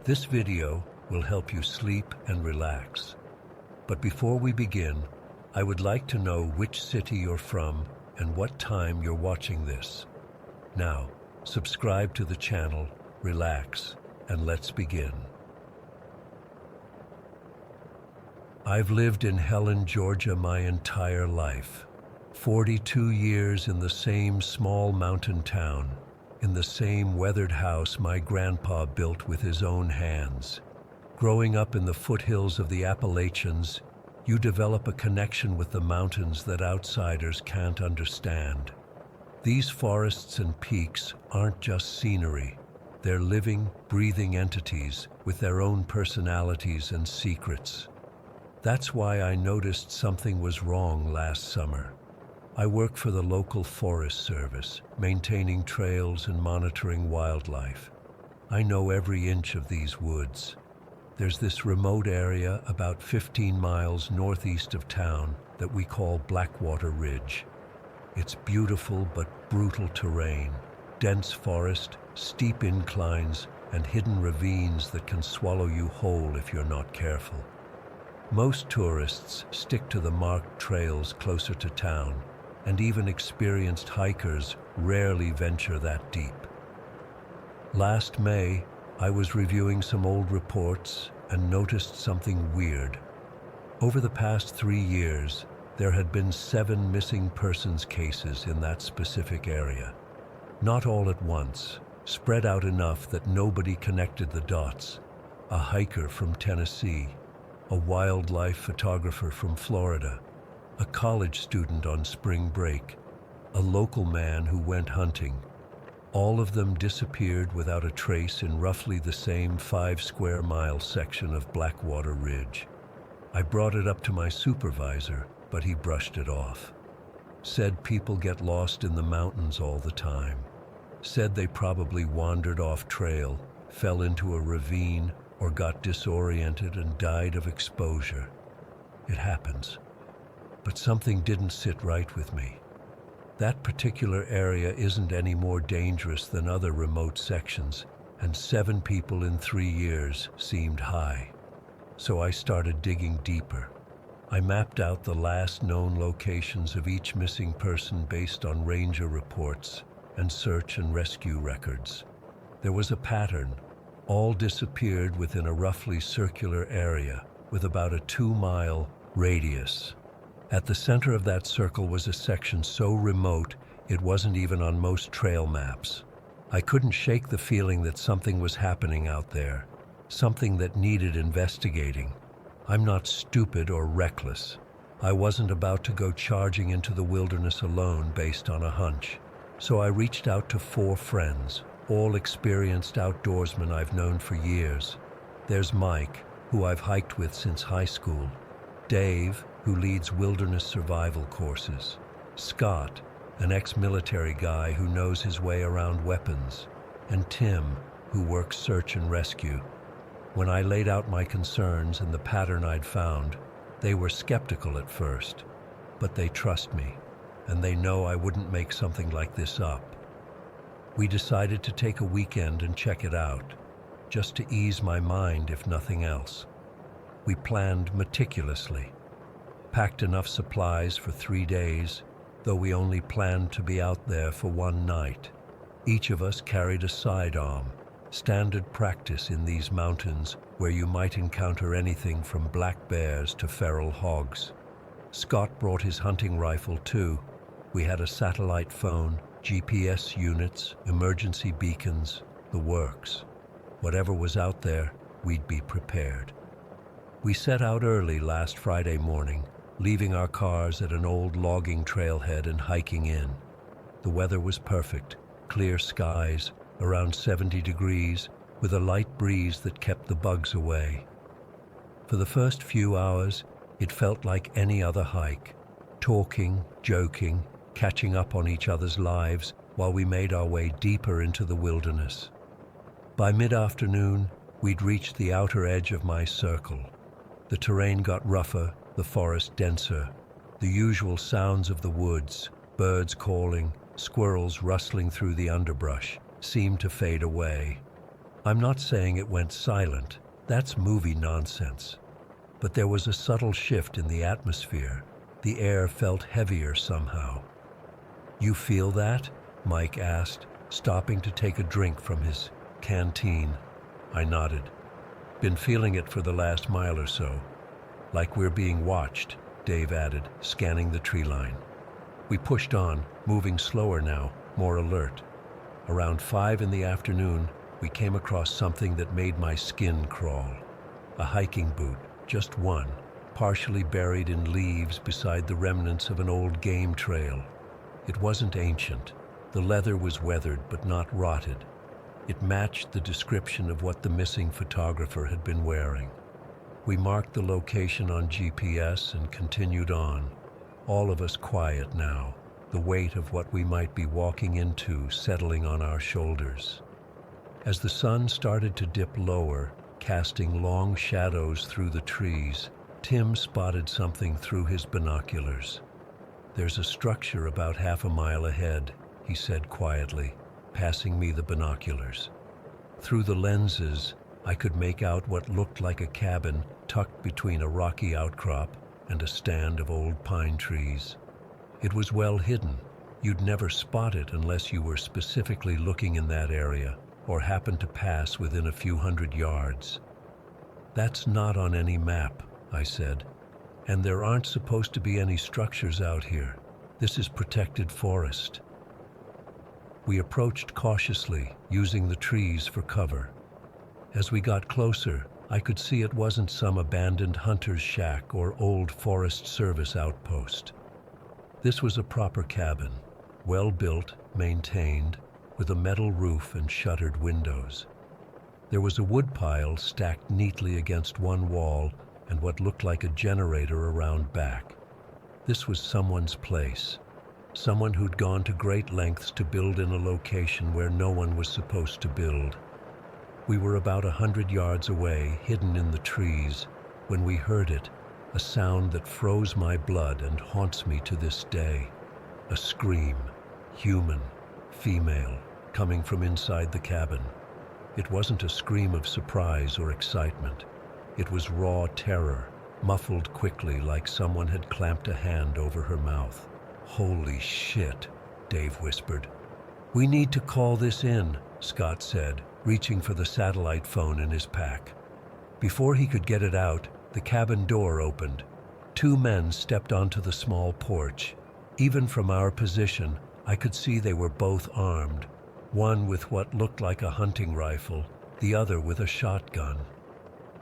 This video will help you sleep and relax. But before we begin, I would like to know which city you're from and what time you're watching this. Now, subscribe to the channel, relax, and let's begin. I've lived in Helen, Georgia my entire life. 42 years in the same small mountain town, in the same weathered house my grandpa built with his own hands. Growing up in the foothills of the Appalachians, you develop a connection with the mountains that outsiders can't understand. These forests and peaks aren't just scenery. They're living, breathing entities with their own personalities and secrets. That's why I noticed something was wrong last summer. I work for the local Forest Service, maintaining trails and monitoring wildlife. I know every inch of these woods. There's this remote area about 15 miles northeast of town that we call Blackwater Ridge. It's beautiful but brutal terrain, dense forest, steep inclines, and hidden ravines that can swallow you whole if you're not careful. Most tourists stick to the marked trails closer to town, and even experienced hikers rarely venture that deep. Last May, I was reviewing some old reports and noticed something weird. Over the past 3 years, there had been 7 missing persons cases in that specific area. Not all at once, spread out enough that nobody connected the dots. A hiker from Tennessee, a wildlife photographer from Florida, a college student on spring break, a local man who went hunting. All of them disappeared without a trace in roughly the same 5-square-mile section of Blackwater Ridge. I brought it up to my supervisor, but he brushed it off. Said people get lost in the mountains all the time. Said they probably wandered off trail, fell into a ravine, or got disoriented and died of exposure. It happens. But something didn't sit right with me. That particular area isn't any more dangerous than other remote sections, and 7 people in 3 years seemed high. So I started digging deeper. I mapped out the last known locations of each missing person based on ranger reports and search and rescue records. There was a pattern. All disappeared within a roughly circular area with about a 2-mile radius. At the center of that circle was a section so remote it wasn't even on most trail maps. I couldn't shake the feeling that something was happening out there, something that needed investigating. I'm not stupid or reckless. I wasn't about to go charging into the wilderness alone based on a hunch. So I reached out to 4 friends, all experienced outdoorsmen I've known for years. There's Mike, who I've hiked with since high school. Dave, who leads wilderness survival courses. Scott, an ex-military guy who knows his way around weapons. And Tim, who works search and rescue. When I laid out my concerns and the pattern I'd found, they were skeptical at first. But they trust me, and they know I wouldn't make something like this up. We decided to take a weekend and check it out, just to ease my mind if nothing else. We planned meticulously. Packed enough supplies for 3 days, though we only planned to be out there for 1 night. Each of us carried a sidearm, standard practice in these mountains where you might encounter anything from black bears to feral hogs. Scott brought his hunting rifle too. We had a satellite phone, GPS units, emergency beacons, the works. Whatever was out there, we'd be prepared. We set out early last Friday morning, leaving our cars at an old logging trailhead and hiking in. The weather was perfect, clear skies, around 70 degrees, with a light breeze that kept the bugs away. For the first few hours, it felt like any other hike, talking, joking, catching up on each other's lives while we made our way deeper into the wilderness. By mid-afternoon, we'd reached the outer edge of my circle. The terrain got rougher, the forest denser. The usual sounds of the woods, birds calling, squirrels rustling through the underbrush, seemed to fade away. I'm not saying it went silent. That's movie nonsense. But there was a subtle shift in the atmosphere. The air felt heavier somehow. You feel that? Mike asked, stopping to take a drink from his canteen. I nodded. Been feeling it for the last mile or so. Like we're being watched, Dave added, scanning the tree line. We pushed on, moving slower now, more alert. Around 5 in the afternoon, we came across something that made my skin crawl. A hiking boot, just one, partially buried in leaves beside the remnants of an old game trail. It wasn't ancient. The leather was weathered but not rotted. It matched the description of what the missing photographer had been wearing. We marked the location on GPS and continued on, all of us quiet now, the weight of what we might be walking into settling on our shoulders. As the sun started to dip lower, casting long shadows through the trees, Tim spotted something through his binoculars. There's a structure about half a mile ahead, he said quietly, passing me the binoculars. Through the lenses, I could make out what looked like a cabin tucked between a rocky outcrop and a stand of old pine trees. It was well hidden. You'd never spot it unless you were specifically looking in that area or happened to pass within a few hundred yards. That's not on any map, I said, and there aren't supposed to be any structures out here. This is protected forest. We approached cautiously, using the trees for cover. As we got closer, I could see it wasn't some abandoned hunter's shack or old Forest Service outpost. This was a proper cabin, well built, maintained, with a metal roof and shuttered windows. There was a wood pile stacked neatly against one wall and what looked like a generator around back. This was someone's place, someone who'd gone to great lengths to build in a location where no one was supposed to build. We were about 100 yards away, hidden in the trees, when we heard it, a sound that froze my blood and haunts me to this day. A scream, human, female, coming from inside the cabin. It wasn't a scream of surprise or excitement. It was raw terror, muffled quickly like someone had clamped a hand over her mouth. Holy shit, Dave whispered. We need to call this in, Scott said, reaching for the satellite phone in his pack. Before he could get it out, the cabin door opened. 2 men stepped onto the small porch. Even from our position, I could see they were both armed, one with what looked like a hunting rifle, the other with a shotgun.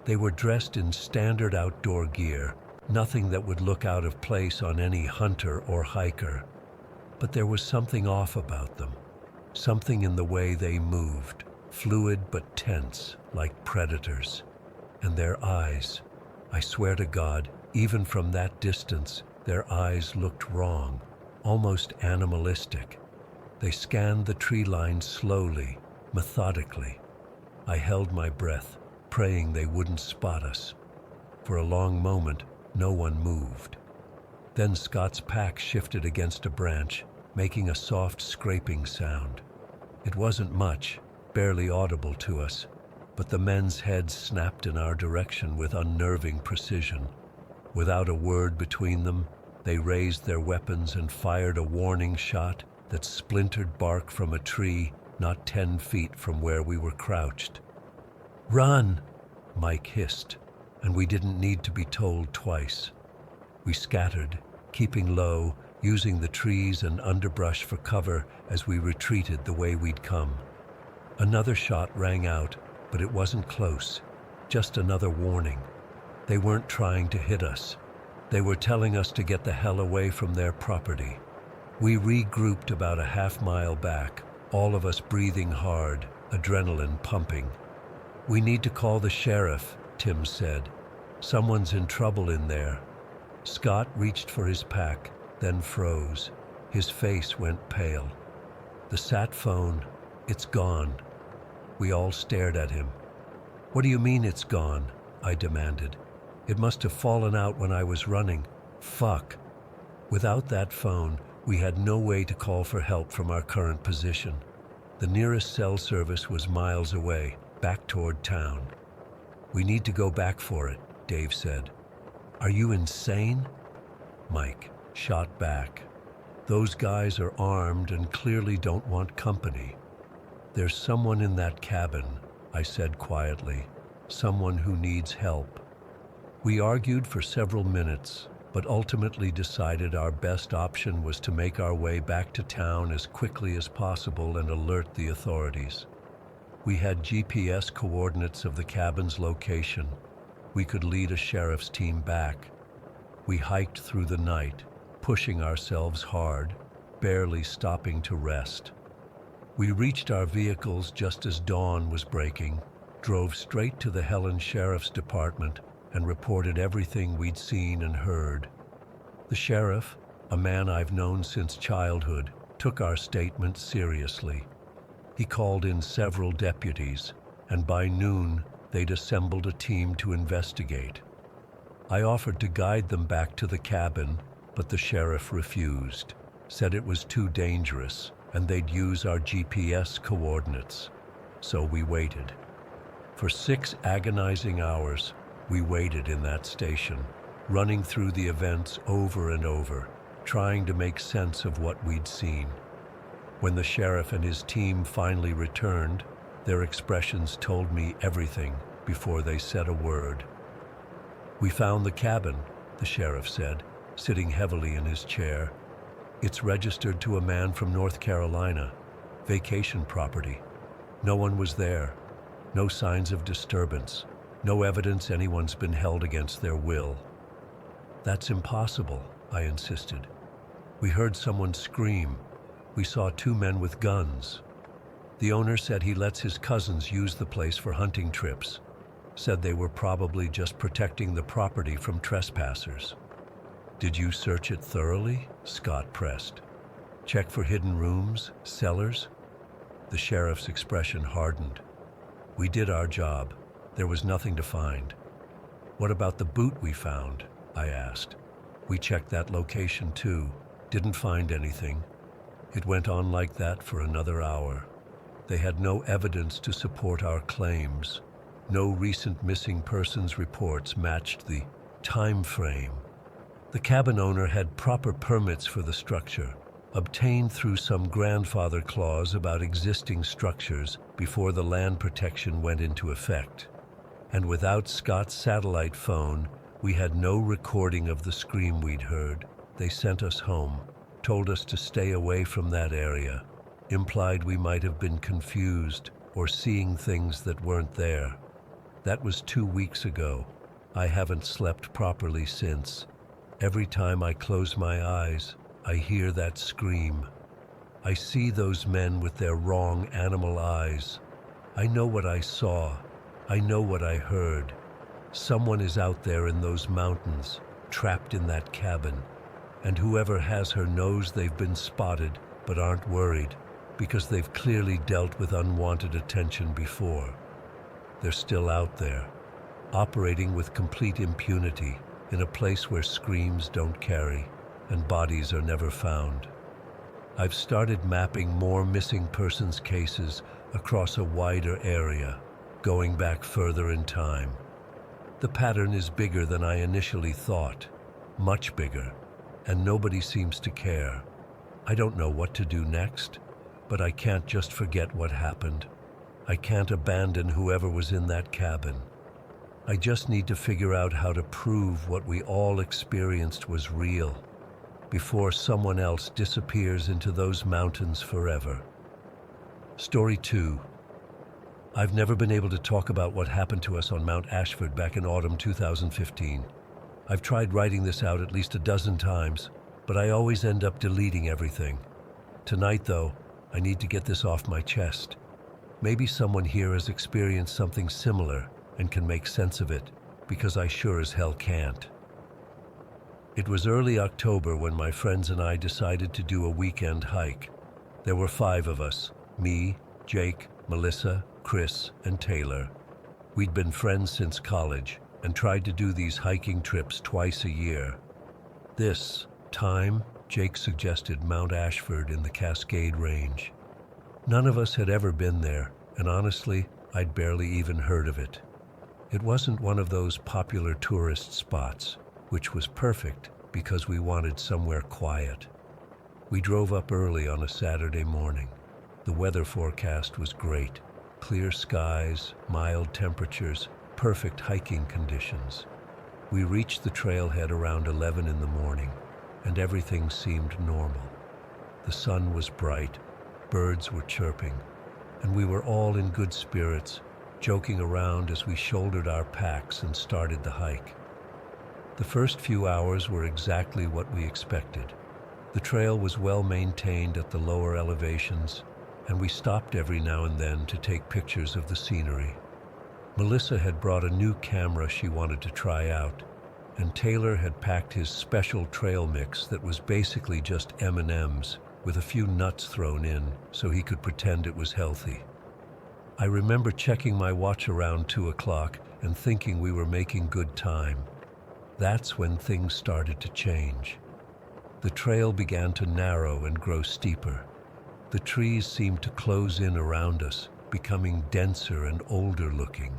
They were dressed in standard outdoor gear, nothing that would look out of place on any hunter or hiker. But there was something off about them, something in the way they moved, fluid but tense, like predators. And their eyes, I swear to God, even from that distance, their eyes looked wrong, almost animalistic. They scanned the tree line slowly, methodically. I held my breath, praying they wouldn't spot us. For a long moment, no one moved. Then Scott's pack shifted against a branch, making a soft scraping sound. It wasn't much, barely audible to us, but the men's heads snapped in our direction with unnerving precision. Without a word between them, they raised their weapons and fired a warning shot that splintered bark from a tree not 10 feet from where we were crouched. Run, Mike hissed, and we didn't need to be told twice. We scattered, keeping low, using the trees and underbrush for cover as we retreated the way we'd come. Another shot rang out, but it wasn't close, just another warning. They weren't trying to hit us. They were telling us to get the hell away from their property. We regrouped about a half-mile back, all of us breathing hard, adrenaline pumping. We need to call the sheriff, Tim said. Someone's in trouble in there. Scott reached for his pack, then froze. His face went pale. The sat phone, it's gone. We all stared at him. What do you mean it's gone? I demanded. It must have fallen out when I was running. Fuck. Without that phone, we had no way to call for help from our current position. The nearest cell service was miles away, back toward town. "We need to go back for it," Dave said. "Are you insane?" Mike shot back. "Those guys are armed and clearly don't want company." "There's someone in that cabin," I said quietly. "Someone who needs help." We argued for several minutes, but ultimately decided our best option was to make our way back to town as quickly as possible and alert the authorities. We had GPS coordinates of the cabin's location. We could lead a sheriff's team back. We hiked through the night, pushing ourselves hard, barely stopping to rest. We reached our vehicles just as dawn was breaking, drove straight to the Helen Sheriff's Department, and reported everything we'd seen and heard. The sheriff, a man I've known since childhood, took our statement seriously. He called in several deputies, and by noon they'd assembled a team to investigate. I offered to guide them back to the cabin, but the sheriff refused, said it was too dangerous, and they'd use our GPS coordinates. So we waited. For 6 agonizing hours, we waited in that station, running through the events over and over, trying to make sense of what we'd seen. When the sheriff and his team finally returned, their expressions told me everything before they said a word. "We found the cabin," the sheriff said, sitting heavily in his chair. "It's registered to a man from North Carolina, vacation property. No one was there, no signs of disturbance, no evidence anyone's been held against their will." "That's impossible," I insisted. "We heard someone scream. We saw 2 men with guns." The owner said he lets his cousins use the place for hunting trips, said they were probably just protecting the property from trespassers. "Did you search it thoroughly?" Scott pressed. "Check for hidden rooms, cellars?" The sheriff's expression hardened. "We did our job. There was nothing to find." "What about the boot we found?" I asked. "We checked that location too. Didn't find anything." It went on like that for another hour. They had no evidence to support our claims. No recent missing persons reports matched the time frame. The cabin owner had proper permits for the structure, obtained through some grandfather clause about existing structures before the land protection went into effect. And without Scott's satellite phone, we had no recording of the scream we'd heard. They sent us home, told us to stay away from that area, implied we might have been confused or seeing things that weren't there. That was 2 weeks ago. I haven't slept properly since. Every time I close my eyes, I hear that scream. I see those men with their wrong animal eyes. I know what I saw. I know what I heard. Someone is out there in those mountains, trapped in that cabin. And whoever has her knows they've been spotted, but aren't worried, because they've clearly dealt with unwanted attention before. They're still out there, operating with complete impunity in a place where screams don't carry and bodies are never found. I've started mapping more missing persons cases across a wider area, going back further in time. The pattern is bigger than I initially thought, much bigger, and nobody seems to care. I don't know what to do next, but I can't just forget what happened. I can't abandon whoever was in that cabin. I just need to figure out how to prove what we all experienced was real before someone else disappears into those mountains forever. Story 2. I've never been able to talk about what happened to us on Mount Ashford back in autumn 2015. I've tried writing this out at least a dozen times, but I always end up deleting everything. Tonight, though, I need to get this off my chest. Maybe someone here has experienced something similar and can make sense of it, because I sure as hell can't. It was early October when my friends and I decided to do a weekend hike. There were 5 of us: me, Jake, Melissa, Chris, and Taylor. We'd been friends since college and tried to do these hiking trips twice a year. This time, Jake suggested Mount Ashford in the Cascade Range. None of us had ever been there, and honestly, I'd barely even heard of it. It wasn't one of those popular tourist spots, which was perfect because we wanted somewhere quiet. We drove up early on a Saturday morning. The weather forecast was great. Clear skies, mild temperatures, perfect hiking conditions. We reached the trailhead around 11 in the morning, and everything seemed normal. The sun was bright, birds were chirping, and we were all in good spirits, joking around as we shouldered our packs and started the hike. The first few hours were exactly what we expected. The trail was well maintained at the lower elevations, and we stopped every now and then to take pictures of the scenery. Melissa had brought a new camera she wanted to try out, and Taylor had packed his special trail mix that was basically just M&Ms with a few nuts thrown in so he could pretend it was healthy. I remember checking my watch around 2 o'clock and thinking we were making good time. That's when things started to change. The trail began to narrow and grow steeper. The trees seemed to close in around us, becoming denser and older looking.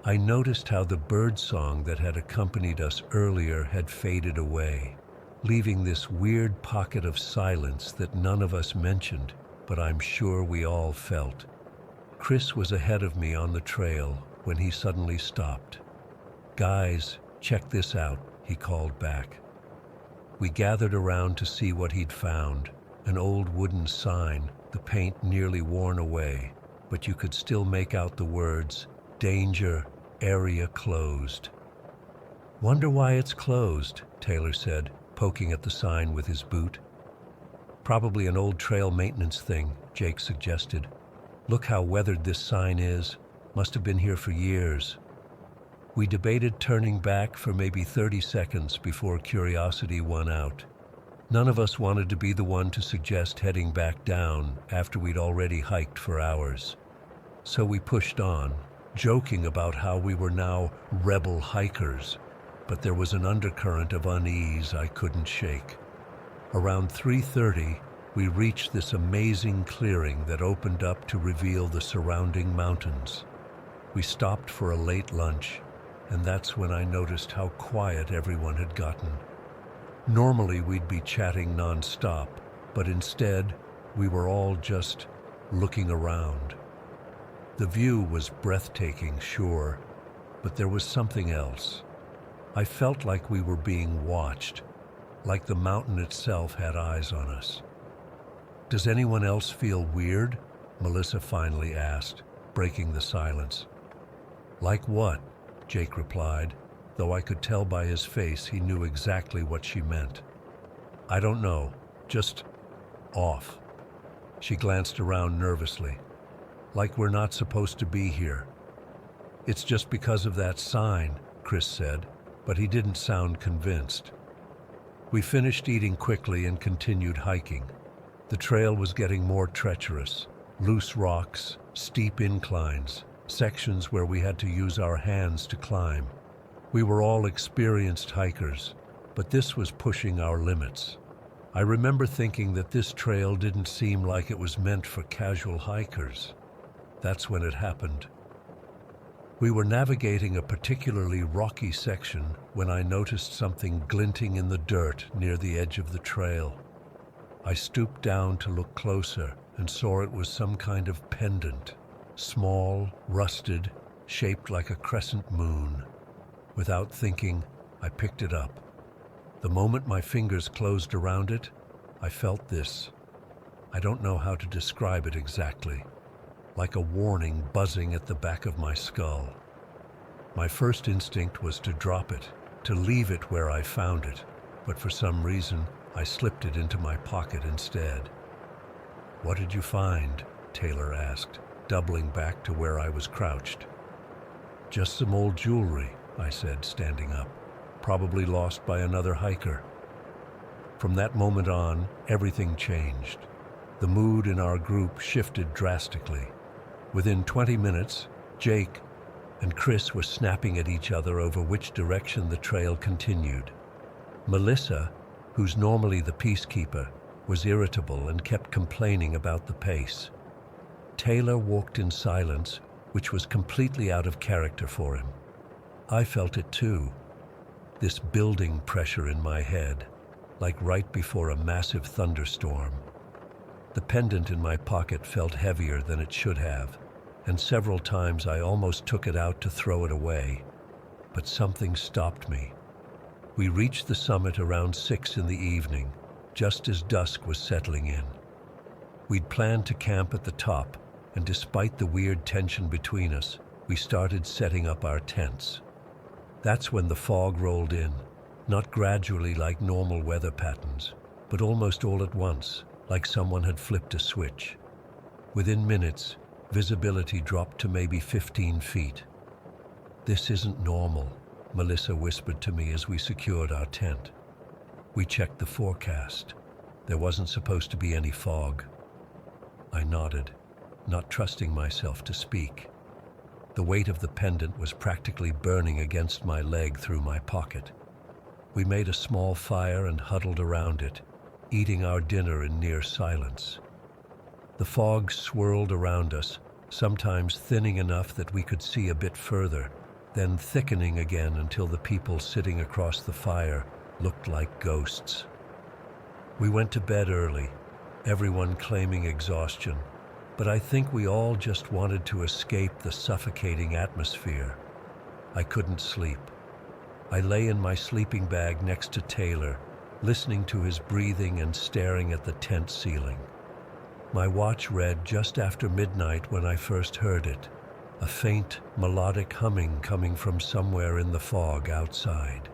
I noticed how the bird song that had accompanied us earlier had faded away, leaving this weird pocket of silence that none of us mentioned, but I'm sure we all felt. Chris was ahead of me on the trail when he suddenly stopped. "Guys, check this out," he called back. We gathered around to see what he'd found, an old wooden sign, the paint nearly worn away, but you could still make out the words, "Danger, area closed." "Wonder why it's closed," Taylor said, poking at the sign with his boot. "Probably an old trail maintenance thing," Jake suggested. "Look how weathered this sign is. Must have been here for years." We debated turning back for maybe 30 seconds before curiosity won out. None of us wanted to be the one to suggest heading back down after we'd already hiked for hours. So we pushed on, joking about how we were now rebel hikers, but there was an undercurrent of unease I couldn't shake. Around 3:30, we reached this amazing clearing that opened up to reveal the surrounding mountains. We stopped for a late lunch, and that's when I noticed how quiet everyone had gotten. Normally we'd be chatting non-stop, but instead we were all just looking around. The view was breathtaking, sure, but there was something else. I felt like we were being watched, like the mountain itself had eyes on us. "Does anyone else feel weird?" Melissa finally asked, breaking the silence. "Like what?" Jake replied, though I could tell by his face he knew exactly what she meant. "I don't know, just off." She glanced around nervously. "Like we're not supposed to be here." "It's just because of that sign," Chris said, but he didn't sound convinced. We finished eating quickly and continued hiking. The trail was getting more treacherous, loose rocks, steep inclines, sections where we had to use our hands to climb. We were all experienced hikers, but this was pushing our limits. I remember thinking that this trail didn't seem like it was meant for casual hikers. That's when it happened. We were navigating a particularly rocky section when I noticed something glinting in the dirt near the edge of the trail. I stooped down to look closer and saw it was some kind of pendant, small, rusted, shaped like a crescent moon. Without thinking, I picked it up. The moment my fingers closed around it, I felt this. I don't know how to describe it exactly. Like a warning buzzing at the back of my skull. My first instinct was to drop it, to leave it where I found it, but for some reason, I slipped it into my pocket instead. "What did you find?" Taylor asked, doubling back to where I was crouched. "Just some old jewelry," I said, standing up. "Probably lost by another hiker." From that moment on, everything changed. The mood in our group shifted drastically. Within 20 minutes, Jake and Chris were snapping at each other over which direction the trail continued. Melissa, who's normally the peacekeeper, was irritable and kept complaining about the pace. Taylor walked in silence, which was completely out of character for him. I felt it too, this building pressure in my head, like right before a massive thunderstorm. The pendant in my pocket felt heavier than it should have, and several times I almost took it out to throw it away, but something stopped me. We reached the summit around 6 in the evening, just as dusk was settling in. We'd planned to camp at the top, and despite the weird tension between us, we started setting up our tents. That's when the fog rolled in, not gradually like normal weather patterns, but almost all at once, like someone had flipped a switch. Within minutes, visibility dropped to maybe 15 feet. "This isn't normal," Melissa whispered to me as we secured our tent. We checked the forecast. There wasn't supposed to be any fog. I nodded, not trusting myself to speak. The weight of the pendant was practically burning against my leg through my pocket. We made a small fire and huddled around it, eating our dinner in near silence. The fog swirled around us, sometimes thinning enough that we could see a bit further, then thickening again until the people sitting across the fire looked like ghosts. We went to bed early, everyone claiming exhaustion, but I think we all just wanted to escape the suffocating atmosphere. I couldn't sleep. I lay in my sleeping bag next to Taylor, listening to his breathing and staring at the tent ceiling. My watch read just after midnight when I first heard it, a faint, melodic humming coming from somewhere in the fog outside.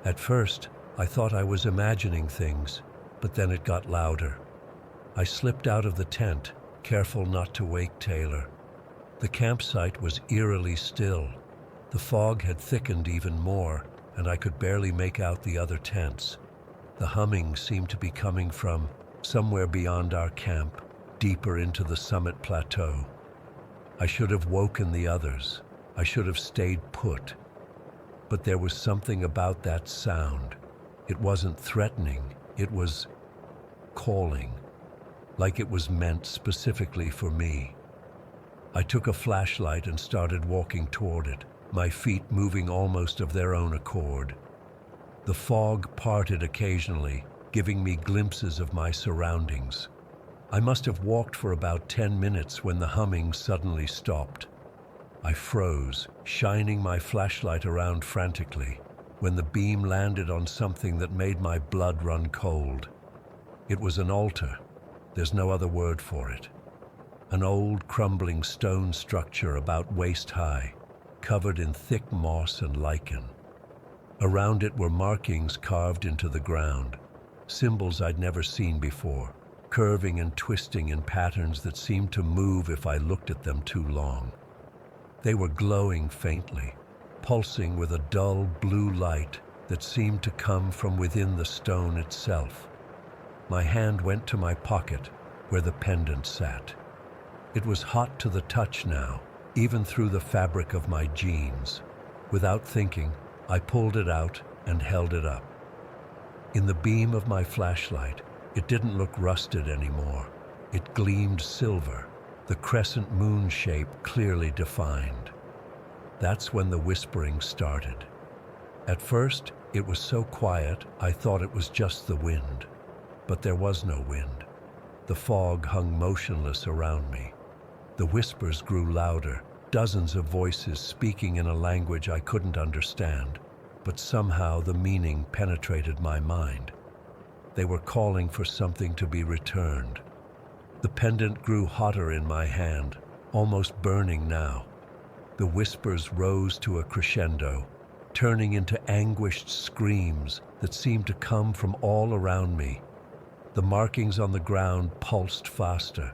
At first, I thought I was imagining things, but then it got louder. I slipped out of the tent, careful not to wake Taylor. The campsite was eerily still. The fog had thickened even more, and I could barely make out the other tents. The humming seemed to be coming from somewhere beyond our camp, deeper into the summit plateau. I should have woken the others. I should have stayed put. But there was something about that sound. It wasn't threatening. It was calling, like it was meant specifically for me. I took a flashlight and started walking toward it, my feet moving almost of their own accord. The fog parted occasionally, giving me glimpses of my surroundings. I must have walked for about 10 minutes when the humming suddenly stopped. I froze, shining my flashlight around frantically, when the beam landed on something that made my blood run cold. It was an altar. There's no other word for it. An old, crumbling stone structure about waist-high, covered in thick moss and lichen. Around it were markings carved into the ground, symbols I'd never seen before, curving and twisting in patterns that seemed to move if I looked at them too long. They were glowing faintly, pulsing with a dull blue light that seemed to come from within the stone itself. My hand went to my pocket, where the pendant sat. It was hot to the touch now, even through the fabric of my jeans. Without thinking, I pulled it out and held it up. In the beam of my flashlight, it didn't look rusted anymore. It gleamed silver, the crescent moon shape clearly defined. That's when the whispering started. At first, it was so quiet I thought it was just the wind. But there was no wind. The fog hung motionless around me. The whispers grew louder, dozens of voices speaking in a language I couldn't understand, but somehow the meaning penetrated my mind. They were calling for something to be returned. The pendant grew hotter in my hand, almost burning now. The whispers rose to a crescendo, turning into anguished screams that seemed to come from all around me. The markings on the ground pulsed faster,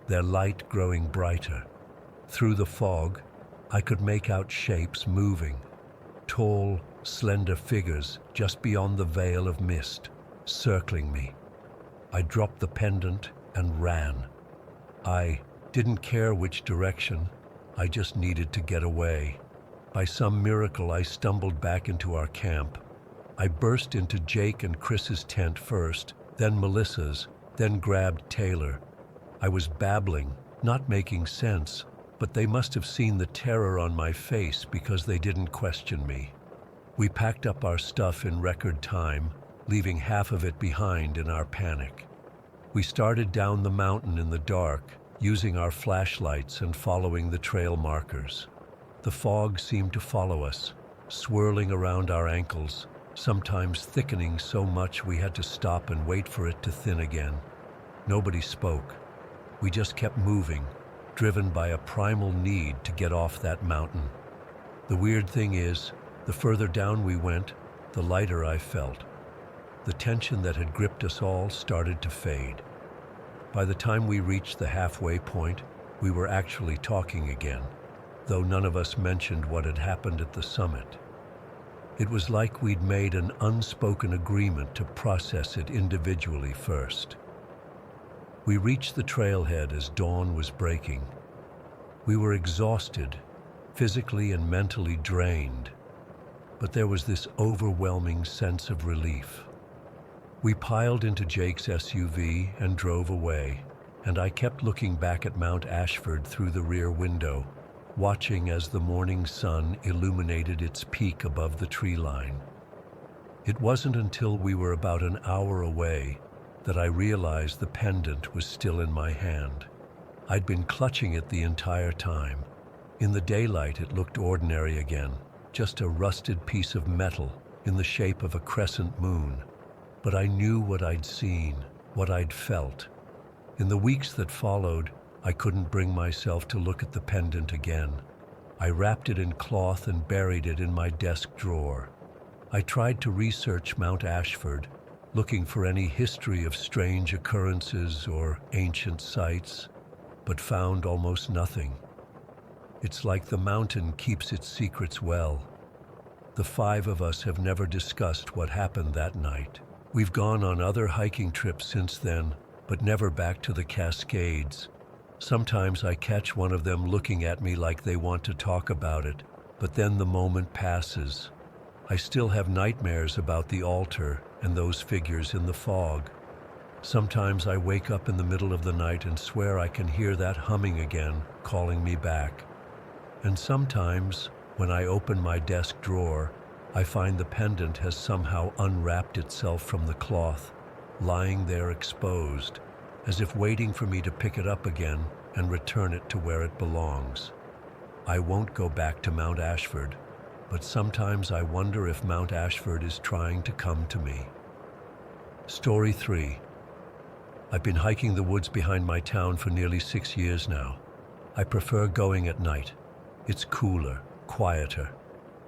their light growing brighter. Through the fog, I could make out shapes moving, tall, slender figures just beyond the veil of mist, circling me. I dropped the pendant and ran. I didn't care which direction, I just needed to get away. By some miracle, I stumbled back into our camp. I burst into Jake and Chris's tent first, then Melissa's, then grabbed Taylor. I was babbling, not making sense, but they must have seen the terror on my face because they didn't question me. We packed up our stuff in record time, leaving half of it behind in our panic. We started down the mountain in the dark, using our flashlights and following the trail markers. The fog seemed to follow us, swirling around our ankles, sometimes thickening so much we had to stop and wait for it to thin again. Nobody spoke. We just kept moving, driven by a primal need to get off that mountain. The weird thing is, the further down we went, the lighter I felt. The tension that had gripped us all started to fade. By the time we reached the halfway point, we were actually talking again, though none of us mentioned what had happened at the summit. It was like we'd made an unspoken agreement to process it individually first. We reached the trailhead as dawn was breaking. We were exhausted, physically and mentally drained, but there was this overwhelming sense of relief. We piled into Jake's SUV and drove away, and I kept looking back at Mount Ashford through the rear window, watching as the morning sun illuminated its peak above the tree line. It wasn't until we were about an hour away that I realized the pendant was still in my hand. I'd been clutching it the entire time. In the daylight, it looked ordinary again, just a rusted piece of metal in the shape of a crescent moon. But I knew what I'd seen, what I'd felt. In the weeks that followed, I couldn't bring myself to look at the pendant again. I wrapped it in cloth and buried it in my desk drawer. I tried to research Mount Ashford, looking for any history of strange occurrences or ancient sites, but found almost nothing. It's like the mountain keeps its secrets well. The five of us have never discussed what happened that night. We've gone on other hiking trips since then, but never back to the Cascades. Sometimes I catch one of them looking at me like they want to talk about it, but then the moment passes. I still have nightmares about the altar and those figures in the fog. Sometimes I wake up in the middle of the night and swear I can hear that humming again, calling me back. And sometimes, when I open my desk drawer, I find the pendant has somehow unwrapped itself from the cloth, lying there exposed, as if waiting for me to pick it up again and return it to where it belongs. I won't go back to Mount Ashford, but sometimes I wonder if Mount Ashford is trying to come to me. Story 3. I've been hiking the woods behind my town for nearly 6 years now. I prefer going at night. It's cooler, quieter,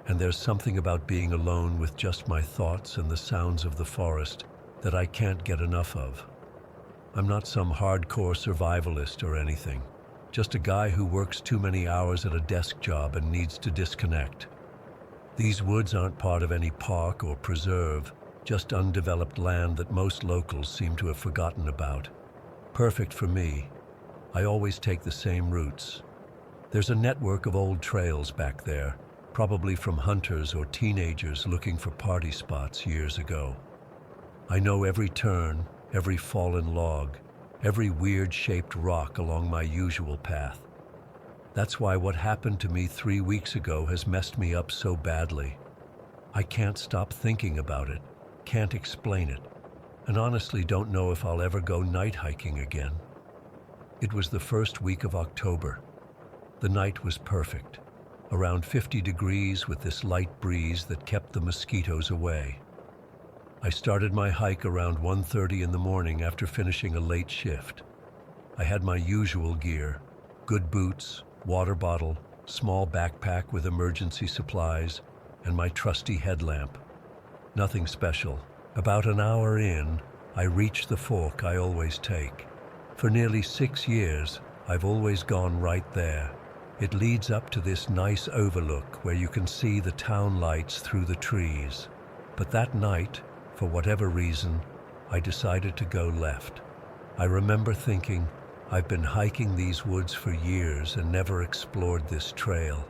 and there's something about being alone with just my thoughts and the sounds of the forest that I can't get enough of. I'm not some hardcore survivalist or anything, just a guy who works too many hours at a desk job and needs to disconnect. These woods aren't part of any park or preserve, just undeveloped land that most locals seem to have forgotten about. Perfect for me. I always take the same routes. There's a network of old trails back there, probably from hunters or teenagers looking for party spots years ago. I know every turn, every fallen log, every weird-shaped rock along my usual path. That's why what happened to me 3 weeks ago has messed me up so badly. I can't stop thinking about it, can't explain it, and honestly don't know if I'll ever go night hiking again. It was the first week of October. The night was perfect. Around 50 degrees with this light breeze that kept the mosquitoes away. I started my hike around 1:30 in the morning after finishing a late shift. I had my usual gear, good boots, water bottle, small backpack with emergency supplies, and my trusty headlamp. Nothing special. About an hour in, I reached the fork I always take. For nearly 6 years, I've always gone right there. It leads up to this nice overlook where you can see the town lights through the trees. But that night, for whatever reason, I decided to go left. I remember thinking, I've been hiking these woods for years and never explored this trail.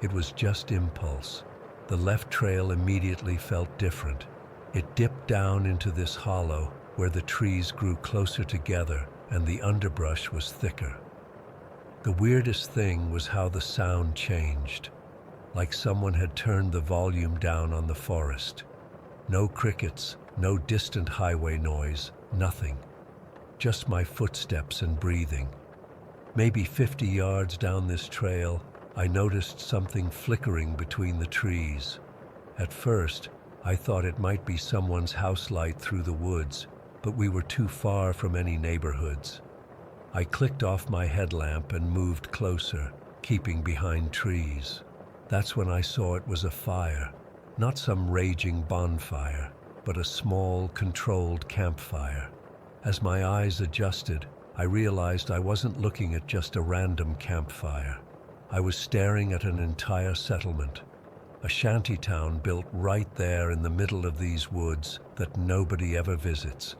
It was just impulse. The left trail immediately felt different. It dipped down into this hollow where the trees grew closer together and the underbrush was thicker. The weirdest thing was how the sound changed, like someone had turned the volume down on the forest. No crickets, no distant highway noise, nothing. Just my footsteps and breathing. Maybe 50 yards down this trail, I noticed something flickering between the trees. At first, I thought it might be someone's house light through the woods, but we were too far from any neighborhoods. I clicked off my headlamp and moved closer, keeping behind trees. That's when I saw it was a fire, not some raging bonfire, but a small, controlled campfire. As my eyes adjusted, I realized I wasn't looking at just a random campfire. I was staring at an entire settlement, a shantytown built right there in the middle of these woods that nobody ever visits.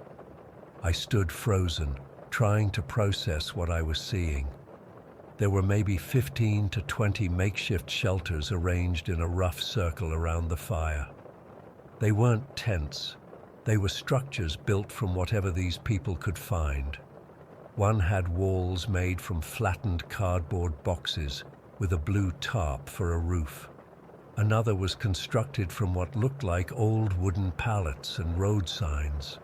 I stood frozen, trying to process what I was seeing. There were maybe 15 to 20 makeshift shelters arranged in a rough circle around the fire. They weren't tents. They were structures built from whatever these people could find. One had walls made from flattened cardboard boxes with a blue tarp for a roof. Another was constructed from what looked like old wooden pallets and road signs.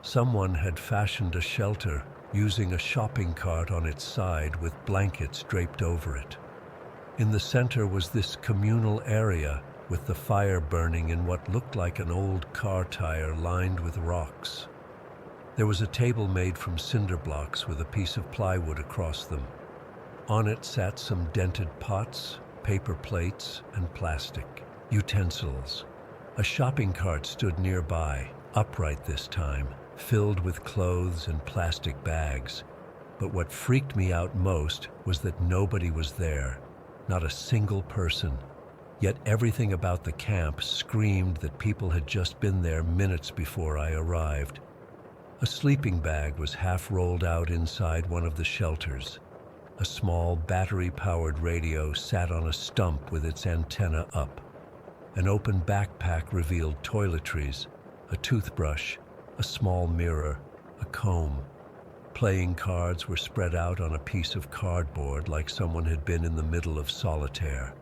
Someone had fashioned a shelter using a shopping cart on its side with blankets draped over it. In the center was this communal area with the fire burning in what looked like an old car tire lined with rocks. There was a table made from cinder blocks with a piece of plywood across them. On it sat some dented pots, paper plates, and plastic utensils. A shopping cart stood nearby, upright this time, filled with clothes and plastic bags. But what freaked me out most was that nobody was there, not a single person. Yet everything about the camp screamed that people had just been there minutes before I arrived. A sleeping bag was half rolled out inside one of the shelters. A small battery-powered radio sat on a stump with its antenna up. An open backpack revealed toiletries, a toothbrush, a small mirror, a comb. Playing cards were spread out on a piece of cardboard like someone had been in the middle of solitaire.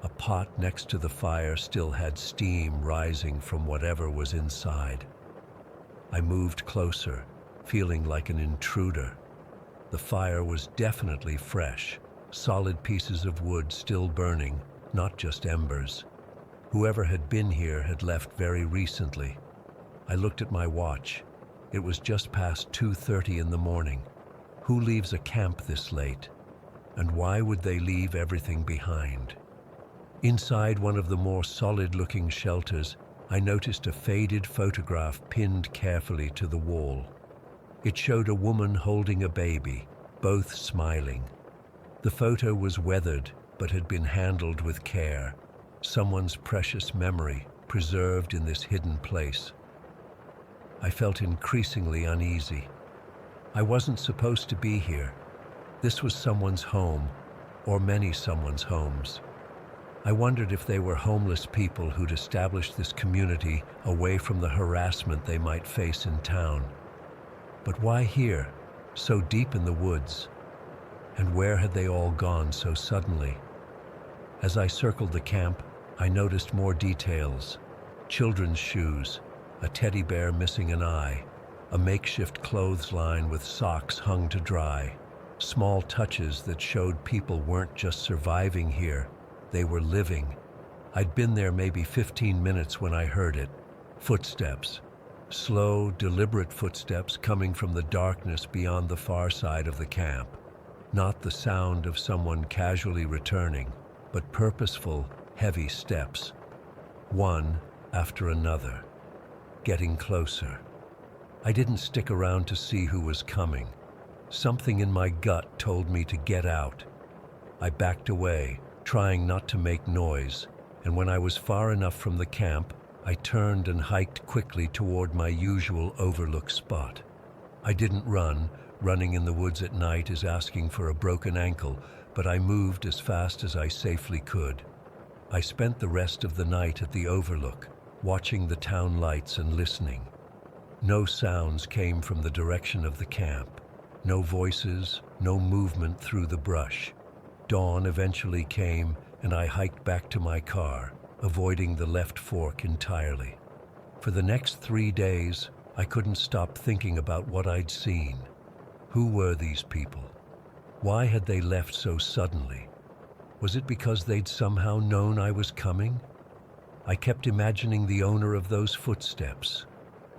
A pot next to the fire still had steam rising from whatever was inside. I moved closer, feeling like an intruder. The fire was definitely fresh, solid pieces of wood still burning, not just embers. Whoever had been here had left very recently. I looked at my watch. It was just past 2:30 in the morning. Who leaves a camp this late? And why would they leave everything behind? Inside one of the more solid-looking shelters, I noticed a faded photograph pinned carefully to the wall. It showed a woman holding a baby, both smiling. The photo was weathered, but had been handled with care. Someone's precious memory preserved in this hidden place. I felt increasingly uneasy. I wasn't supposed to be here. This was someone's home, or many someone's homes. I wondered if they were homeless people who'd established this community away from the harassment they might face in town. But why here, so deep in the woods? And where had they all gone so suddenly? As I circled the camp, I noticed more details. Children's shoes, a teddy bear missing an eye, a makeshift clothesline with socks hung to dry. Small touches that showed people weren't just surviving here, they were living. I'd been there maybe 15 minutes when I heard it. Footsteps. Slow, deliberate footsteps coming from the darkness beyond the far side of the camp. Not the sound of someone casually returning, but purposeful, heavy steps. One after another. Getting closer. I didn't stick around to see who was coming. Something in my gut told me to get out. I backed away, trying not to make noise, and when I was far enough from the camp, I turned and hiked quickly toward my usual overlook spot. I didn't run. Running in the woods at night is asking for a broken ankle, but I moved as fast as I safely could. I spent the rest of the night at the overlook, watching the town lights and listening. No sounds came from the direction of the camp. No voices, no movement through the brush. Dawn eventually came, and I hiked back to my car, avoiding the left fork entirely. For the next 3 days, I couldn't stop thinking about what I'd seen. Who were these people? Why had they left so suddenly? Was it because they'd somehow known I was coming? I kept imagining the owner of those footsteps.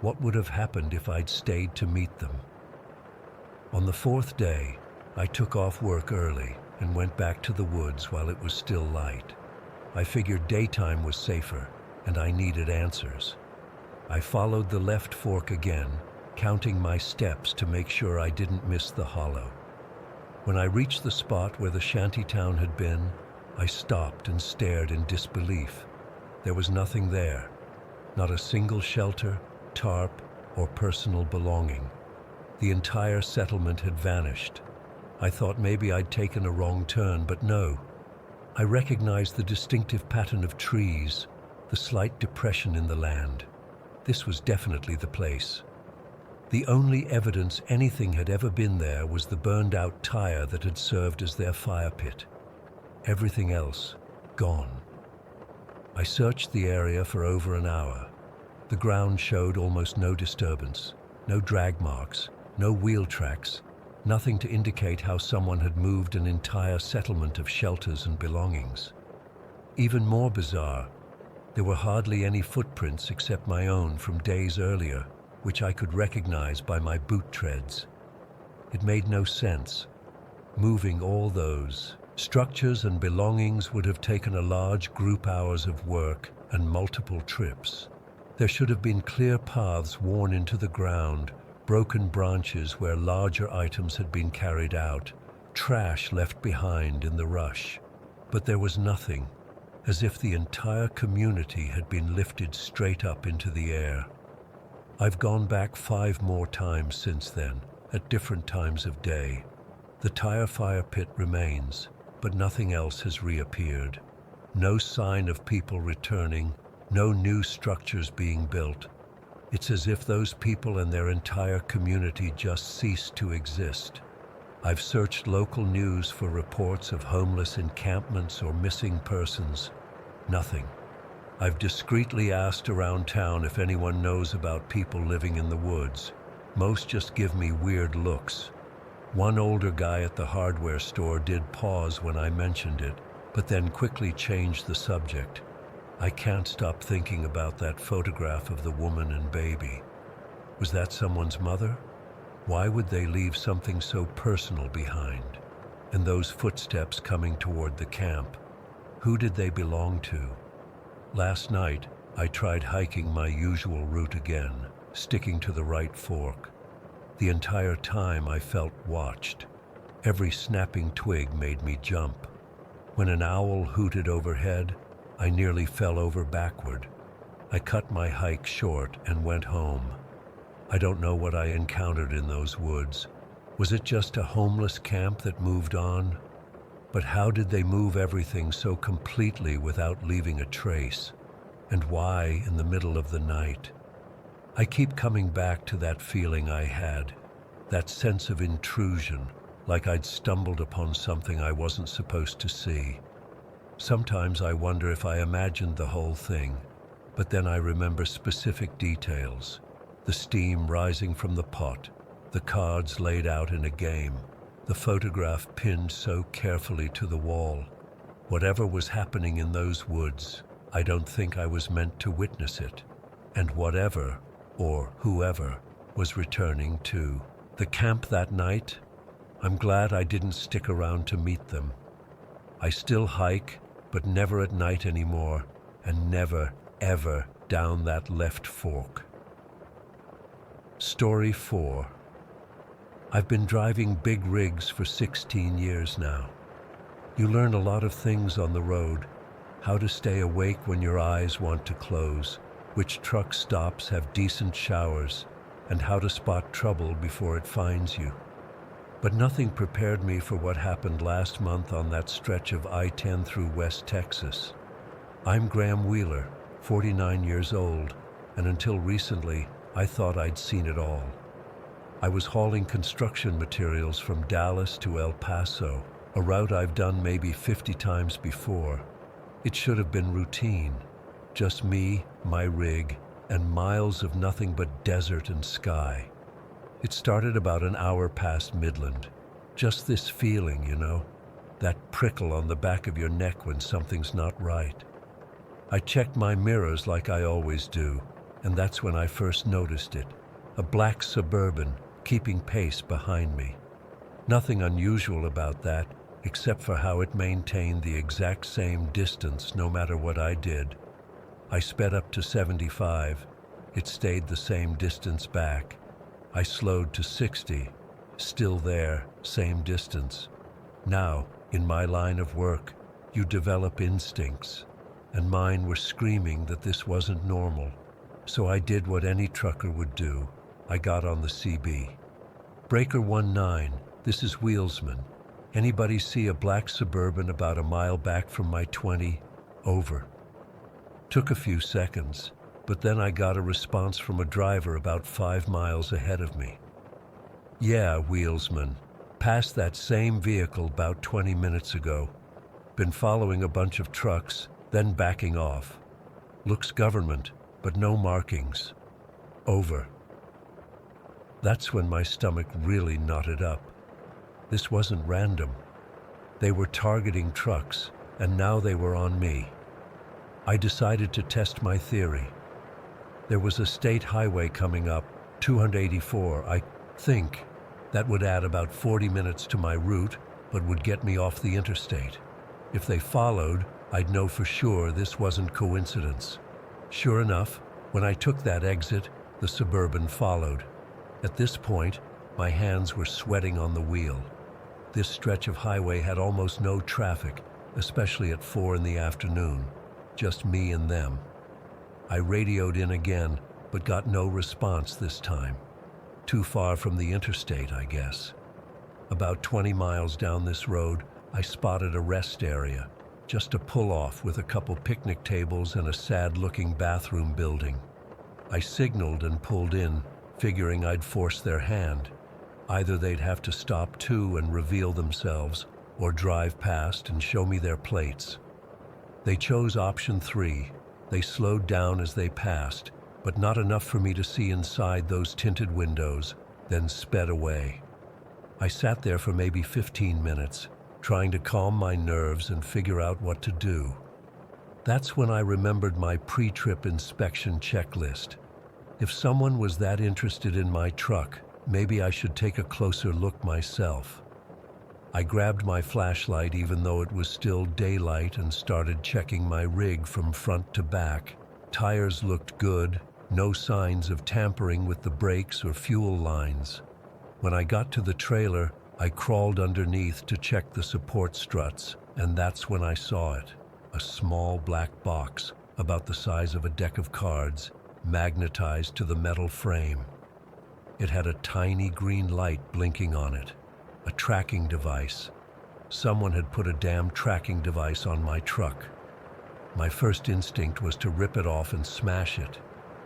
What would have happened if I'd stayed to meet them? On the 4th day, I took off work early and went back to the woods while it was still light. I figured daytime was safer, and I needed answers. I followed the left fork again, counting my steps to make sure I didn't miss the hollow. When I reached the spot where the shantytown had been, I stopped and stared in disbelief. There was nothing there. Not a single shelter, tarp, or personal belonging. The entire settlement had vanished. I thought maybe I'd taken a wrong turn, but no. I recognized the distinctive pattern of trees, the slight depression in the land. This was definitely the place. The only evidence anything had ever been there was the burned-out tire that had served as their fire pit. Everything else, gone. I searched the area for over an hour. The ground showed almost no disturbance, no drag marks, no wheel tracks, nothing to indicate how someone had moved an entire settlement of shelters and belongings. Even more bizarre, there were hardly any footprints except my own from days earlier, which I could recognize by my boot treads. It made no sense. Moving all those structures and belongings would have taken a large group hours of work and multiple trips. There should have been clear paths worn into the ground, broken branches where larger items had been carried out, trash left behind in the rush. But there was nothing, as if the entire community had been lifted straight up into the air. I've gone back 5 more times since then, at different times of day. The tire fire pit remains, but nothing else has reappeared. No sign of people returning, no new structures being built. It's as if those people and their entire community just ceased to exist. I've searched local news for reports of homeless encampments or missing persons. Nothing. I've discreetly asked around town if anyone knows about people living in the woods. Most just give me weird looks. One older guy at the hardware store did pause when I mentioned it, but then quickly changed the subject. I can't stop thinking about that photograph of the woman and baby. Was that someone's mother? Why would they leave something so personal behind? And those footsteps coming toward the camp, who did they belong to? Last night, I tried hiking my usual route again, sticking to the right fork. The entire time I felt watched. Every snapping twig made me jump. When an owl hooted overhead, I nearly fell over backward. I cut my hike short and went home. I don't know what I encountered in those woods. Was it just a homeless camp that moved on? But how did they move everything so completely without leaving a trace? And why in the middle of the night? I keep coming back to that feeling I had, that sense of intrusion, like I'd stumbled upon something I wasn't supposed to see. Sometimes I wonder if I imagined the whole thing, but then I remember specific details. The steam rising from the pot, the cards laid out in a game, the photograph pinned so carefully to the wall. Whatever was happening in those woods, I don't think I was meant to witness it. And whatever, or whoever, was returning to the camp that night, I'm glad I didn't stick around to meet them. I still hike, but never at night anymore, and never, ever down that left fork. Story 4. I've been driving big rigs for 16 years now. You learn a lot of things on the road: how to stay awake when your eyes want to close, which truck stops have decent showers, and how to spot trouble before it finds you. But nothing prepared me for what happened last month on that stretch of I-10 through West Texas. I'm Graham Wheeler, 49 years old, and until recently, I thought I'd seen it all. I was hauling construction materials from Dallas to El Paso, a route I've done maybe 50 times before. It should have been routine. Just me, my rig, and miles of nothing but desert and sky. It started about an hour past Midland. Just this feeling, that prickle on the back of your neck when something's not right. I checked my mirrors like I always do, and that's when I first noticed it. A black Suburban keeping pace behind me. Nothing unusual about that, except for how it maintained the exact same distance no matter what I did. I sped up to 75. It stayed the same distance back. I slowed to 60. Still there, same distance. Now, in my line of work, you develop instincts, and mine were screaming that this wasn't normal. So I did what any trucker would do. I got on the CB. Breaker 19, this is Wheelsman. Anybody see a black Suburban about a mile back from my 20? Over. Took a few seconds, but then I got a response from a driver about 5 miles ahead of me. Yeah, Wheelsman. Passed that same vehicle about 20 minutes ago. Been following a bunch of trucks, then backing off. Looks government, but no markings. Over. That's when my stomach really knotted up. This wasn't random. They were targeting trucks, and now they were on me. I decided to test my theory. There was a state highway coming up, 284, I think. That would add about 40 minutes to my route, but would get me off the interstate. If they followed, I'd know for sure this wasn't coincidence. Sure enough, when I took that exit, the Suburban followed. At this point, my hands were sweating on the wheel. This stretch of highway had almost no traffic, especially at 4 in the afternoon. Just me and them. I radioed in again, but got no response this time. Too far from the interstate, I guess. About 20 miles down this road, I spotted a rest area, just a pull-off with a couple picnic tables and a sad-looking bathroom building. I signaled and pulled in, figuring I'd force their hand. Either they'd have to stop too and reveal themselves, or drive past and show me their plates. They chose option 3. They slowed down as they passed, but not enough for me to see inside those tinted windows, then sped away. I sat there for maybe 15 minutes, trying to calm my nerves and figure out what to do. That's when I remembered my pre-trip inspection checklist. If someone was that interested in my truck, maybe I should take a closer look myself. I grabbed my flashlight even though it was still daylight and started checking my rig from front to back. Tires looked good, no signs of tampering with the brakes or fuel lines. When I got to the trailer, I crawled underneath to check the support struts, and that's when I saw it. A small black box, about the size of a deck of cards, magnetized to the metal frame. It had a tiny green light blinking on it. A tracking device. Someone had put a damn tracking device on my truck. My first instinct was to rip it off and smash it,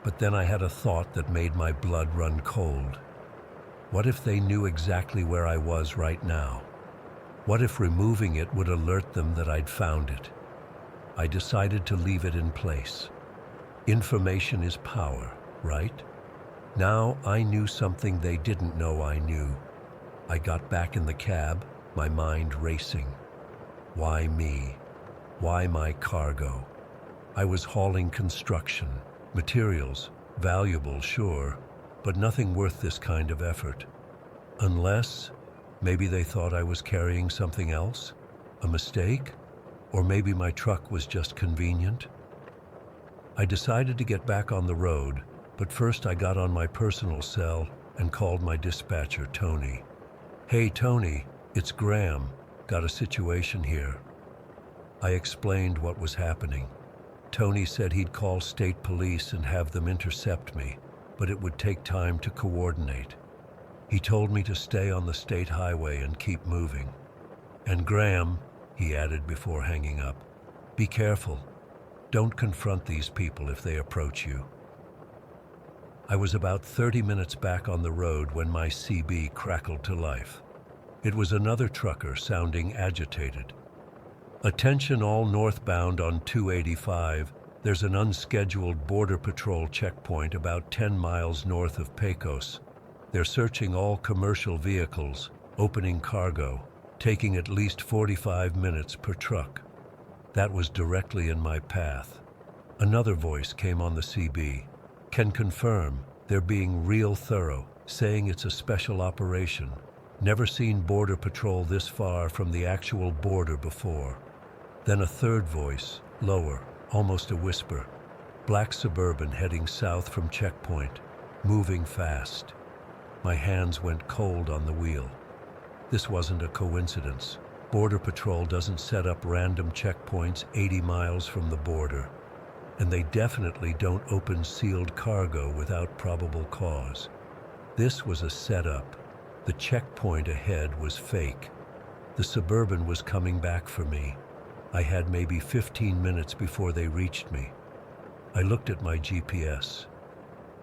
but then I had a thought that made my blood run cold. What if they knew exactly where I was right now? What if removing it would alert them that I'd found it? I decided to leave it in place. Information is power, right? Now I knew something they didn't know I knew. I got back in the cab, my mind racing. Why me? Why my cargo? I was hauling construction, materials, valuable, sure, but nothing worth this kind of effort. Unless, maybe they thought I was carrying something else? A mistake? Or maybe my truck was just convenient? I decided to get back on the road, but first I got on my personal cell and called my dispatcher, Tony. Hey Tony, it's Graham. Got a situation here. I explained what was happening. Tony said he'd call state police and have them intercept me, but it would take time to coordinate. He told me to stay on the state highway and keep moving. And Graham, he added before hanging up, be careful. Don't confront these people if they approach you. I was about 30 minutes back on the road when my CB crackled to life. It was another trucker sounding agitated. "Attention all northbound on 285. There's an unscheduled Border Patrol checkpoint about 10 miles north of Pecos. They're searching all commercial vehicles, opening cargo, taking at least 45 minutes per truck." That was directly in my path. Another voice came on the CB. "Can confirm. They're being real thorough, saying it's a special operation. Never seen Border Patrol this far from the actual border before." Then a third voice, lower, almost a whisper. "Black Suburban heading south from checkpoint, moving fast." My hands went cold on the wheel. This wasn't a coincidence. Border Patrol doesn't set up random checkpoints 80 miles from the border. And they definitely don't open sealed cargo without probable cause. This was a setup. The checkpoint ahead was fake. The Suburban was coming back for me. I had maybe 15 minutes before they reached me. I looked at my GPS.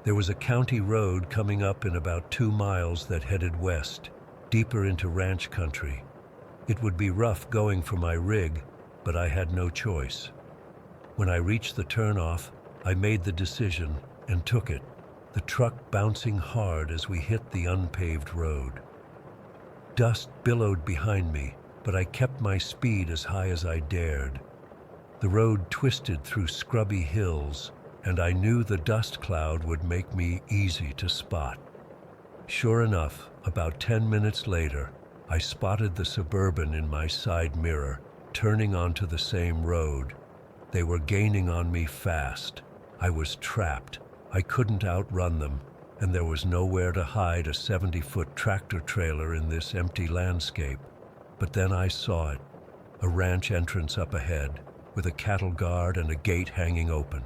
There was a county road coming up in about 2 miles that headed west, deeper into ranch country. It would be rough going for my rig, but I had no choice. When I reached the turnoff, I made the decision and took it, the truck bouncing hard as we hit the unpaved road. Dust billowed behind me, but I kept my speed as high as I dared. The road twisted through scrubby hills, and I knew the dust cloud would make me easy to spot. Sure enough, about 10 minutes later, I spotted the Suburban in my side mirror, turning onto the same road. They were gaining on me fast. I was trapped. I couldn't outrun them, and there was nowhere to hide a 70-foot tractor trailer in this empty landscape. But then I saw it, a ranch entrance up ahead, with a cattle guard and a gate hanging open.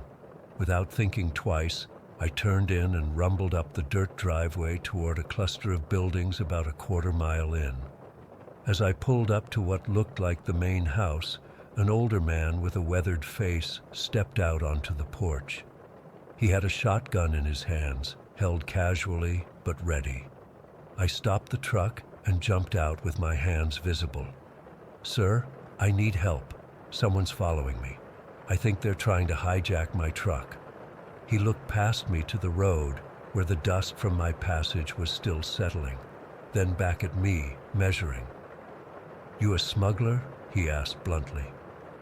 Without thinking twice, I turned in and rumbled up the dirt driveway toward a cluster of buildings about a quarter mile in. As I pulled up to what looked like the main house, an older man with a weathered face stepped out onto the porch. He had a shotgun in his hands, held casually but ready. I stopped the truck and jumped out with my hands visible. "Sir, I need help. Someone's following me. I think they're trying to hijack my truck." He looked past me to the road, where the dust from my passage was still settling, then back at me, measuring. "You a smuggler?" he asked bluntly.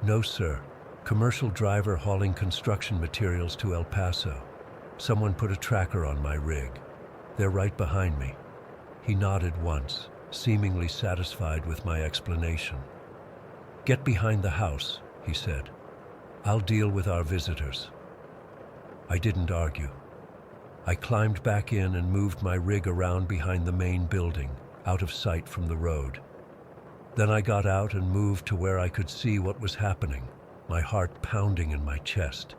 "No, sir. Commercial driver hauling construction materials to El Paso. Someone put a tracker on my rig. They're right behind me." He nodded once, seemingly satisfied with my explanation. "Get behind the house," he said. "I'll deal with our visitors." I didn't argue. I climbed back in and moved my rig around behind the main building, out of sight from the road. Then I got out and moved to where I could see what was happening, my heart pounding in my chest.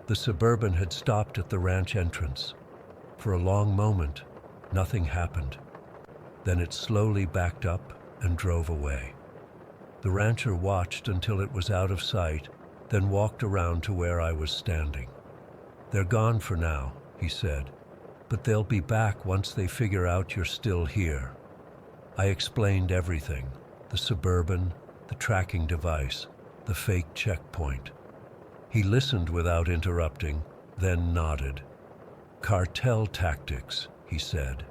The Suburban had stopped at the ranch entrance. For a long moment, nothing happened. Then it slowly backed up and drove away. The rancher watched until it was out of sight, then walked around to where I was standing. "They're gone for now," he said, "but they'll be back once they figure out you're still here." I explained everything: the Suburban, the tracking device, the fake checkpoint. He listened without interrupting, then nodded. "Cartel tactics," he said.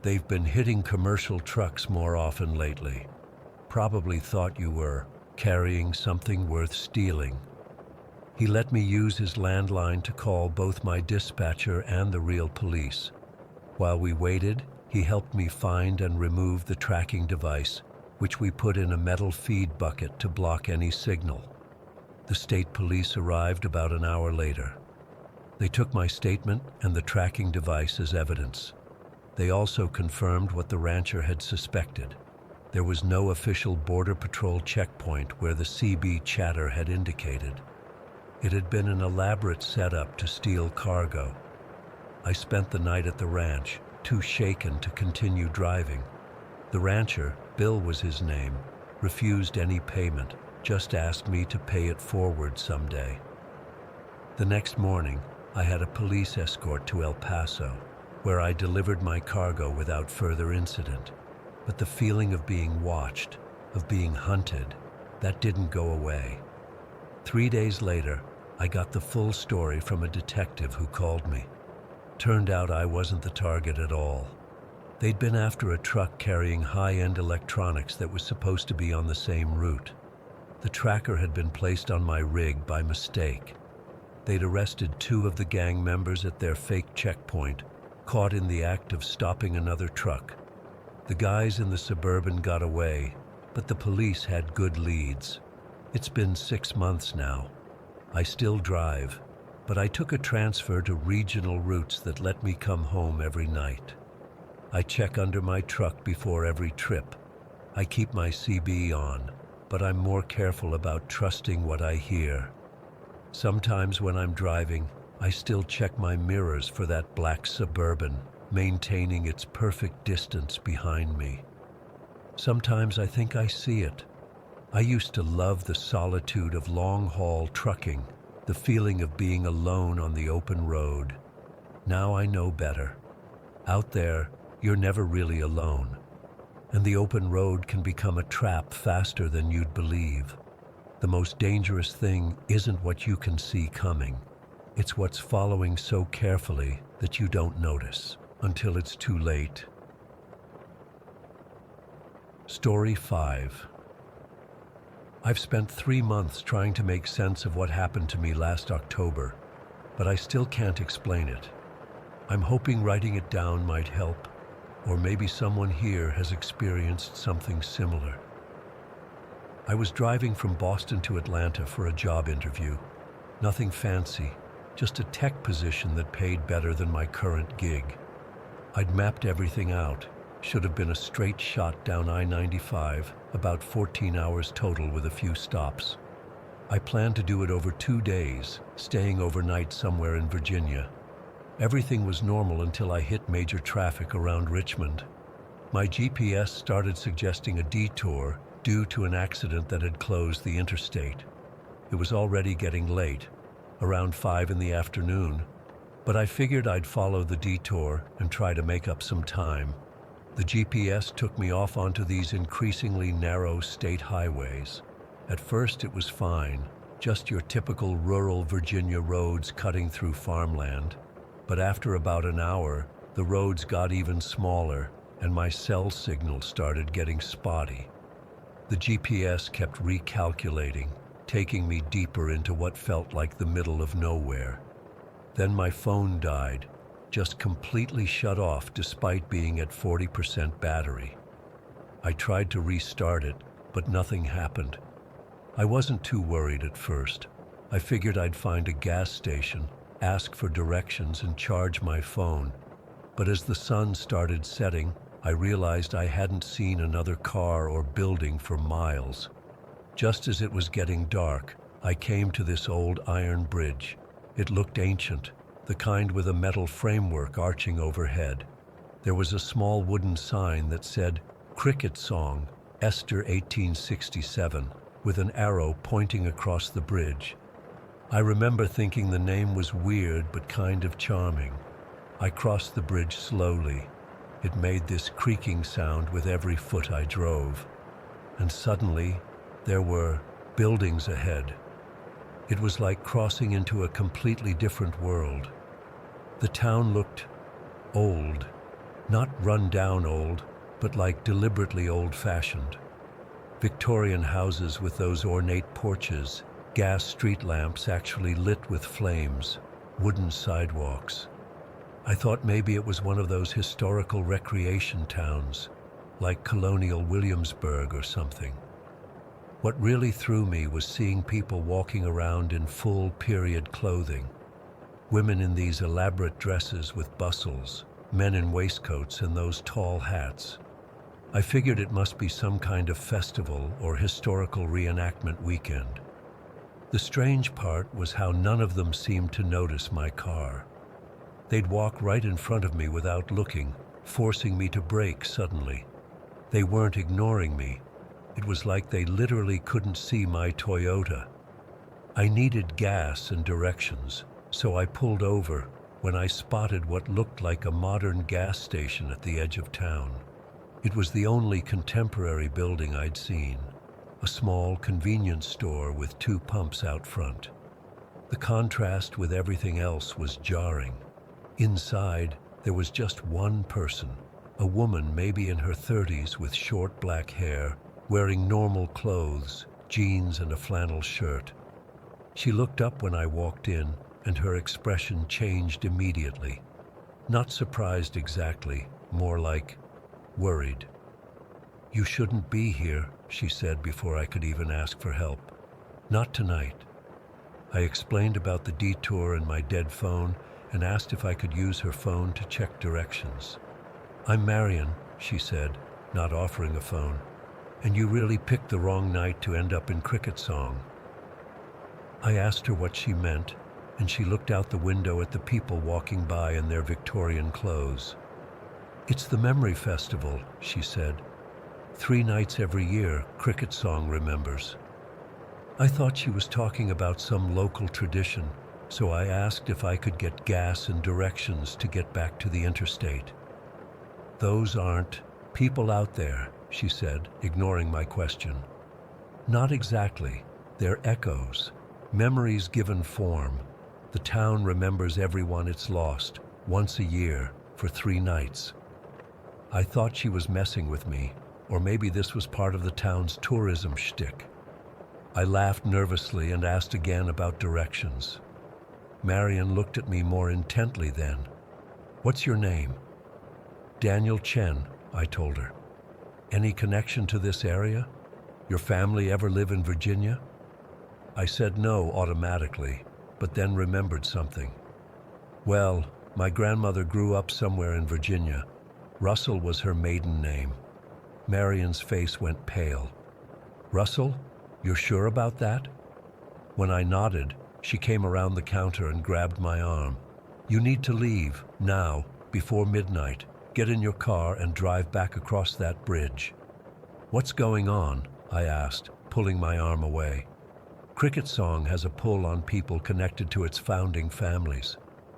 "They've been hitting commercial trucks more often lately. Probably thought you were carrying something worth stealing." He let me use his landline to call both my dispatcher and the real police. While we waited, he helped me find and remove the tracking device, which we put in a metal feed bucket to block any signal. The state police arrived about an hour later. They took my statement and the tracking device as evidence. They also confirmed what the rancher had suspected. There was no official Border Patrol checkpoint where the CB chatter had indicated. It had been an elaborate setup to steal cargo. I spent the night at the ranch, too shaken to continue driving. The rancher, Bill was his name, refused any payment, just asked me to pay it forward someday. The next morning, I had a police escort to El Paso, where I delivered my cargo without further incident. But the feeling of being watched, of being hunted, that didn't go away. 3 days later, I got the full story from a detective who called me. Turned out I wasn't the target at all. They'd been after a truck carrying high-end electronics that was supposed to be on the same route. The tracker had been placed on my rig by mistake. They'd arrested 2 of the gang members at their fake checkpoint, caught in the act of stopping another truck. The guys in the Suburban got away, but the police had good leads. It's been 6 months now. I still drive, but I took a transfer to regional routes that let me come home every night. I check under my truck before every trip. I keep my CB on, but I'm more careful about trusting what I hear. Sometimes when I'm driving, I still check my mirrors for that black Suburban, maintaining its perfect distance behind me. Sometimes I think I see it. I used to love the solitude of long-haul trucking, the feeling of being alone on the open road. Now I know better. Out there, you're never really alone, and the open road can become a trap faster than you'd believe. The most dangerous thing isn't what you can see coming. It's what's following so carefully that you don't notice until it's too late. Story 5. I've spent 3 months trying to make sense of what happened to me last October, but I still can't explain it. I'm hoping writing it down might help, or maybe someone here has experienced something similar. I was driving from Boston to Atlanta for a job interview. Nothing fancy, just a tech position that paid better than my current gig. I'd mapped everything out. Should have been a straight shot down I-95, about 14 hours total with a few stops. I planned to do it over 2 days, staying overnight somewhere in Virginia. Everything was normal until I hit major traffic around Richmond. My GPS started suggesting a detour due to an accident that had closed the interstate. It was already getting late, around 5 in the afternoon, but I figured I'd follow the detour and try to make up some time. The GPS took me off onto these increasingly narrow state highways. At first it was fine, just your typical rural Virginia roads cutting through farmland. But after about an hour, the roads got even smaller and my cell signal started getting spotty. The GPS kept recalculating, taking me deeper into what felt like the middle of nowhere. Then my phone died, just completely shut off despite being at 40% battery. I tried to restart it, but nothing happened. I wasn't too worried at first. I figured I'd find a gas station, ask for directions and charge my phone. But as the sun started setting, I realized I hadn't seen another car or building for miles. Just as it was getting dark, I came to this old iron bridge. It looked ancient, the kind with a metal framework arching overhead. There was a small wooden sign that said, "Cricket Song, Esther 1867, with an arrow pointing across the bridge. I remember thinking the name was weird but kind of charming. I crossed the bridge slowly. It made this creaking sound with every foot I drove. And suddenly, there were buildings ahead. It was like crossing into a completely different world. The town looked old, not run-down old, but like deliberately old-fashioned. Victorian houses with those ornate porches, gas street lamps actually lit with flames, wooden sidewalks. I thought maybe it was one of those historical recreation towns, like colonial Williamsburg or something. What really threw me was seeing people walking around in full period clothing. Women in these elaborate dresses with bustles, men in waistcoats and those tall hats. I figured it must be some kind of festival or historical reenactment weekend. The strange part was how none of them seemed to notice my car. They'd walk right in front of me without looking, forcing me to brake suddenly. They weren't ignoring me. It was like they literally couldn't see my Toyota. I needed gas and directions, so I pulled over when I spotted what looked like a modern gas station at the edge of town. It was the only contemporary building I'd seen, a small convenience store with 2 pumps out front. The contrast with everything else was jarring. Inside, there was just one person, a woman maybe in her 30s with short black hair, wearing normal clothes, jeans and a flannel shirt. She looked up when I walked in, and her expression changed immediately. Not surprised exactly, more like worried. "You shouldn't be here," she said before I could even ask for help. "Not tonight." I explained about the detour and my dead phone and asked if I could use her phone to check directions. "I'm Marion," she said, not offering a phone. "And you really picked the wrong night to end up in Cricket Song." I asked her what she meant, and she looked out the window at the people walking by in their Victorian clothes. "It's the Memory Festival," she said. 3 nights every year, Cricket Song remembers." I thought she was talking about some local tradition, so I asked if I could get gas and directions to get back to the interstate. "Those aren't people out there," she said, ignoring my question. "Not exactly. They're echoes, memories given form. The town remembers everyone it's lost, once a year, for 3 nights. I thought she was messing with me, or maybe this was part of the town's tourism shtick. I laughed nervously and asked again about directions. Marion looked at me more intently then. "What's your name?" "Daniel Chen," I told her. "Any connection to this area? Your family ever live in Virginia?" I said no automatically, but then remembered something. "Well, my grandmother grew up somewhere in Virginia. Russell was her maiden name." Marion's face went pale. "Russell? You're sure about that?" When I nodded, she came around the counter and grabbed my arm. "You need to leave, now, before midnight. Get in your car and drive back across that bridge." "What's going on?" I asked, pulling my arm away. Cricket Song has a pull on people connected to its founding families.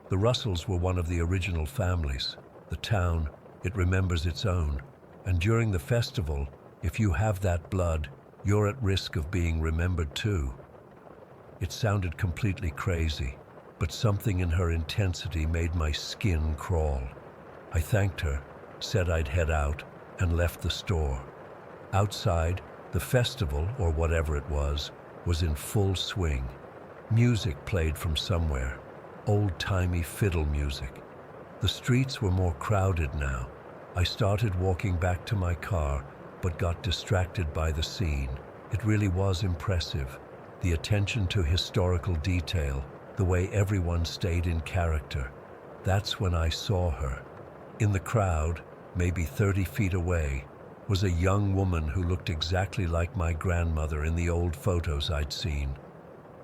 The Russells were one of the original families. The town, it remembers its own. And during the festival, if you have that blood, you're at risk of being remembered too. It sounded completely crazy, but something in her intensity made my skin crawl. I thanked her, said I'd head out, and left the store. Outside, the festival, or whatever it was in full swing. Music played from somewhere, old-timey fiddle music. The streets were more crowded now. I started walking back to my car, but got distracted by the scene. It really was impressive. The attention to historical detail, the way everyone stayed in character. That's when I saw her. In the crowd, maybe 30 feet away, was a young woman who looked exactly like my grandmother in the old photos I'd seen.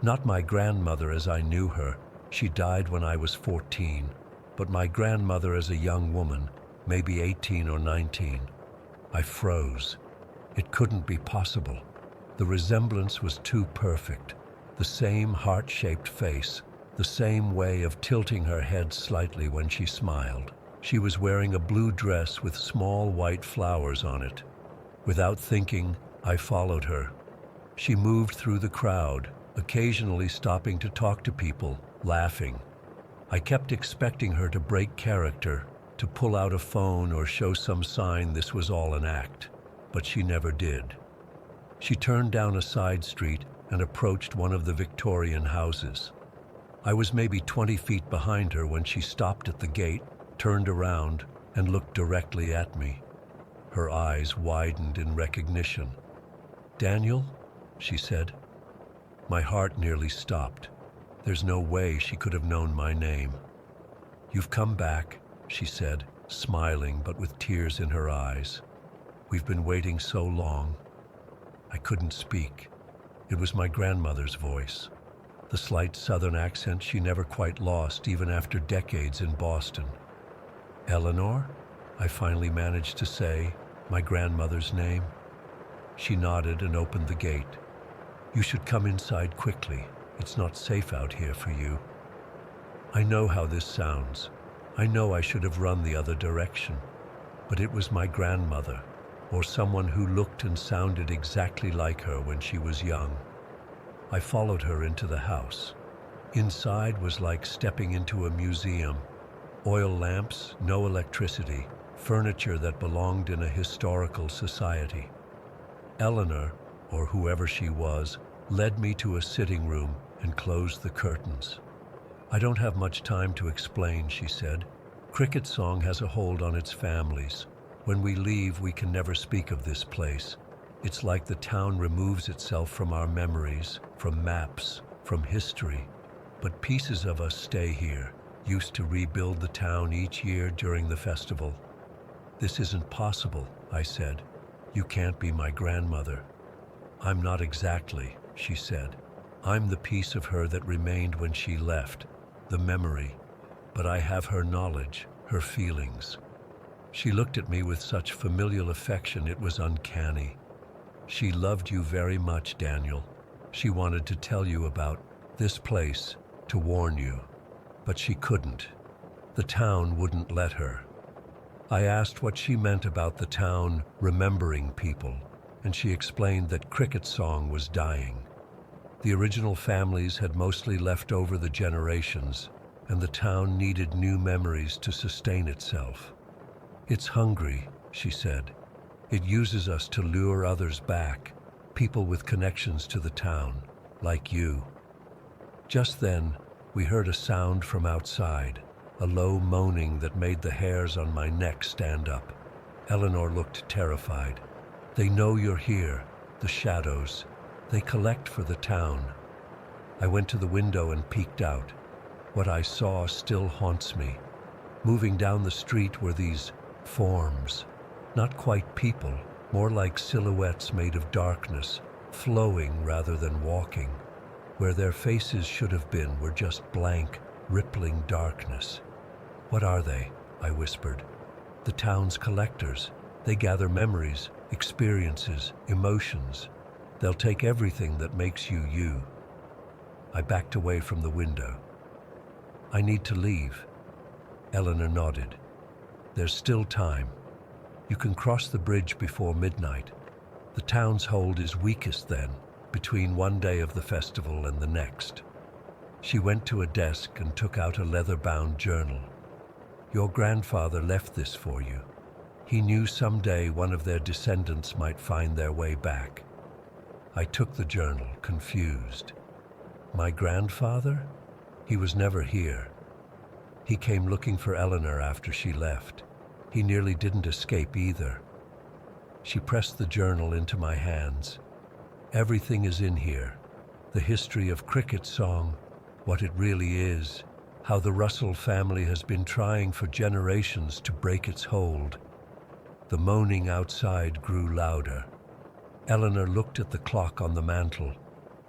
Not my grandmother as I knew her. She died when I was 14. But my grandmother as a young woman, maybe 18 or 19. I froze. It couldn't be possible. The resemblance was too perfect. The same heart-shaped face, the same way of tilting her head slightly when she smiled. She was wearing a blue dress with small white flowers on it. Without thinking, I followed her. She moved through the crowd, occasionally stopping to talk to people, laughing. I kept expecting her to break character, to pull out a phone or show some sign this was all an act, but she never did. She turned down a side street and approached one of the Victorian houses. I was maybe 20 feet behind her when she stopped at the gate, turned around, and looked directly at me. Her eyes widened in recognition. "Daniel?" she said. My heart nearly stopped. There's no way she could have known my name. "You've come back," she said, smiling but with tears in her eyes. "We've been waiting so long." I couldn't speak. It was my grandmother's voice. The slight southern accent she never quite lost even after decades in Boston. "Eleanor?" I finally managed to say, my grandmother's name. She nodded and opened the gate. "You should come inside quickly. It's not safe out here for you." I know how this sounds. I know I should have run the other direction. But it was my grandmother, or someone who looked and sounded exactly like her when she was young. I followed her into the house. Inside was like stepping into a museum. Oil lamps, no electricity, furniture that belonged in a historical society. Eleanor, or whoever she was, led me to a sitting room and closed the curtains. "I don't have much time to explain," she said. "Cricket song has a hold on its families. When we leave, we can never speak of this place. It's like the town removes itself from our memories, from maps, from history. But pieces of us stay here, used to rebuild the town each year during the festival." "This isn't possible," I said. "You can't be my grandmother." "I'm not exactly," she said. "I'm the piece of her that remained when she left, the memory. But I have her knowledge, her feelings." She looked at me with such familial affection it was uncanny. "She loved you very much, Daniel. She wanted to tell you about this place, to warn you. But she couldn't. The town wouldn't let her." I asked what she meant about the town remembering people, and she explained that Cricket Song was dying. The original families had mostly left over the generations, and the town needed new memories to sustain itself. "It's hungry," she said. "It uses us to lure others back, people with connections to the town, like you." Just then, we heard a sound from outside, a low moaning that made the hairs on my neck stand up. Eleanor looked terrified. "They know you're here, the shadows. They collect for the town." I went to the window and peeked out. What I saw still haunts me. Moving down the street were these forms. Not quite people, more like silhouettes made of darkness, flowing rather than walking. Where their faces should have been were just blank, rippling darkness. "What are they?" I whispered. "The town's collectors. They gather memories, experiences, emotions. They'll take everything that makes you you." I backed away from the window. "I need to leave." Eleanor nodded. "There's still time. You can cross the bridge before midnight. The town's hold is weakest then, between one day of the festival and the next." She went to a desk and took out a leather-bound journal. "Your grandfather left this for you. He knew someday one of their descendants might find their way back." I took the journal, confused. My grandfather? He was never here. He came looking for Eleanor after she left. He nearly didn't escape either. She pressed the journal into my hands. "Everything is in here. The history of Cricket Song, what it really is, how the Russell family has been trying for generations to break its hold." The moaning outside grew louder. Eleanor looked at the clock on the mantel.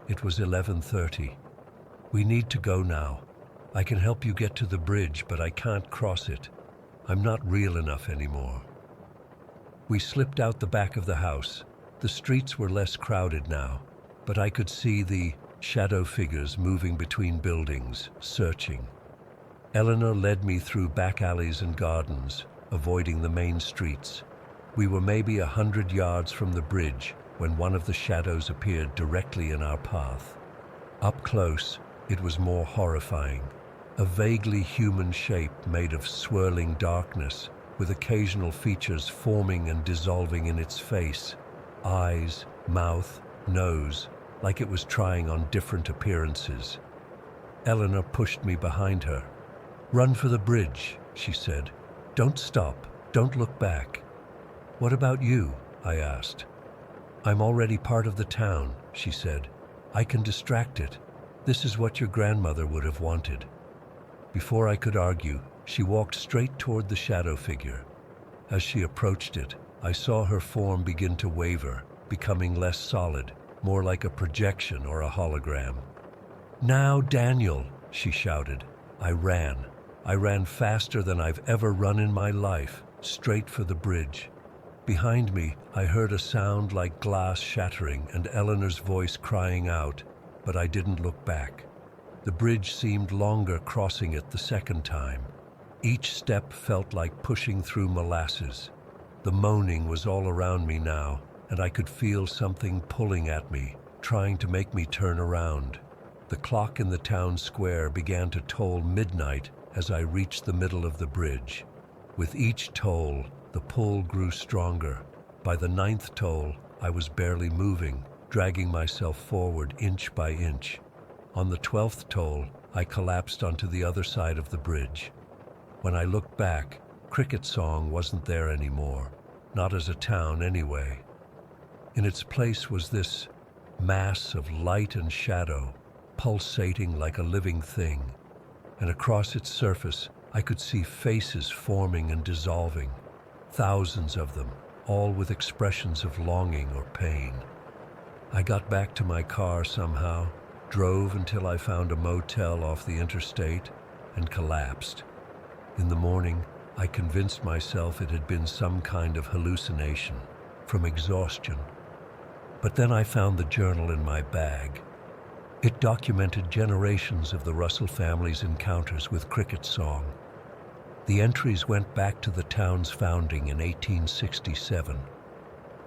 It was 11:30. "We need to go now. I can help you get to the bridge, but I can't cross it. I'm not real enough anymore." We slipped out the back of the house. The streets were less crowded now, but I could see the shadow figures moving between buildings, searching. Eleanor led me through back alleys and gardens, avoiding the main streets. We were maybe 100 yards from the bridge when one of the shadows appeared directly in our path. Up close, it was more horrifying. A vaguely human shape made of swirling darkness, with occasional features forming and dissolving in its face. Eyes, mouth, nose, like it was trying on different appearances. Eleanor pushed me behind her. "Run for the bridge," she said. "Don't stop. Don't look back." "What about you?" I asked. "I'm already part of the town," she said. "I can distract it. This is what your grandmother would have wanted." Before I could argue, she walked straight toward the shadow figure. As she approached it, I saw her form begin to waver, becoming less solid, more like a projection or a hologram. "Now, Daniel!" she shouted. I ran. I ran faster than I've ever run in my life, straight for the bridge. Behind me, I heard a sound like glass shattering and Eleanor's voice crying out, but I didn't look back. The bridge seemed longer crossing it the second time. Each step felt like pushing through molasses. The moaning was all around me now, and I could feel something pulling at me, trying to make me turn around. The clock in the town square began to toll midnight as I reached the middle of the bridge. With each toll, the pull grew stronger. By the 9th toll, I was barely moving, dragging myself forward inch by inch. On the 12th toll, I collapsed onto the other side of the bridge. When I looked back, Cricket Song wasn't there anymore, not as a town anyway. In its place was this mass of light and shadow, pulsating like a living thing, and across its surface I could see faces forming and dissolving, thousands of them, all with expressions of longing or pain. I got back to my car somehow, drove until I found a motel off the interstate, and collapsed. In the morning, I convinced myself it had been some kind of hallucination, from exhaustion. But then I found the journal in my bag. It documented generations of the Russell family's encounters with Cricket Song. The entries went back to the town's founding in 1867.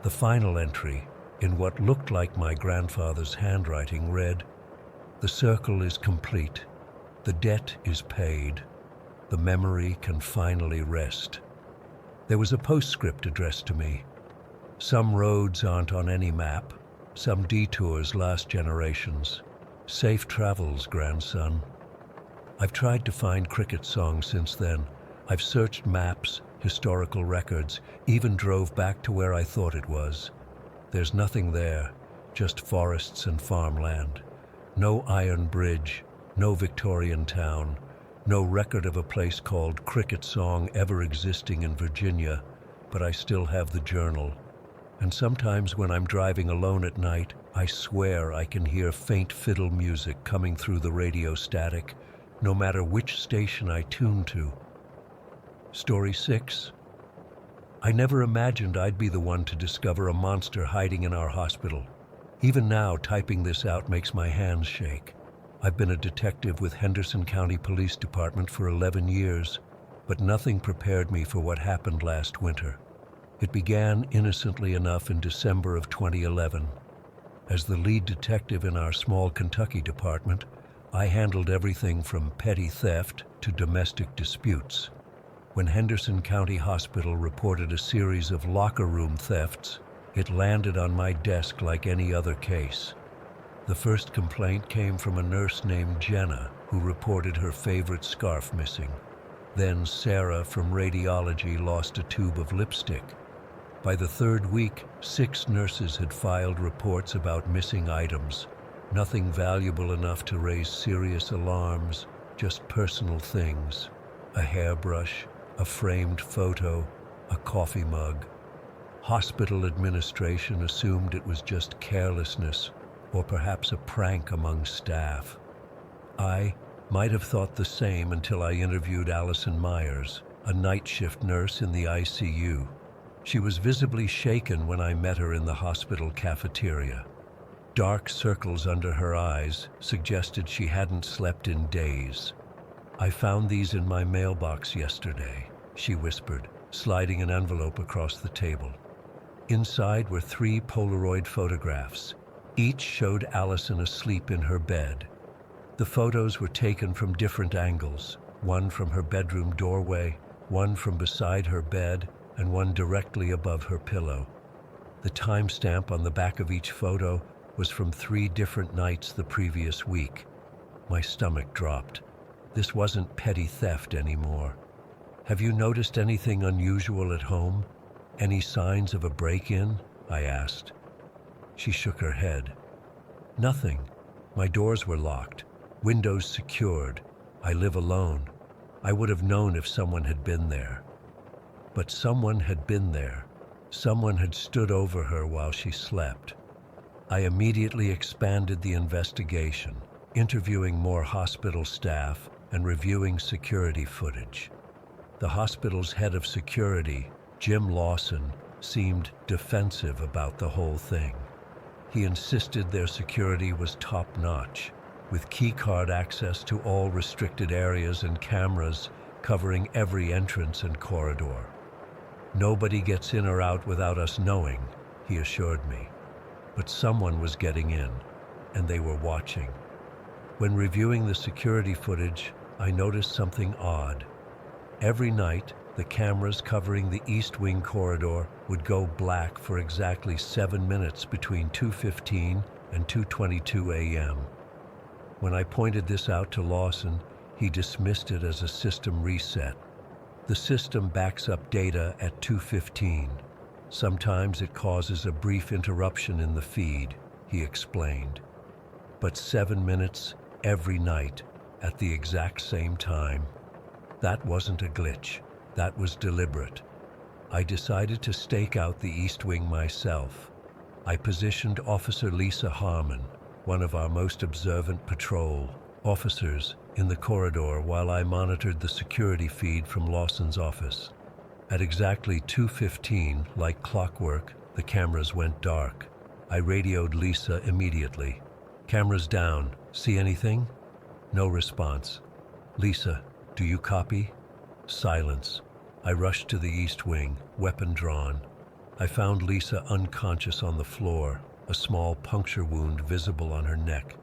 The final entry, in what looked like my grandfather's handwriting, read, "The circle is complete. The debt is paid. The memory can finally rest." There was a postscript addressed to me. "Some roads aren't on any map. Some detours last generations. Safe travels, grandson." I've tried to find Cricket Song since then. I've searched maps, historical records, even drove back to where I thought it was. There's nothing there, just forests and farmland. No iron bridge, no Victorian town, no record of a place called Cricket Song ever existing in Virginia, but I still have the journal. And sometimes when I'm driving alone at night, I swear I can hear faint fiddle music coming through the radio static, no matter which station I tune to. Story 6. I never imagined I'd be the one to discover a monster hiding in our hospital. Even now, typing this out makes my hands shake. I've been a detective with Henderson County Police Department for 11 years, but nothing prepared me for what happened last winter. It began innocently enough in December of 2011. As the lead detective in our small Kentucky department, I handled everything from petty theft to domestic disputes. When Henderson County Hospital reported a series of locker room thefts, it landed on my desk like any other case. The first complaint came from a nurse named Jenna, who reported her favorite scarf missing. Then Sarah from radiology lost a tube of lipstick. By the third week, 6 nurses had filed reports about missing items. Nothing valuable enough to raise serious alarms, just personal things. A hairbrush, a framed photo, a coffee mug. Hospital administration assumed it was just carelessness, or perhaps a prank among staff. I might have thought the same until I interviewed Allison Myers, a night shift nurse in the ICU. She was visibly shaken when I met her in the hospital cafeteria. Dark circles under her eyes suggested she hadn't slept in days. "I found these in my mailbox yesterday," she whispered, sliding an envelope across the table. Inside were 3 Polaroid photographs. Each showed Allison asleep in her bed. The photos were taken from different angles, one from her bedroom doorway, one from beside her bed, and one directly above her pillow. The timestamp on the back of each photo was from 3 different nights the previous week. My stomach dropped. This wasn't petty theft anymore. "Have you noticed anything unusual at home? Any signs of a break-in?" I asked. She shook her head. "Nothing. My doors were locked, windows secured. I live alone. I would have known if someone had been there." But someone had been there. Someone had stood over her while she slept. I immediately expanded the investigation, interviewing more hospital staff and reviewing security footage. The hospital's head of security, Jim Lawson, seemed defensive about the whole thing. He insisted their security was top-notch. with keycard access to all restricted areas and cameras covering every entrance and corridor. "Nobody gets in or out without us knowing," he assured me. But someone was getting in, and they were watching. When reviewing the security footage, I noticed something odd. Every night, the cameras covering the East Wing corridor would go black for exactly 7 minutes between 2:15 and 2:22 a.m. When I pointed this out to Lawson, he dismissed it as a system reset. "The system backs up data at 2:15. Sometimes it causes a brief interruption in the feed," he explained. "But 7 minutes every night at the exact same time. That wasn't a glitch. That was deliberate." I decided to stake out the East Wing myself. I positioned Officer Lisa Harmon, one of our most observant patrol officers, in the corridor while I monitored the security feed from Lawson's office. At exactly 2:15, like clockwork, the cameras went dark. I radioed Lisa immediately. "Cameras down. See anything?" No response. "Lisa, do you copy?" Silence. I rushed to the East Wing, weapon drawn. I found Lisa unconscious on the floor, a small puncture wound visible on her neck.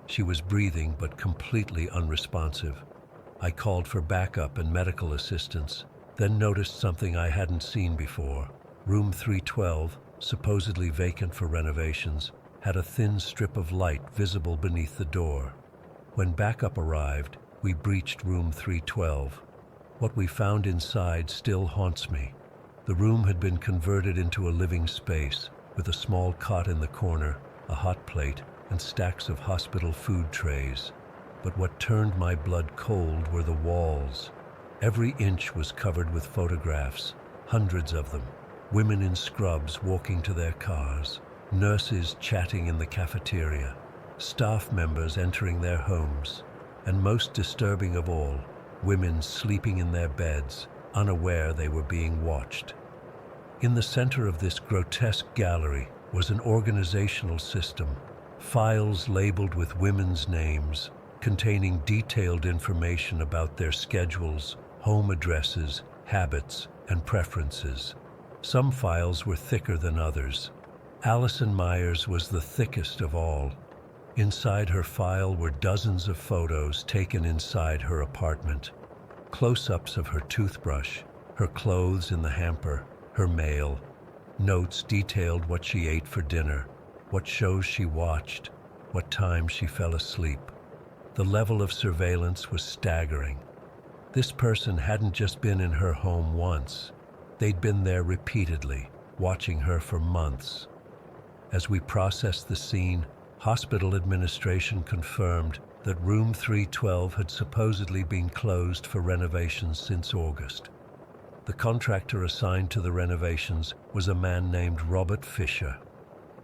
She was breathing but completely unresponsive. I called for backup and medical assistance, then noticed something I hadn't seen before. Room 312, supposedly vacant for renovations, had a thin strip of light visible beneath the door. When backup arrived, we breached room 312. What we found inside still haunts me. The room had been converted into a living space, with a small cot in the corner, a hot plate, and stacks of hospital food trays. But what turned my blood cold were the walls. Every inch was covered with photographs, hundreds of them. Women in scrubs walking to their cars, nurses chatting in the cafeteria, staff members entering their homes, and most disturbing of all, women sleeping in their beds, unaware they were being watched. In the center of this grotesque gallery was an organizational system, files labeled with women's names, containing detailed information about their schedules, home addresses, habits, and preferences. Some files were thicker than others. Allison Myers was the thickest of all. Inside her file were dozens of photos taken inside her apartment. Close-ups of her toothbrush, her clothes in the hamper, her mail. Notes detailed what she ate for dinner, what shows she watched, what time she fell asleep. The level of surveillance was staggering. This person hadn't just been in her home once. They'd been there repeatedly, watching her for months. As we processed the scene, hospital administration confirmed that room 312 had supposedly been closed for renovations since August. The contractor assigned to the renovations was a man named Robert Fisher.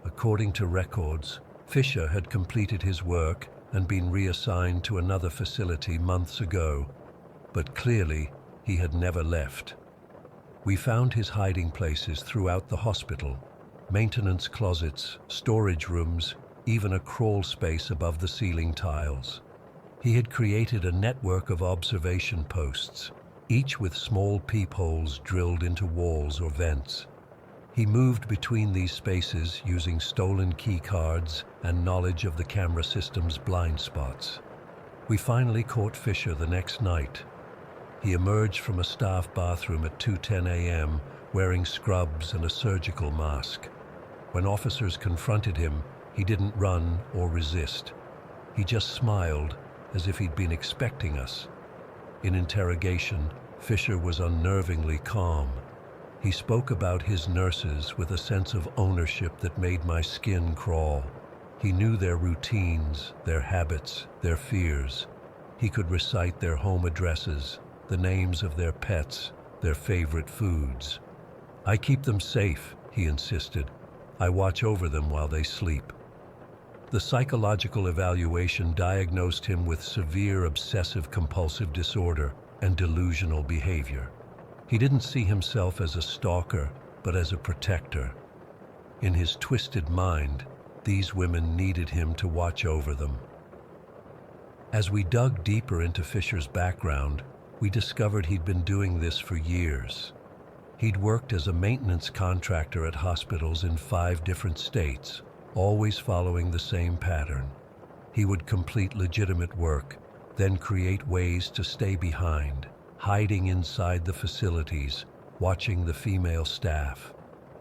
According to records, Fisher had completed his work and been reassigned to another facility months ago, but clearly he had never left. We found his hiding places throughout the hospital: maintenance closets, storage rooms, even a crawl space above the ceiling tiles. He had created a network of observation posts, each with small peepholes drilled into walls or vents. He moved between these spaces using stolen key cards and knowledge of the camera system's blind spots. We finally caught Fisher the next night. He emerged from a staff bathroom at 2:10 a.m. wearing scrubs and a surgical mask. When officers confronted him, he didn't run or resist. He just smiled, as if he'd been expecting us. In interrogation, Fisher was unnervingly calm. He spoke about his nurses with a sense of ownership that made my skin crawl. He knew their routines, their habits, their fears. He could recite their home addresses, the names of their pets, their favorite foods. "I keep them safe," he insisted. "I watch over them while they sleep." The psychological evaluation diagnosed him with severe obsessive-compulsive disorder and delusional behavior. He didn't see himself as a stalker, but as a protector. In his twisted mind, these women needed him to watch over them. As we dug deeper into Fisher's background, we discovered he'd been doing this for years. He'd worked as a maintenance contractor at hospitals in 5 different states, always following the same pattern. He would complete legitimate work, then create ways to stay behind, hiding inside the facilities, watching the female staff.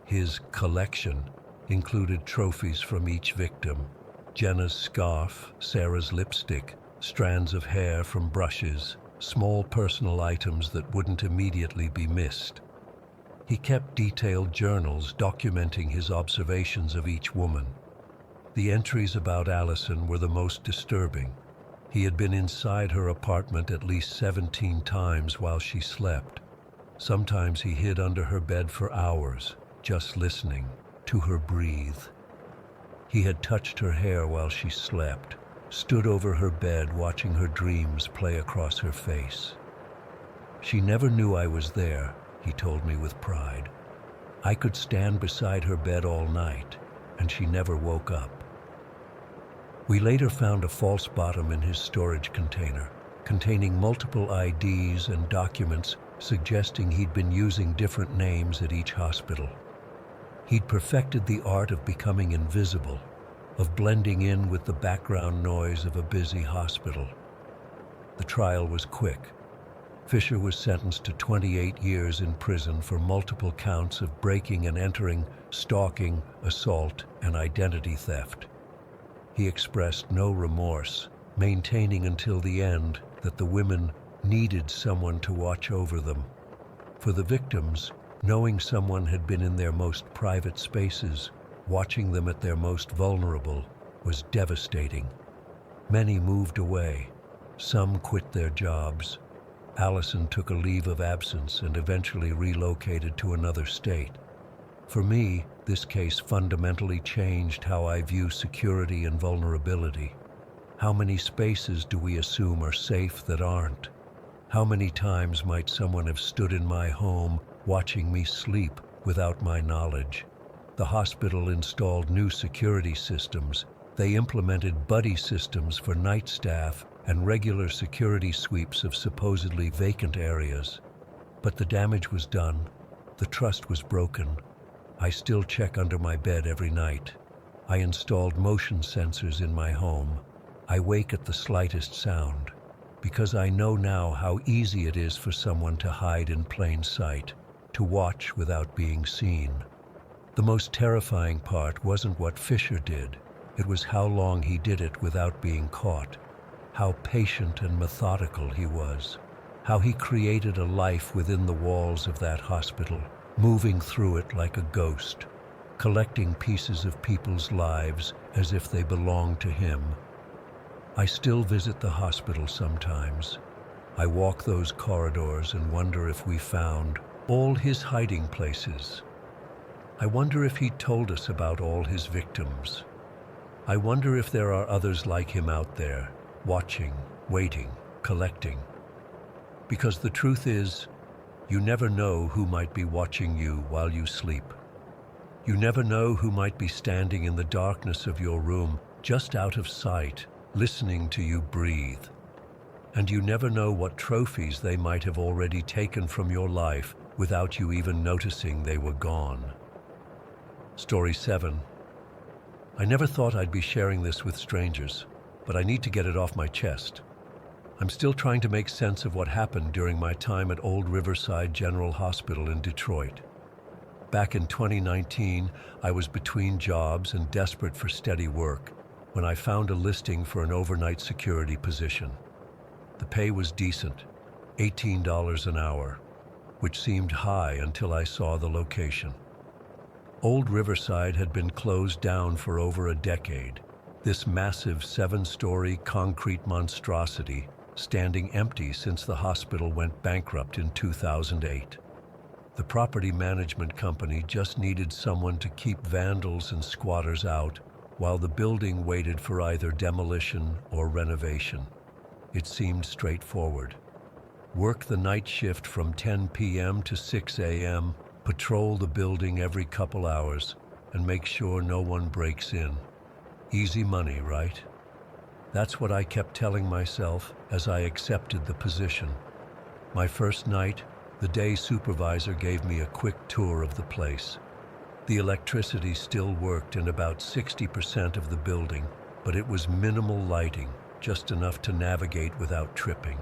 His collection included trophies from each victim: Jenna's scarf, Sarah's lipstick, strands of hair from brushes, small personal items that wouldn't immediately be missed. He kept detailed journals documenting his observations of each woman. The entries about Allison were the most disturbing. He had been inside her apartment at least 17 times while she slept. Sometimes he hid under her bed for hours, just listening to her breathe. He had touched her hair while she slept, stood over her bed watching her dreams play across her face. She never knew I was there, he told me with pride. I could stand beside her bed all night, and she never woke up. We later found a false bottom in his storage container, containing multiple IDs and documents suggesting he'd been using different names at each hospital. He'd perfected the art of becoming invisible, of blending in with the background noise of a busy hospital. The trial was quick. Fisher was sentenced to 28 years in prison for multiple counts of breaking and entering, stalking, assault, and identity theft. He expressed no remorse, maintaining until the end that the women needed someone to watch over them. For the victims, knowing someone had been in their most private spaces, watching them at their most vulnerable, was devastating. Many moved away. Some quit their jobs. Allison took a leave of absence and eventually relocated to another state. For me, this case fundamentally changed how I view security and vulnerability. How many spaces do we assume are safe that aren't? How many times might someone have stood in my home watching me sleep without my knowledge? The hospital installed new security systems. They implemented buddy systems for night staff and regular security sweeps of supposedly vacant areas. But the damage was done. The trust was broken. I still check under my bed every night. I installed motion sensors in my home. I wake at the slightest sound, because I know now how easy it is for someone to hide in plain sight, to watch without being seen. The most terrifying part wasn't what Fisher did. It was how long he did it without being caught, how patient and methodical he was, how he created a life within the walls of that hospital, moving through it like a ghost, collecting pieces of people's lives as if they belonged to him. I still visit the hospital sometimes. I walk those corridors and wonder if we found all his hiding places. I wonder if he told us about all his victims. I wonder if there are others like him out there, watching, waiting, collecting. Because the truth is, you never know who might be watching you while you sleep. You never know who might be standing in the darkness of your room, just out of sight, listening to you breathe. And you never know what trophies they might have already taken from your life without you even noticing they were gone. Story 7. I never thought I'd be sharing this with strangers, but I need to get it off my chest. I'm still trying to make sense of what happened during my time at Old Riverside General Hospital in Detroit. Back in 2019, I was between jobs and desperate for steady work when I found a listing for an overnight security position. The pay was decent, $18 an hour, which seemed high until I saw the location. Old Riverside had been closed down for over a decade, this massive 7-story concrete monstrosity standing empty since the hospital went bankrupt in 2008. The property management company just needed someone to keep vandals and squatters out while the building waited for either demolition or renovation. It seemed straightforward. Work the night shift from 10 p.m. to 6 a.m., patrol the building every couple hours, and make sure no one breaks in. Easy money, right? That's what I kept telling myself as I accepted the position. My first night, the day supervisor gave me a quick tour of the place. The electricity still worked in about 60% of the building, but it was minimal lighting, just enough to navigate without tripping.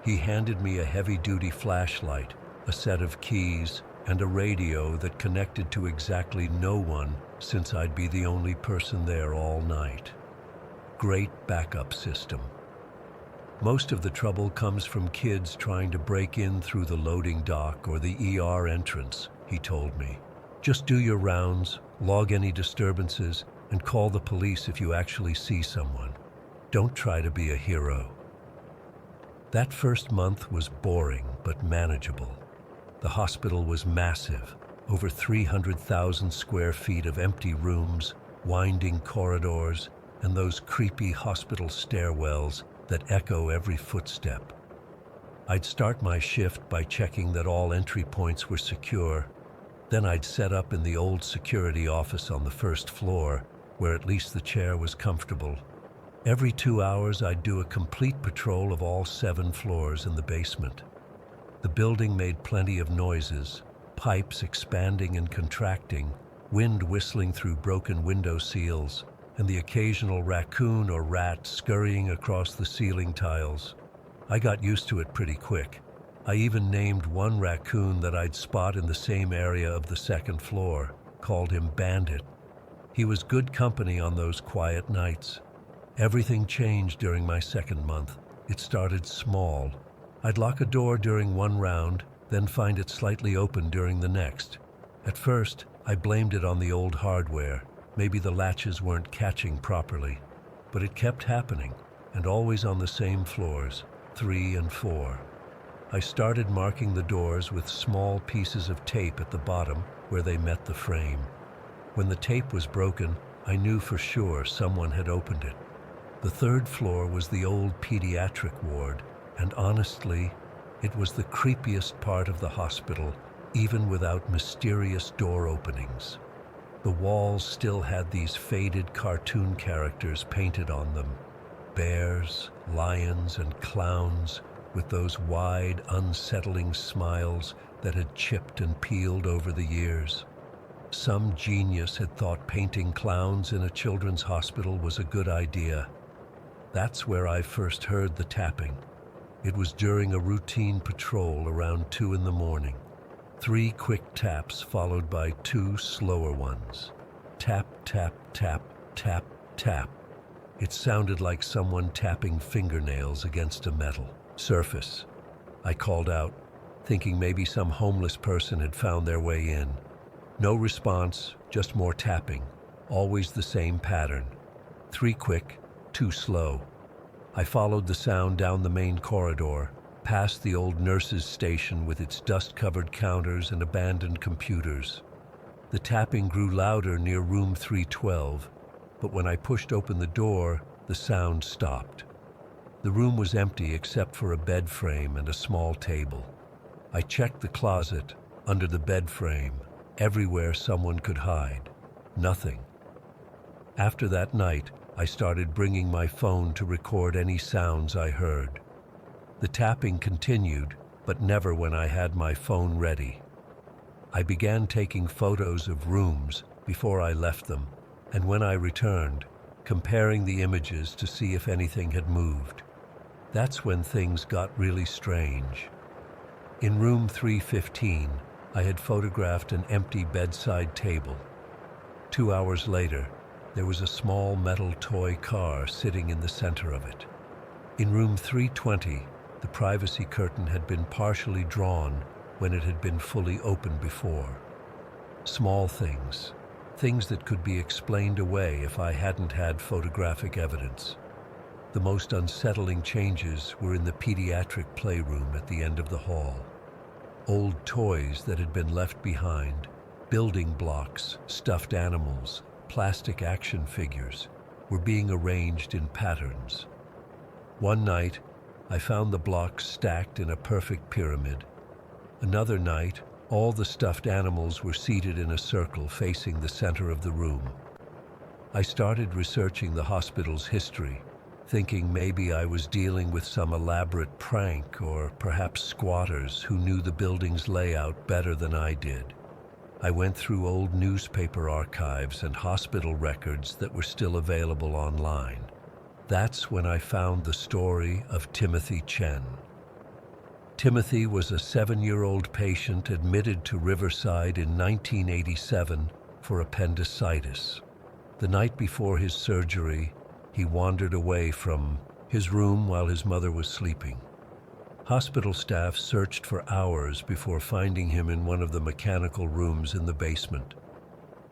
He handed me a heavy-duty flashlight, a set of keys, and a radio that connected to exactly no one, since I'd be the only person there all night. Great backup system. Most of the trouble comes from kids trying to break in through the loading dock or the ER entrance, he told me. Just do your rounds, log any disturbances, and call the police if you actually see someone. Don't try to be a hero. That first month was boring but manageable. The hospital was massive, over 300,000 square feet of empty rooms, winding corridors, and those creepy hospital stairwells that echo every footstep. I'd start my shift by checking that all entry points were secure. Then I'd set up in the old security office on the first floor, where at least the chair was comfortable. Every 2 hours, I'd do a complete patrol of all 7 floors in the basement. The building made plenty of noises, pipes expanding and contracting, wind whistling through broken window seals, and the occasional raccoon or rat scurrying across the ceiling tiles. I got used to it pretty quick. I even named one raccoon that I'd spot in the same area of the second floor, called him Bandit. He was good company on those quiet nights. Everything changed during my second month. It started small. I'd lock a door during one round, then find it slightly open during the next. At first, I blamed it on the old hardware. Maybe the latches weren't catching properly. But it kept happening, and always on the same floors, 3 and 4. I started marking the doors with small pieces of tape at the bottom where they met the frame. When the tape was broken, I knew for sure someone had opened it. The 3rd floor was the old pediatric ward, and honestly, it was the creepiest part of the hospital, even without mysterious door openings. The walls still had these faded cartoon characters painted on them. Bears, lions, and clowns with those wide, unsettling smiles that had chipped and peeled over the years. Some genius had thought painting clowns in a children's hospital was a good idea. That's where I first heard the tapping. It was during a routine patrol around 2 in the morning. 3 quick taps followed by 2 slower ones. Tap, tap, tap, tap, tap. It sounded like someone tapping fingernails against a metal surface. I called out, thinking maybe some homeless person had found their way in. No response, just more tapping. Always the same pattern. 3 quick, 2 slow. I followed the sound down the main corridor, past the old nurses' station with its dust-covered counters and abandoned computers. The tapping grew louder near room 312, but when I pushed open the door, the sound stopped. The room was empty except for a bed frame and a small table. I checked the closet, under the bed frame, everywhere someone could hide. Nothing. After that night, I started bringing my phone to record any sounds I heard. The tapping continued, but never when I had my phone ready. I began taking photos of rooms before I left them, and when I returned, comparing the images to see if anything had moved. That's when things got really strange. In room 315, I had photographed an empty bedside table. 2 hours later, there was a small metal toy car sitting in the center of it. In room 320, the privacy curtain had been partially drawn when it had been fully opened before. Small things, things that could be explained away if I hadn't had photographic evidence. The most unsettling changes were in the pediatric playroom at the end of the hall. Old toys that had been left behind, building blocks, stuffed animals, plastic action figures, were being arranged in patterns. One night, I found the blocks stacked in a perfect pyramid. Another night, all the stuffed animals were seated in a circle facing the center of the room. I started researching the hospital's history, thinking maybe I was dealing with some elaborate prank or perhaps squatters who knew the building's layout better than I did. I went through old newspaper archives and hospital records that were still available online. That's when I found the story of Timothy Chen. Timothy was a 7-year-old patient admitted to Riverside in 1987 for appendicitis. The night before his surgery, he wandered away from his room while his mother was sleeping. Hospital staff searched for hours before finding him in one of the mechanical rooms in the basement.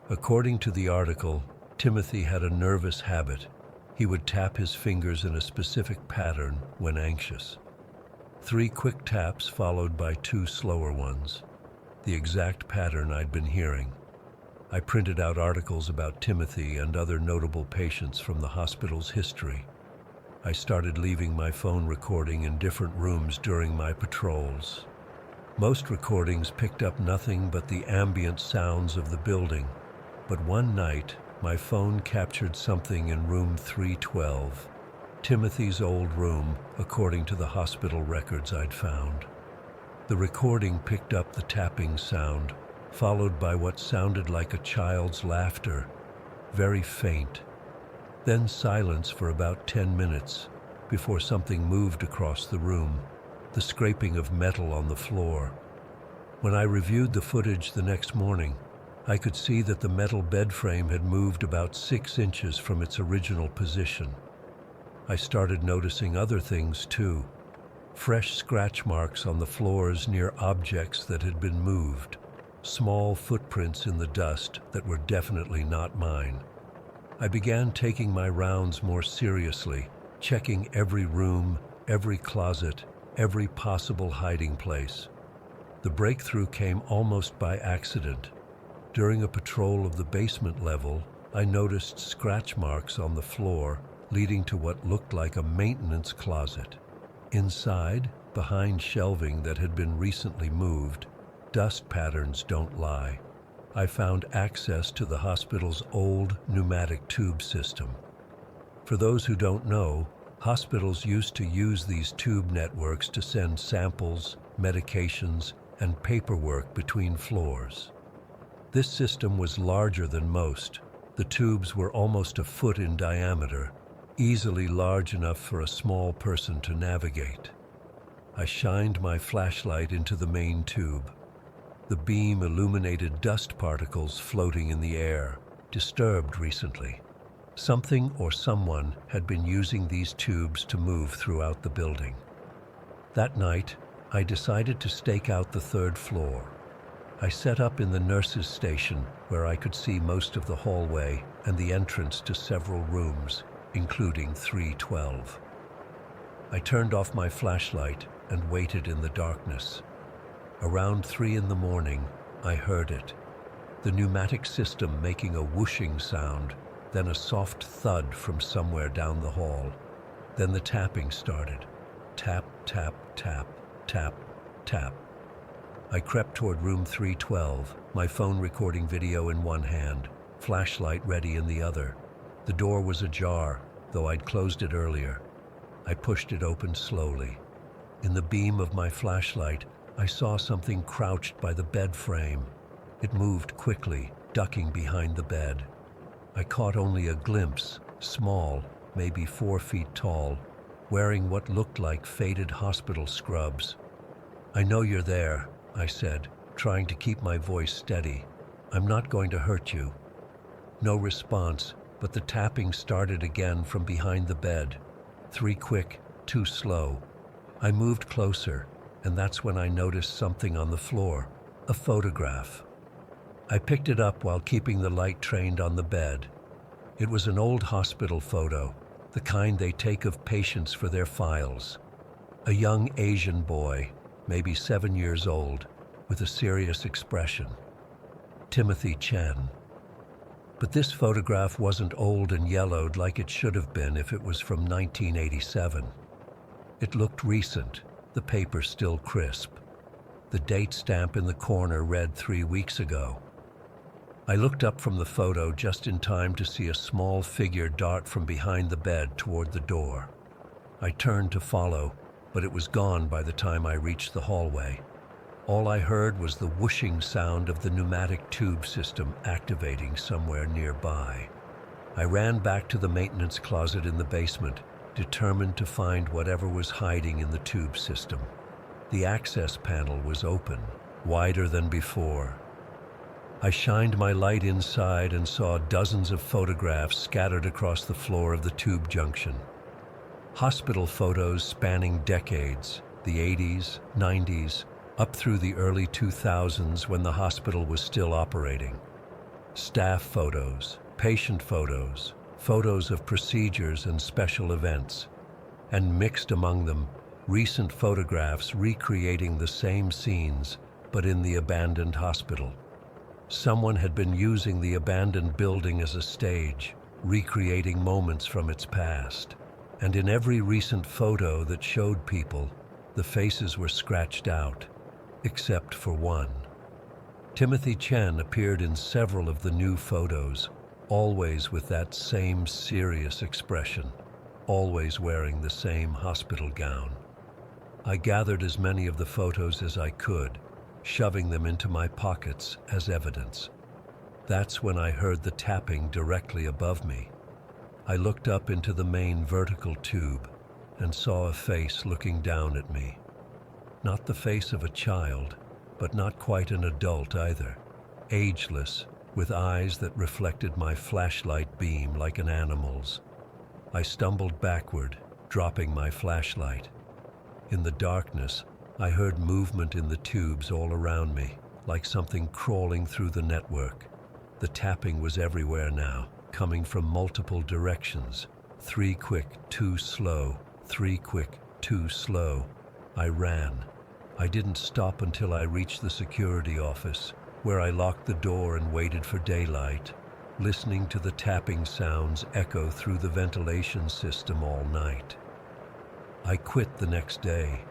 According to the article, Timothy had a nervous habit. He would tap his fingers in a specific pattern when anxious. 3 quick taps followed by 2 slower ones, the exact pattern I'd been hearing. I printed out articles about Timothy and other notable patients from the hospital's history. I started leaving my phone recording in different rooms during my patrols. Most recordings picked up nothing but the ambient sounds of the building, but one night my phone captured something in room 312, Timothy's old room, according to the hospital records I'd found. The recording picked up the tapping sound, followed by what sounded like a child's laughter, very faint. Then silence for about 10 minutes before something moved across the room, the scraping of metal on the floor. When I reviewed the footage the next morning, I could see that the metal bed frame had moved about 6 inches from its original position. I started noticing other things too. Fresh scratch marks on the floors near objects that had been moved, small footprints in the dust that were definitely not mine. I began taking my rounds more seriously, checking every room, every closet, every possible hiding place. The breakthrough came almost by accident. During a patrol of the basement level, I noticed scratch marks on the floor leading to what looked like a maintenance closet. Inside, behind shelving that had been recently moved, dust patterns don't lie. I found access to the hospital's old pneumatic tube system. For those who don't know, hospitals used to use these tube networks to send samples, medications, and paperwork between floors. This system was larger than most. The tubes were almost a foot in diameter, easily large enough for a small person to navigate. I shined my flashlight into the main tube. The beam illuminated dust particles floating in the air, disturbed recently. Something or someone had been using these tubes to move throughout the building. That night, I decided to stake out the 3rd floor. I set up in the nurses' station where I could see most of the hallway and the entrance to several rooms, including 312. I turned off my flashlight and waited in the darkness. Around 3 in the morning, I heard it. The pneumatic system making a whooshing sound, then a soft thud from somewhere down the hall. Then the tapping started. Tap, tap, tap, tap, tap. I crept toward room 312, my phone recording video in one hand, flashlight ready in the other. The door was ajar, though I'd closed it earlier. I pushed it open slowly. In the beam of my flashlight, I saw something crouched by the bed frame. It moved quickly, ducking behind the bed. I caught only a glimpse, small, maybe 4 feet tall, wearing what looked like faded hospital scrubs. "I know you're there," I said, trying to keep my voice steady. "I'm not going to hurt you." No response, but the tapping started again from behind the bed. 3 quick, 2 slow. I moved closer, and that's when I noticed something on the floor, a photograph. I picked it up while keeping the light trained on the bed. It was an old hospital photo, the kind they take of patients for their files. A young Asian boy, maybe 7 years old, with a serious expression. Timothy Chen. But this photograph wasn't old and yellowed like it should have been if it was from 1987. It looked recent, the paper still crisp. The date stamp in the corner read 3 weeks ago. I looked up from the photo just in time to see a small figure dart from behind the bed toward the door. I turned to follow, but it was gone by the time I reached the hallway. All I heard was the whooshing sound of the pneumatic tube system activating somewhere nearby. I ran back to the maintenance closet in the basement, determined to find whatever was hiding in the tube system. The access panel was open, wider than before. I shined my light inside and saw dozens of photographs scattered across the floor of the tube junction. Hospital photos spanning decades, the 80s, 90s, up through the early 2000s when the hospital was still operating. Staff photos, patient photos, photos of procedures and special events, and mixed among them, recent photographs recreating the same scenes, but in the abandoned hospital. Someone had been using the abandoned building as a stage, recreating moments from its past. And in every recent photo that showed people, the faces were scratched out, except for one. Timothy Chen appeared in several of the new photos, always with that same serious expression, always wearing the same hospital gown. I gathered as many of the photos as I could, shoving them into my pockets as evidence. That's when I heard the tapping directly above me. I looked up into the main vertical tube and saw a face looking down at me. Not the face of a child, but not quite an adult either. Ageless, with eyes that reflected my flashlight beam like an animal's. I stumbled backward, dropping my flashlight. In the darkness, I heard movement in the tubes all around me, like something crawling through the network. The tapping was everywhere now, coming from multiple directions. 3 quick, 2 slow, 3 quick, 2 slow. I ran. I didn't stop until I reached the security office, where I locked the door and waited for daylight, listening to the tapping sounds echo through the ventilation system all night. I quit the next day.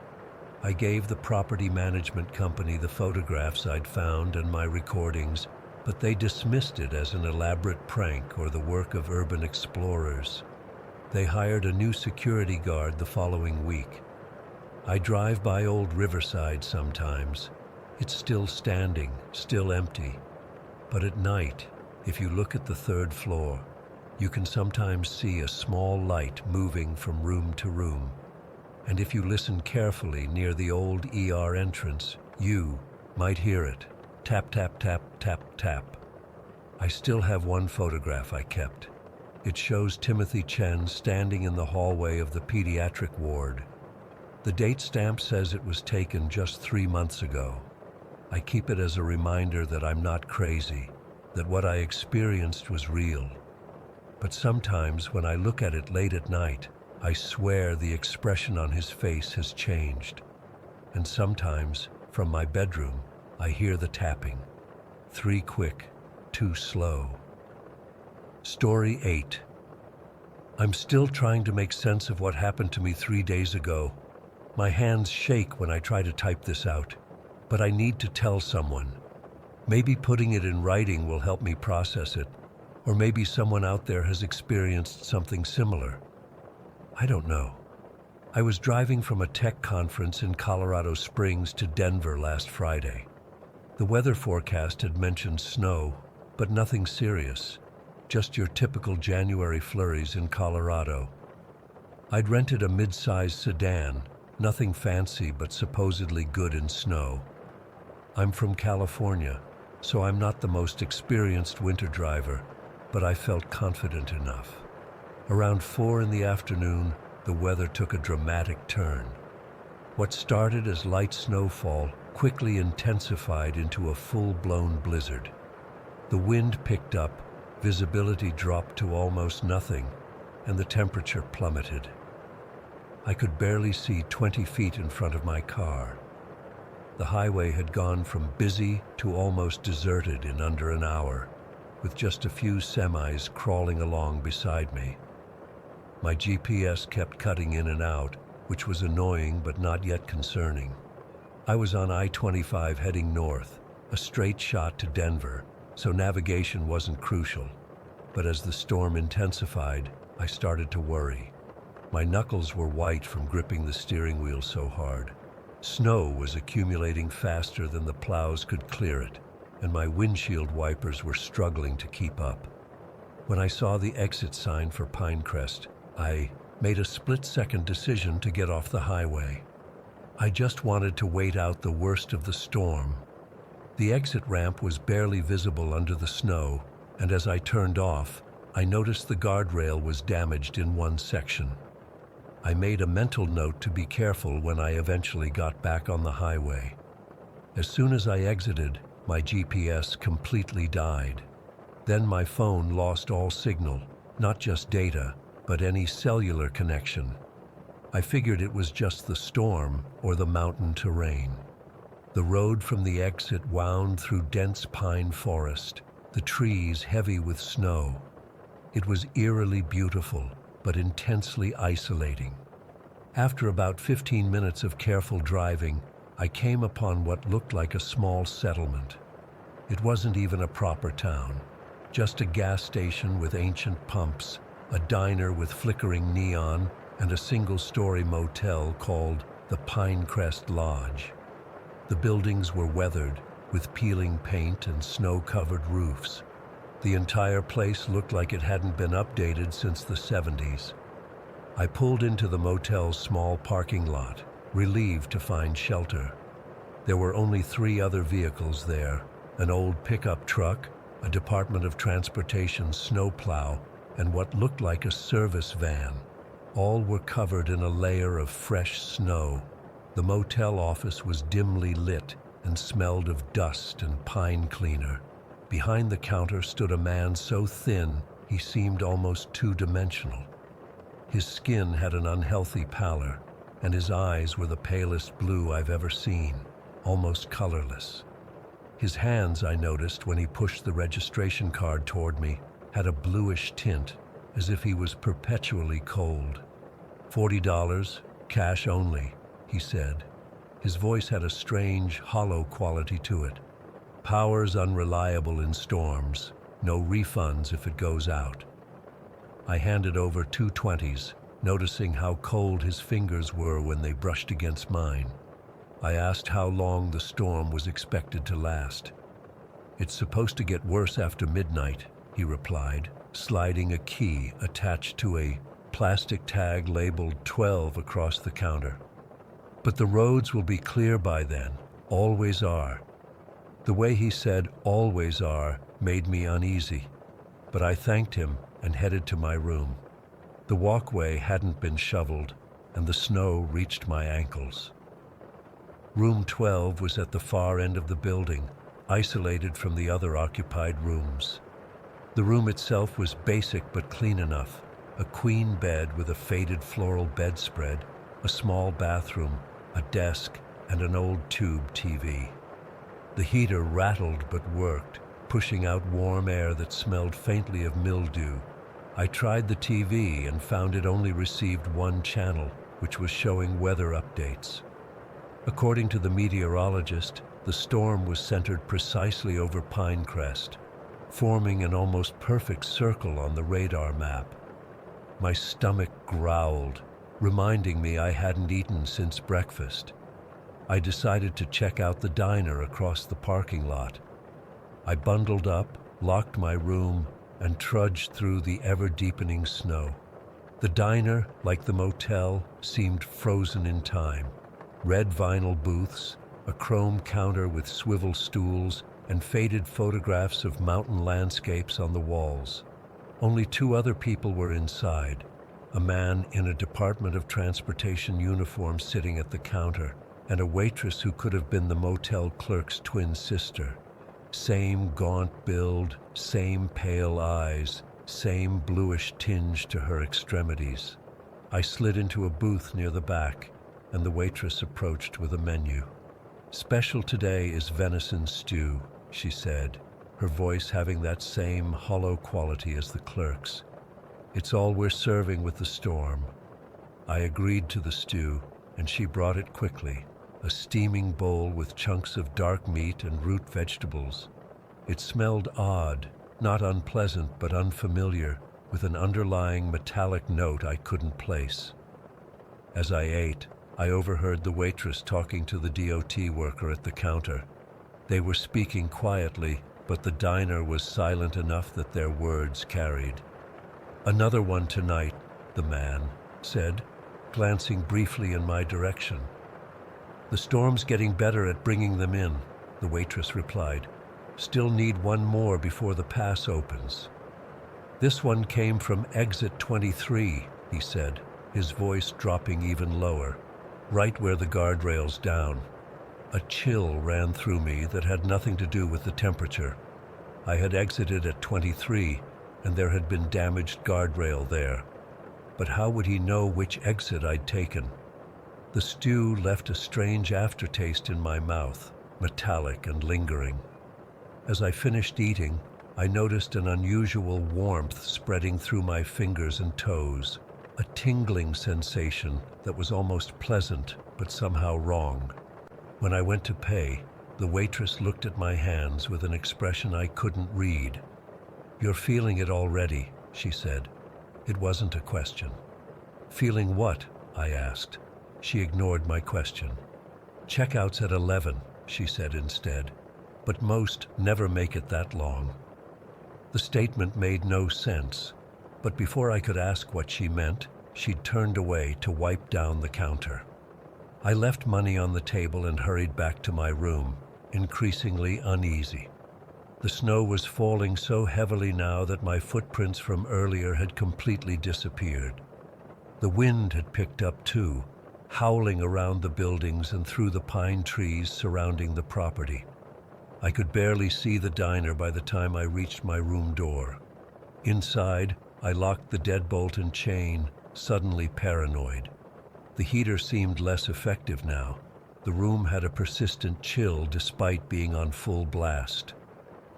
I gave the property management company the photographs I'd found and my recordings, but they dismissed it as an elaborate prank or the work of urban explorers. They hired a new security guard the following week. I drive by old Riverside sometimes. It's still standing, still empty. But at night, if you look at the 3rd floor, you can sometimes see a small light moving from room to room. And if you listen carefully near the old ER entrance, you might hear it. Tap, tap, tap, tap, tap. I still have one photograph I kept. It shows Timothy Chen standing in the hallway of the pediatric ward. The date stamp says it was taken just 3 months ago. I keep it as a reminder that I'm not crazy, that what I experienced was real. But sometimes when I look at it late at night, I swear the expression on his face has changed. And sometimes, from my bedroom, I hear the tapping. 3 quick, 2 slow. Story 8. I'm still trying to make sense of what happened to me 3 days ago. My hands shake when I try to type this out, but I need to tell someone. Maybe putting it in writing will help me process it, or maybe someone out there has experienced something similar. I don't know. I was driving from a tech conference in Colorado Springs to Denver last Friday. The weather forecast had mentioned snow, but nothing serious, just your typical January flurries in Colorado. I'd rented a mid-sized sedan, nothing fancy but supposedly good in snow. I'm from California, so I'm not the most experienced winter driver, but I felt confident enough. Around 4 in the afternoon, the weather took a dramatic turn. What started as light snowfall quickly intensified into a full-blown blizzard. The wind picked up, visibility dropped to almost nothing, and the temperature plummeted. I could barely see 20 feet in front of my car. The highway had gone from busy to almost deserted in under an hour, with just a few semis crawling along beside me. My GPS kept cutting in and out, which was annoying but not yet concerning. I was on I-25 heading north, a straight shot to Denver, so navigation wasn't crucial. But as the storm intensified, I started to worry. My knuckles were white from gripping the steering wheel so hard. Snow was accumulating faster than the plows could clear it, and my windshield wipers were struggling to keep up. When I saw the exit sign for Pinecrest, I made a split-second decision to get off the highway. I just wanted to wait out the worst of the storm. The exit ramp was barely visible under the snow, and as I turned off, I noticed the guardrail was damaged in one section. I made a mental note to be careful when I eventually got back on the highway. As soon as I exited, my GPS completely died. Then my phone lost all signal, not just data, but any cellular connection. I figured it was just the storm or the mountain terrain. The road from the exit wound through dense pine forest, the trees heavy with snow. It was eerily beautiful, but intensely isolating. After about 15 minutes of careful driving, I came upon what looked like a small settlement. It wasn't even a proper town, just a gas station with ancient pumps, a diner with flickering neon, and a single-story motel called the Pinecrest Lodge. The buildings were weathered, with peeling paint and snow-covered roofs. The entire place looked like it hadn't been updated since the 70s. I pulled into the motel's small parking lot, relieved to find shelter. There were only 3 other vehicles there: an old pickup truck, a Department of Transportation snowplow, and what looked like a service van. All were covered in a layer of fresh snow. The motel office was dimly lit and smelled of dust and pine cleaner. Behind the counter stood a man so thin he seemed almost two-dimensional. His skin had an unhealthy pallor, and his eyes were the palest blue I've ever seen, almost colorless. His hands, I noticed when he pushed the registration card toward me, had a bluish tint, as if he was perpetually cold. $40, cash only, he said. His voice had a strange, hollow quality to it. Power's unreliable in storms, no refunds if it goes out. I handed over 2 20s, noticing how cold his fingers were when they brushed against mine. I asked how long the storm was expected to last. "It's supposed to get worse after midnight," he replied, sliding a key attached to a plastic tag labeled 12 across the counter. "But the roads will be clear by then, always are." The way he said "always are" made me uneasy, but I thanked him and headed to my room. The walkway hadn't been shoveled, and the snow reached my ankles. Room 12 was at the far end of the building, isolated from the other occupied rooms. The room itself was basic but clean enough: a queen bed with a faded floral bedspread, a small bathroom, a desk, and an old tube TV. The heater rattled but worked, pushing out warm air that smelled faintly of mildew. I tried the TV and found it only received one channel, which was showing weather updates. According to the meteorologist, the storm was centered precisely over Pinecrest, forming an almost perfect circle on the radar map. My stomach growled, reminding me I hadn't eaten since breakfast. I decided to check out the diner across the parking lot. I bundled up, locked my room, and trudged through the ever-deepening snow. The diner, like the motel, seemed frozen in time. Red vinyl booths, a chrome counter with swivel stools, and faded photographs of mountain landscapes on the walls. Only 2 other people were inside: a man in a Department of Transportation uniform sitting at the counter, and a waitress who could have been the motel clerk's twin sister. Same gaunt build, same pale eyes, same bluish tinge to her extremities. I slid into a booth near the back, and the waitress approached with a menu. "Special today is venison stew," she said, her voice having that same hollow quality as the clerk's. "It's all we're serving with the storm." I agreed to the stew, and she brought it quickly, a steaming bowl with chunks of dark meat and root vegetables. It smelled odd, not unpleasant but unfamiliar, with an underlying metallic note I couldn't place. As I ate, I overheard the waitress talking to the DOT worker at the counter. They were speaking quietly, but the diner was silent enough that their words carried. "Another one tonight," the man said, glancing briefly in my direction. "The storm's getting better at bringing them in," the waitress replied. "Still need one more before the pass opens." "This one came from exit 23, he said, his voice dropping even lower, right where the guardrail's down. A chill ran through me that had nothing to do with the temperature. I had exited at 23, and there had been damaged guardrail there. But how would he know which exit I'd taken? The stew left a strange aftertaste in my mouth, metallic and lingering. As I finished eating, I noticed an unusual warmth spreading through my fingers and toes, a tingling sensation that was almost pleasant but somehow wrong. When I went to pay, the waitress looked at my hands with an expression I couldn't read. "You're feeling it already," she said. It wasn't a question. "Feeling what?" I asked. She ignored my question. "Checkout's at 11, she said instead, "but most never make it that long." The statement made no sense, but before I could ask what she meant, she'd turned away to wipe down the counter. I left money on the table and hurried back to my room, increasingly uneasy. The snow was falling so heavily now that my footprints from earlier had completely disappeared. The wind had picked up too, howling around the buildings and through the pine trees surrounding the property. I could barely see the diner by the time I reached my room door. Inside, I locked the deadbolt and chain, suddenly paranoid. The heater seemed less effective now. The room had a persistent chill despite being on full blast.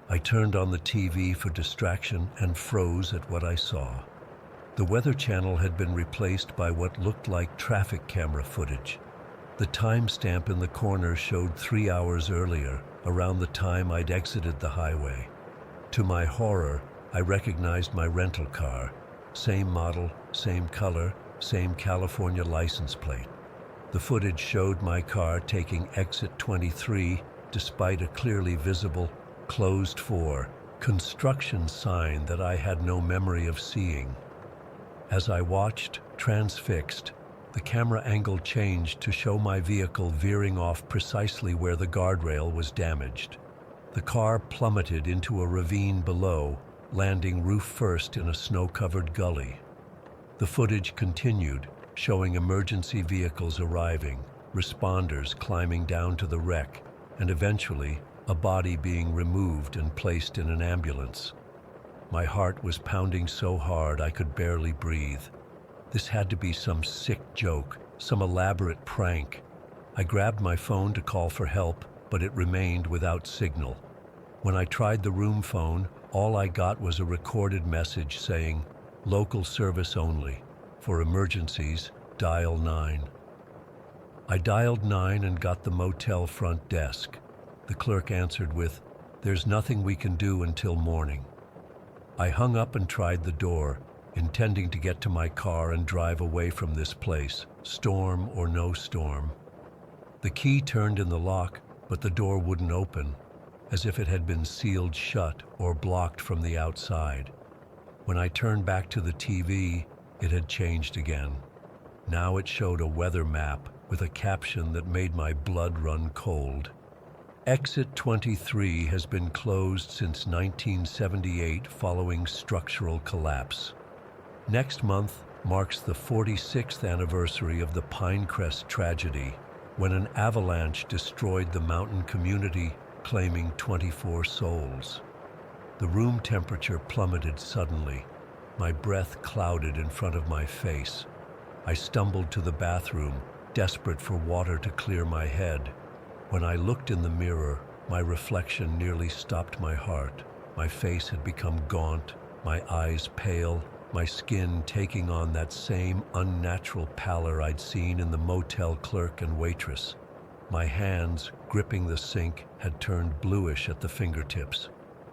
I turned on the TV for distraction and froze at what I saw. The Weather Channel had been replaced by what looked like traffic camera footage. The timestamp in the corner showed 3 hours earlier, around the time I'd exited the highway. To my horror, I recognized my rental car. Same model, same color, same California license plate. The footage showed my car taking exit 23 despite a clearly visible closed for construction sign that I had no memory of seeing. As I watched, transfixed, the camera angle changed to show my vehicle veering off precisely where the guardrail was damaged. The car plummeted into a ravine below, landing roof first in a snow-covered gully. The footage continued, showing emergency vehicles arriving, responders climbing down to the wreck, and eventually a body being removed and placed in an ambulance. My heart was pounding so hard I could barely breathe. This had to be some sick joke, some elaborate prank. I grabbed my phone to call for help, but it remained without signal. When I tried the room phone, all I got was a recorded message saying, "Local service only. For emergencies, dial 9." I dialed 9 and got the motel front desk. The clerk answered with, "There's nothing we can do until morning." I hung up and tried the door, intending to get to my car and drive away from this place, storm or no storm. The key turned in the lock, but the door wouldn't open, as if it had been sealed shut or blocked from the outside. When I turned back to the TV, it had changed again. Now it showed a weather map with a caption that made my blood run cold. Exit 23 has been closed since 1978 following structural collapse. Next month marks the 46th anniversary of the Pinecrest tragedy, when an avalanche destroyed the mountain community, claiming 24 souls. The room temperature plummeted suddenly. My breath clouded in front of my face. I stumbled to the bathroom, desperate for water to clear my head. When I looked in the mirror, my reflection nearly stopped my heart. My face had become gaunt, my eyes pale, my skin taking on that same unnatural pallor I'd seen in the motel clerk and waitress. My hands, gripping the sink, had turned bluish at the fingertips.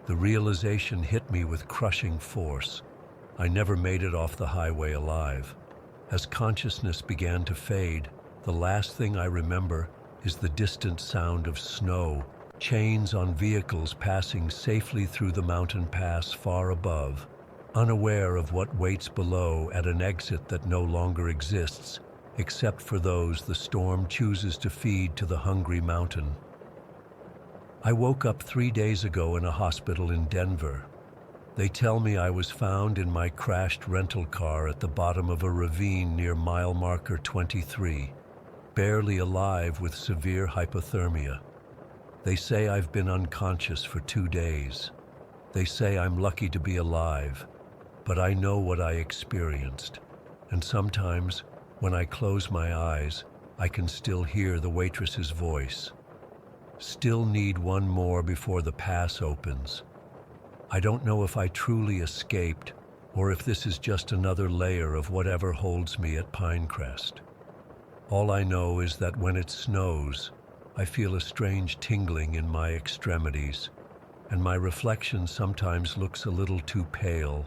The realization hit me with crushing force. I never made it off the highway alive. As consciousness began to fade, the last thing I remember is the distant sound of snow, chains on vehicles passing safely through the mountain pass far above, unaware of what waits below at an exit that no longer exists, except for those the storm chooses to feed to the hungry mountain. I woke up 3 days ago in a hospital in Denver. They tell me I was found in my crashed rental car at the bottom of a ravine near mile marker 23, barely alive with severe hypothermia. They say I've been unconscious for 2 days. They say I'm lucky to be alive, but I know what I experienced. And sometimes, when I close my eyes, I can still hear the waitress's voice. Still need one more before the pass opens. I don't know if I truly escaped or if this is just another layer of whatever holds me at Pinecrest. All I know is that when it snows, I feel a strange tingling in my extremities, and my reflection sometimes looks a little too pale,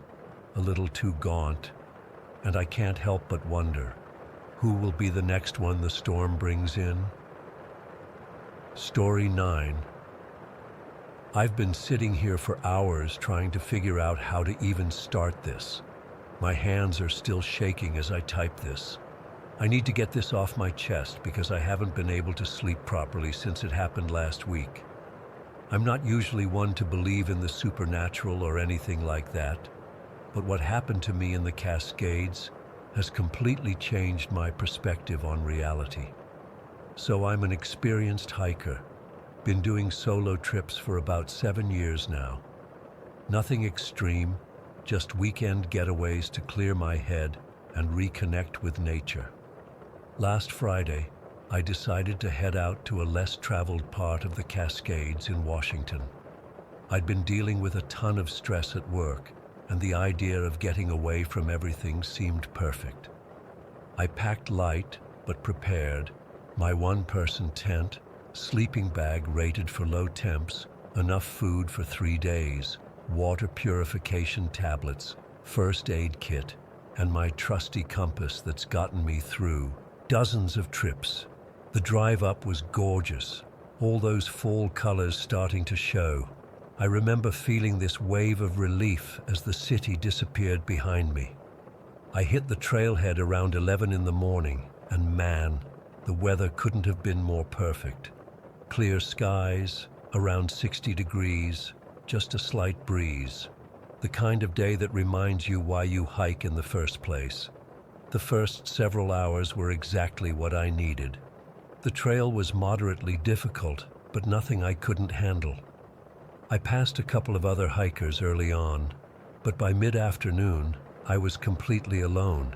a little too gaunt, and I can't help but wonder, who will be the next one the storm brings in? Story 9. I've been sitting here for hours trying to figure out how to even start this. My hands are still shaking as I type this. I need to get this off my chest because I haven't been able to sleep properly since it happened last week. I'm not usually one to believe in the supernatural or anything like that, but what happened to me in the Cascades has completely changed my perspective on reality. So I'm an experienced hiker, been doing solo trips for about 7 years now. Nothing extreme, just weekend getaways to clear my head and reconnect with nature. Last Friday, I decided to head out to a less traveled part of the Cascades in Washington. I'd been dealing with a ton of stress at work, and the idea of getting away from everything seemed perfect. I packed light, but prepared, my one-person tent, sleeping bag rated for low temps, enough food for 3 days, water purification tablets, first aid kit, and my trusty compass that's gotten me through dozens of trips. The drive up was gorgeous, all those fall colors starting to show. I remember feeling this wave of relief as the city disappeared behind me. I hit the trailhead around 11 in the morning, and man, the weather couldn't have been more perfect. Clear skies, around 60 degrees, just a slight breeze. The kind of day that reminds you why you hike in the first place. The first several hours were exactly what I needed. The trail was moderately difficult, but nothing I couldn't handle. I passed a couple of other hikers early on, but by mid-afternoon, I was completely alone,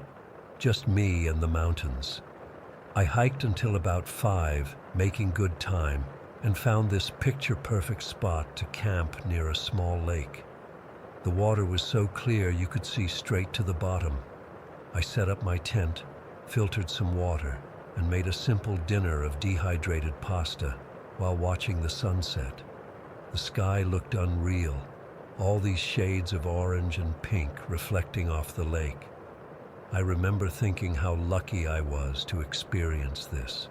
just me and the mountains. I hiked until about 5, making good time, and found this picture-perfect spot to camp near a small lake. The water was so clear you could see straight to the bottom. I set up my tent, filtered some water, and made a simple dinner of dehydrated pasta while watching the sunset. The sky looked unreal, all these shades of orange and pink reflecting off the lake. I remember thinking how lucky I was to experience this.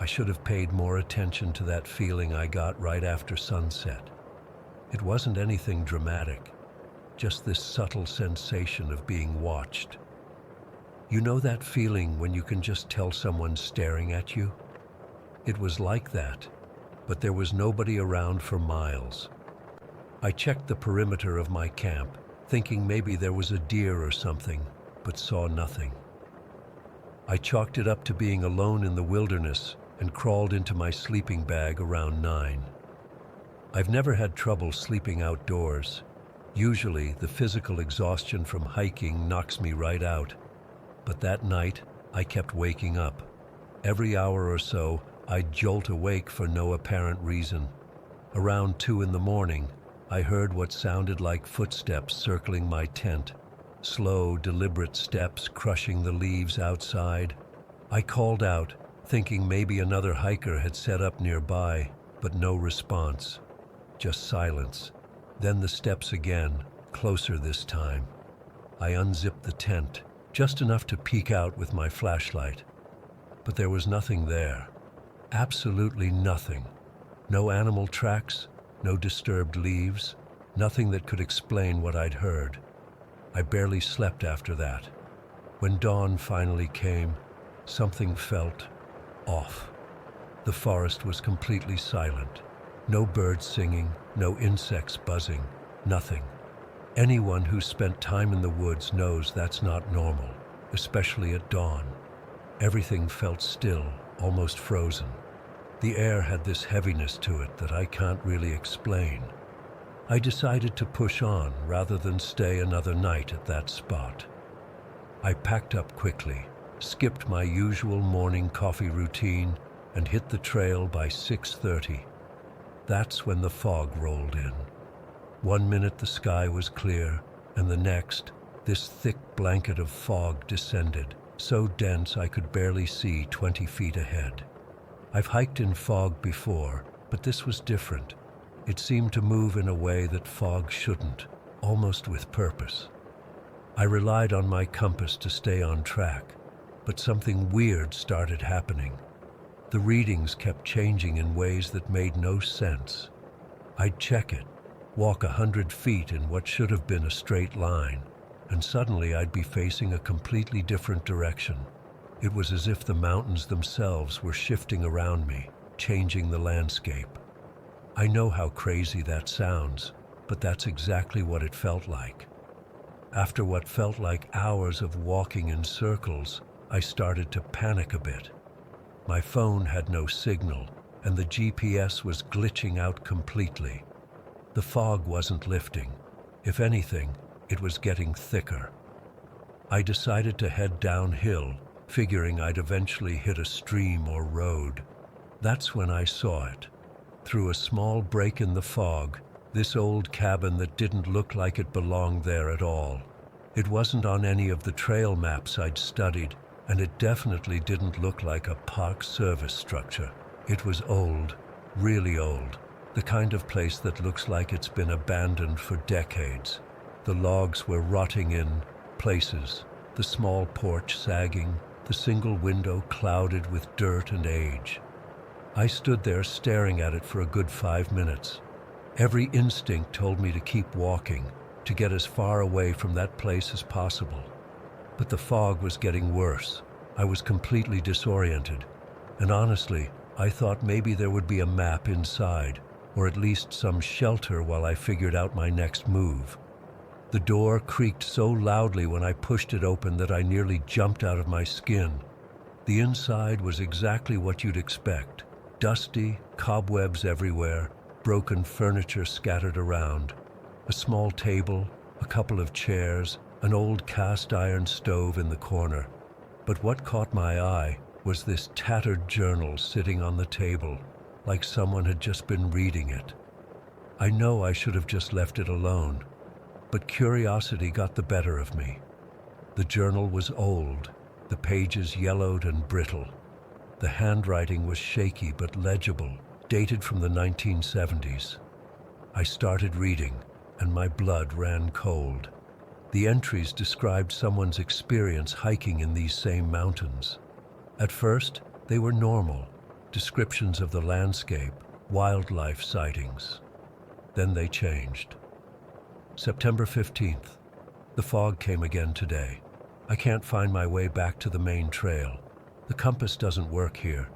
I should have paid more attention to that feeling I got right after sunset. It wasn't anything dramatic, just this subtle sensation of being watched. You know that feeling when you can just tell someone's staring at you? It was like that, but there was nobody around for miles. I checked the perimeter of my camp, thinking maybe there was a deer or something, but saw nothing. I chalked it up to being alone in the wilderness and crawled into my sleeping bag around 9. I've never had trouble sleeping outdoors. Usually, the physical exhaustion from hiking knocks me right out. But that night, I kept waking up. Every hour or so, I'd jolt awake for no apparent reason. Around 2 in the morning, I heard what sounded like footsteps circling my tent. Slow, deliberate steps crushing the leaves outside. I called out, thinking maybe another hiker had set up nearby, but no response. Just silence. Then the steps again, closer this time. I unzipped the tent, just enough to peek out with my flashlight. But there was nothing there. Absolutely nothing. No animal tracks, no disturbed leaves, nothing that could explain what I'd heard. I barely slept after that. When dawn finally came, something felt off. The forest was completely silent. No birds singing, no insects buzzing, nothing. Anyone who's spent time in the woods knows that's not normal, especially at dawn. Everything felt still, almost frozen. The air had this heaviness to it that I can't really explain. I decided to push on rather than stay another night at that spot. I packed up quickly, skipped my usual morning coffee routine, and hit the trail by 6:30. That's when the fog rolled in. 1 minute the sky was clear, and the next, this thick blanket of fog descended, so dense I could barely see 20 feet ahead. I've hiked in fog before, but this was different. It seemed to move in a way that fog shouldn't, almost with purpose. I relied on my compass to stay on track, but something weird started happening. The readings kept changing in ways that made no sense. I'd check it, walk 100 feet in what should have been a straight line, and suddenly I'd be facing a completely different direction. It was as if the mountains themselves were shifting around me, changing the landscape. I know how crazy that sounds, but that's exactly what it felt like. After what felt like hours of walking in circles, I started to panic a bit. My phone had no signal, and the GPS was glitching out completely. The fog wasn't lifting. If anything, it was getting thicker. I decided to head downhill, figuring I'd eventually hit a stream or road. That's when I saw it. Through a small break in the fog, this old cabin that didn't look like it belonged there at all. It wasn't on any of the trail maps I'd studied, and it definitely didn't look like a park service structure. It was old, really old, the kind of place that looks like it's been abandoned for decades. The logs were rotting in places, the small porch sagging, the single window clouded with dirt and age. I stood there staring at it for a good 5 minutes. Every instinct told me to keep walking, to get as far away from that place as possible. But the fog was getting worse. I was completely disoriented. And honestly, I thought maybe there would be a map inside, or at least some shelter while I figured out my next move. The door creaked so loudly when I pushed it open that I nearly jumped out of my skin. The inside was exactly what you'd expect. Dusty, cobwebs everywhere, broken furniture scattered around. A small table, a couple of chairs, an old cast iron stove in the corner. But what caught my eye was this tattered journal sitting on the table, like someone had just been reading it. I know I should have just left it alone, but curiosity got the better of me. The journal was old, the pages yellowed and brittle. The handwriting was shaky but legible, dated from the 1970s. I started reading, and my blood ran cold. The entries described someone's experience hiking in these same mountains. At first, they were normal, descriptions of the landscape, wildlife sightings. Then they changed. September 15th. The fog came again today. I can't find my way back to the main trail. The compass doesn't work here.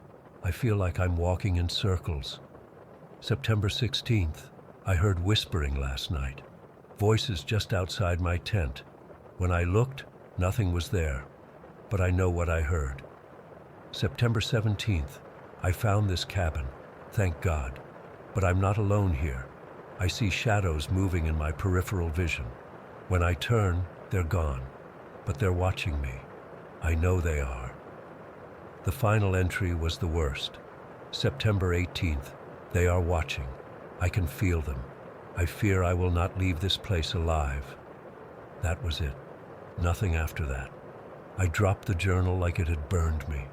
I feel like I'm walking in circles. September 16th. I heard whispering last night. Voices just outside my tent. When I looked, nothing was there. But I know what I heard. September 17th. I found this cabin. Thank God. But I'm not alone here. I see shadows moving in my peripheral vision. When I turn, they're gone. But they're watching me. I know they are. The final entry was the worst. September 18th. They are watching. I can feel them. I fear I will not leave this place alive. That was it. Nothing after that. I dropped the journal like it had burned me.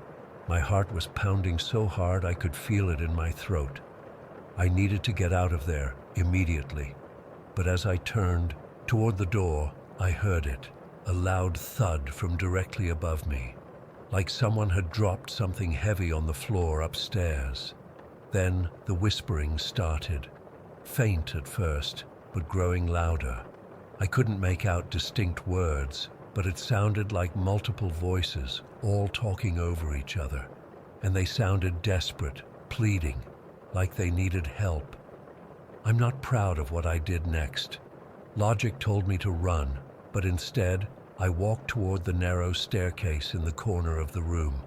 My heart was pounding so hard I could feel it in my throat. I needed to get out of there immediately. but as I turned toward the door, I heard it, a loud thud from directly above me, like someone had dropped something heavy on the floor upstairs. Then the whispering started, faint at first, but growing louder. I couldn't make out distinct words, but it sounded like multiple voices, all talking over each other. And they sounded desperate, pleading, like they needed help. I'm not proud of what I did next. Logic told me to run, but instead, I walked toward the narrow staircase in the corner of the room.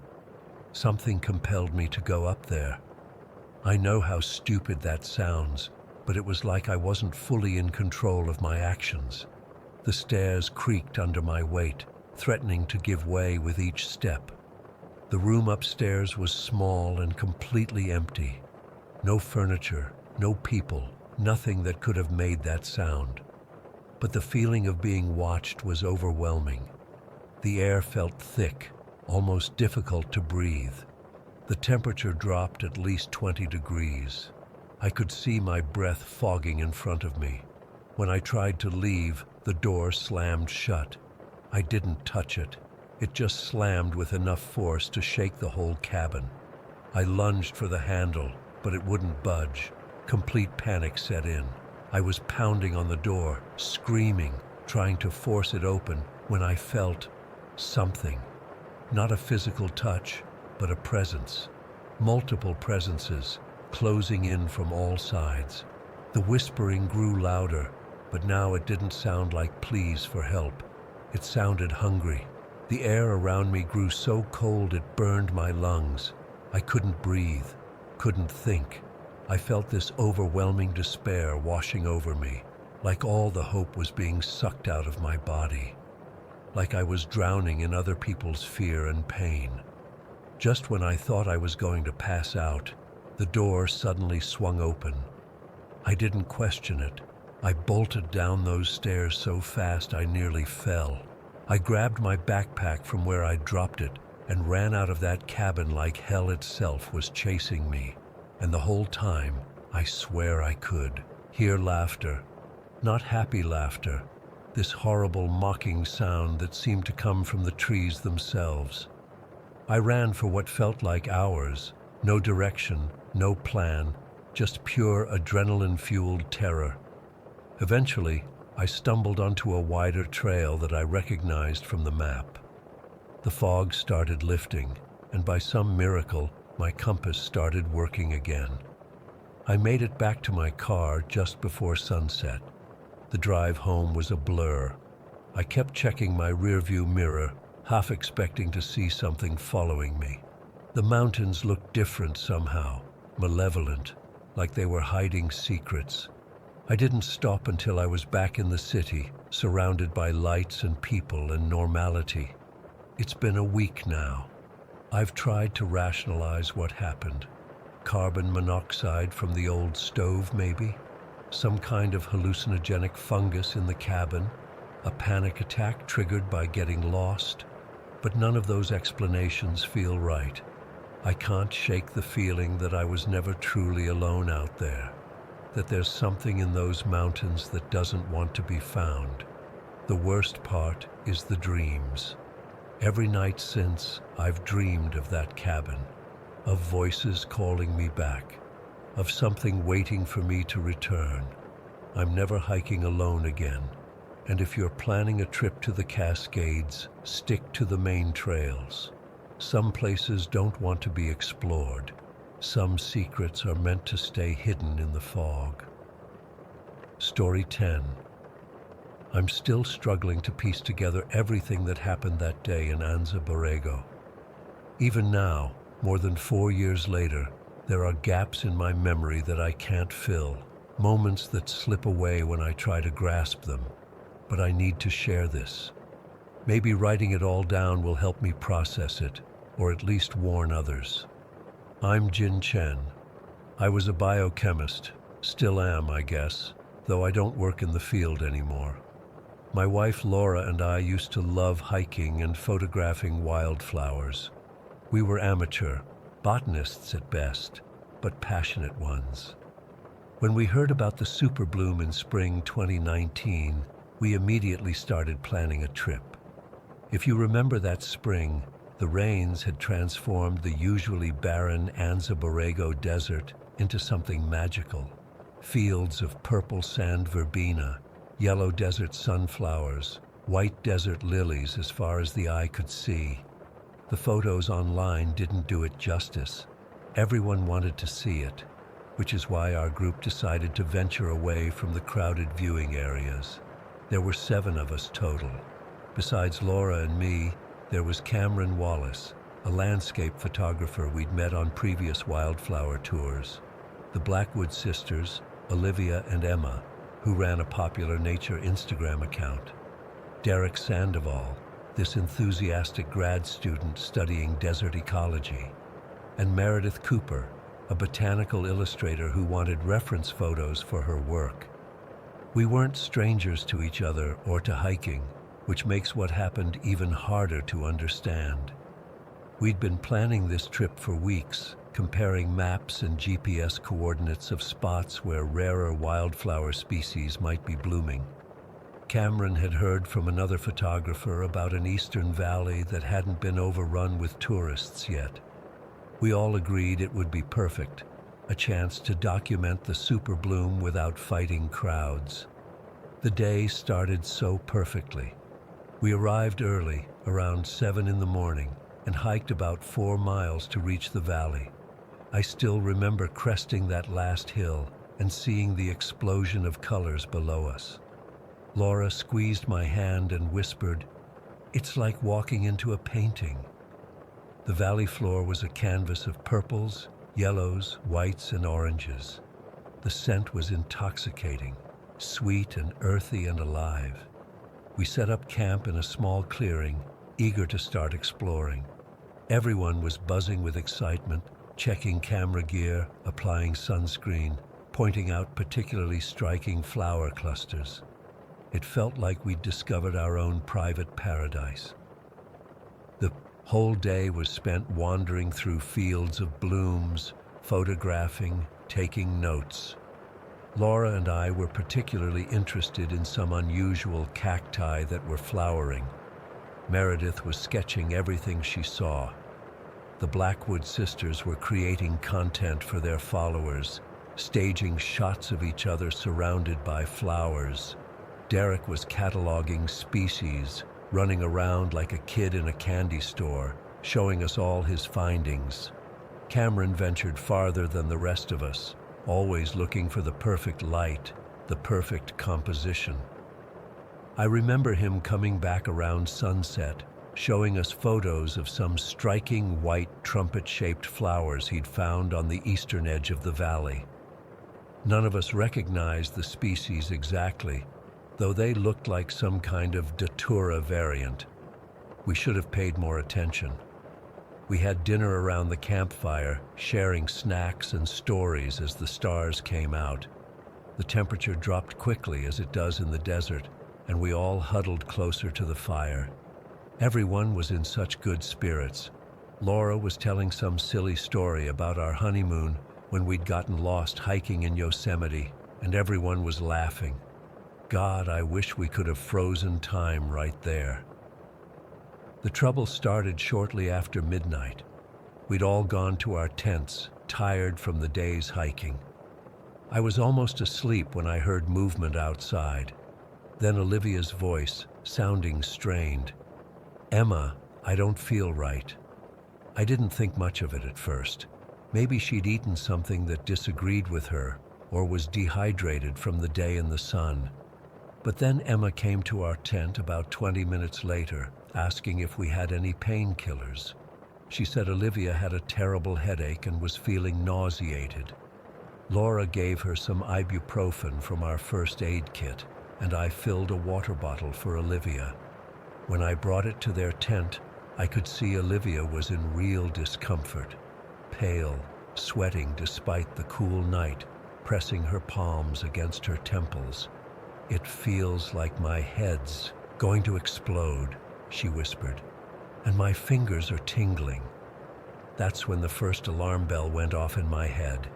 Something compelled me to go up there. I know how stupid that sounds, but it was like I wasn't fully in control of my actions. The stairs creaked under my weight, threatening to give way with each step. The room upstairs was small and completely empty. No furniture, no people, nothing that could have made that sound. But the feeling of being watched was overwhelming. The air felt thick, almost difficult to breathe. The temperature dropped at least 20 degrees. I could see my breath fogging in front of me. When I tried to leave, the door slammed shut. I didn't touch it. It just slammed with enough force to shake the whole cabin. I lunged for the handle, but it wouldn't budge. Complete panic set in. I was pounding on the door, screaming, trying to force it open, when I felt something. Not a physical touch, but a presence. Multiple presences, closing in from all sides. The whispering grew louder, but now it didn't sound like pleas for help. It sounded hungry. The air around me grew so cold it burned my lungs. I couldn't breathe, couldn't think. I felt this overwhelming despair washing over me, like all the hope was being sucked out of my body. Like I was drowning in other people's fear and pain. Just when I thought I was going to pass out, the door suddenly swung open. I didn't question it. I bolted down those stairs so fast I nearly fell. I grabbed my backpack from where I'd dropped it and ran out of that cabin like hell itself was chasing me. And the whole time, I swear I could hear laughter. Not happy laughter, this horrible mocking sound that seemed to come from the trees themselves. I ran for what felt like hours, no direction, no plan, just pure adrenaline-fueled terror. Eventually, I stumbled onto a wider trail that I recognized from the map. The fog started lifting, and by some miracle, my compass started working again. I made it back to my car just before sunset. The drive home was a blur. I kept checking my rearview mirror, half expecting to see something following me. The mountains looked different somehow, malevolent, like they were hiding secrets. I didn't stop until I was back in the city, surrounded by lights and people and normality. It's been a week now. I've tried to rationalize what happened. Carbon monoxide from the old stove, maybe? Some kind of hallucinogenic fungus in the cabin? A panic attack triggered by getting lost? But none of those explanations feel right. I can't shake the feeling that I was never truly alone out there, that there's something in those mountains that doesn't want to be found. The worst part is the dreams. Every night since, I've dreamed of that cabin, of voices calling me back, of something waiting for me to return. I'm never hiking alone again. And if you're planning a trip to the Cascades, stick to the main trails. Some places don't want to be explored. Some secrets are meant to stay hidden in the fog. Story 10. I'm still struggling to piece together everything that happened that day in Anza Borrego. Even now, more than 4 years later, there are gaps in my memory that I can't fill, moments that slip away when I try to grasp them. But I need to share this. Maybe writing it all down will help me process it, or at least warn others. I'm Jin Chen. I was a biochemist, still am, I guess, though I don't work in the field anymore. My wife Laura and I used to love hiking and photographing wildflowers. We were amateur, botanists at best, but passionate ones. When we heard about the super bloom in spring 2019, we immediately started planning a trip. If you remember that spring, the rains had transformed the usually barren Anza Borrego desert into something magical. Fields of purple sand verbena, yellow desert sunflowers, white desert lilies as far as the eye could see. The photos online didn't do it justice. Everyone wanted to see it, which is why our group decided to venture away from the crowded viewing areas. There were 7 of us total. Besides Laura and me, there was Cameron Wallace, a landscape photographer we'd met on previous wildflower tours. The Blackwood sisters, Olivia and Emma, who ran a popular nature Instagram account. Derek Sandoval, this enthusiastic grad student studying desert ecology. And Meredith Cooper, a botanical illustrator who wanted reference photos for her work. We weren't strangers to each other or to hiking, which makes what happened even harder to understand. We'd been planning this trip for weeks, comparing maps and GPS coordinates of spots where rarer wildflower species might be blooming. Cameron had heard from another photographer about an eastern valley that hadn't been overrun with tourists yet. We all agreed it would be perfect, a chance to document the super bloom without fighting crowds. The day started so perfectly. We arrived early, around 7 in the morning, and hiked about 4 miles to reach the valley. I still remember cresting that last hill and seeing the explosion of colors below us. Laura squeezed my hand and whispered, "It's like walking into a painting." The valley floor was a canvas of purples, yellows, whites, and oranges. The scent was intoxicating, sweet and earthy and alive. We set up camp in a small clearing, eager to start exploring. Everyone was buzzing with excitement, checking camera gear, applying sunscreen, pointing out particularly striking flower clusters. It felt like we'd discovered our own private paradise. The whole day was spent wandering through fields of blooms, photographing, taking notes. Laura and I were particularly interested in some unusual cacti that were flowering. Meredith was sketching everything she saw. The Blackwood sisters were creating content for their followers, staging shots of each other surrounded by flowers. Derek was cataloging species, running around like a kid in a candy store, showing us all his findings. Cameron ventured farther than the rest of us, always looking for the perfect light, the perfect composition. I remember him coming back around sunset, showing us photos of some striking white trumpet-shaped flowers he'd found on the eastern edge of the valley. None of us recognized the species exactly, though they looked like some kind of datura variant. We should have paid more attention. We had dinner around the campfire, sharing snacks and stories as the stars came out. The temperature dropped quickly as it does in the desert, and we all huddled closer to the fire. Everyone was in such good spirits. Laura was telling some silly story about our honeymoon when we'd gotten lost hiking in Yosemite, and everyone was laughing. God, I wish we could have frozen time right there. The trouble started shortly after midnight. We'd all gone to our tents, tired from the day's hiking. I was almost asleep when I heard movement outside. Then Olivia's voice, sounding strained. "Emma, I don't feel right." I didn't think much of it at first. Maybe she'd eaten something that disagreed with her, or was dehydrated from the day in the sun. But then Emma came to our tent about 20 minutes later, asking if we had any painkillers. She said Olivia had a terrible headache and was feeling nauseated. Laura gave her some ibuprofen from our first aid kit, and I filled a water bottle for Olivia. When I brought it to their tent, I could see Olivia was in real discomfort, pale, sweating despite the cool night, pressing her palms against her temples. "It feels like my head's going to explode," she whispered, "and my fingers are tingling." That's when the first alarm bell went off in my head.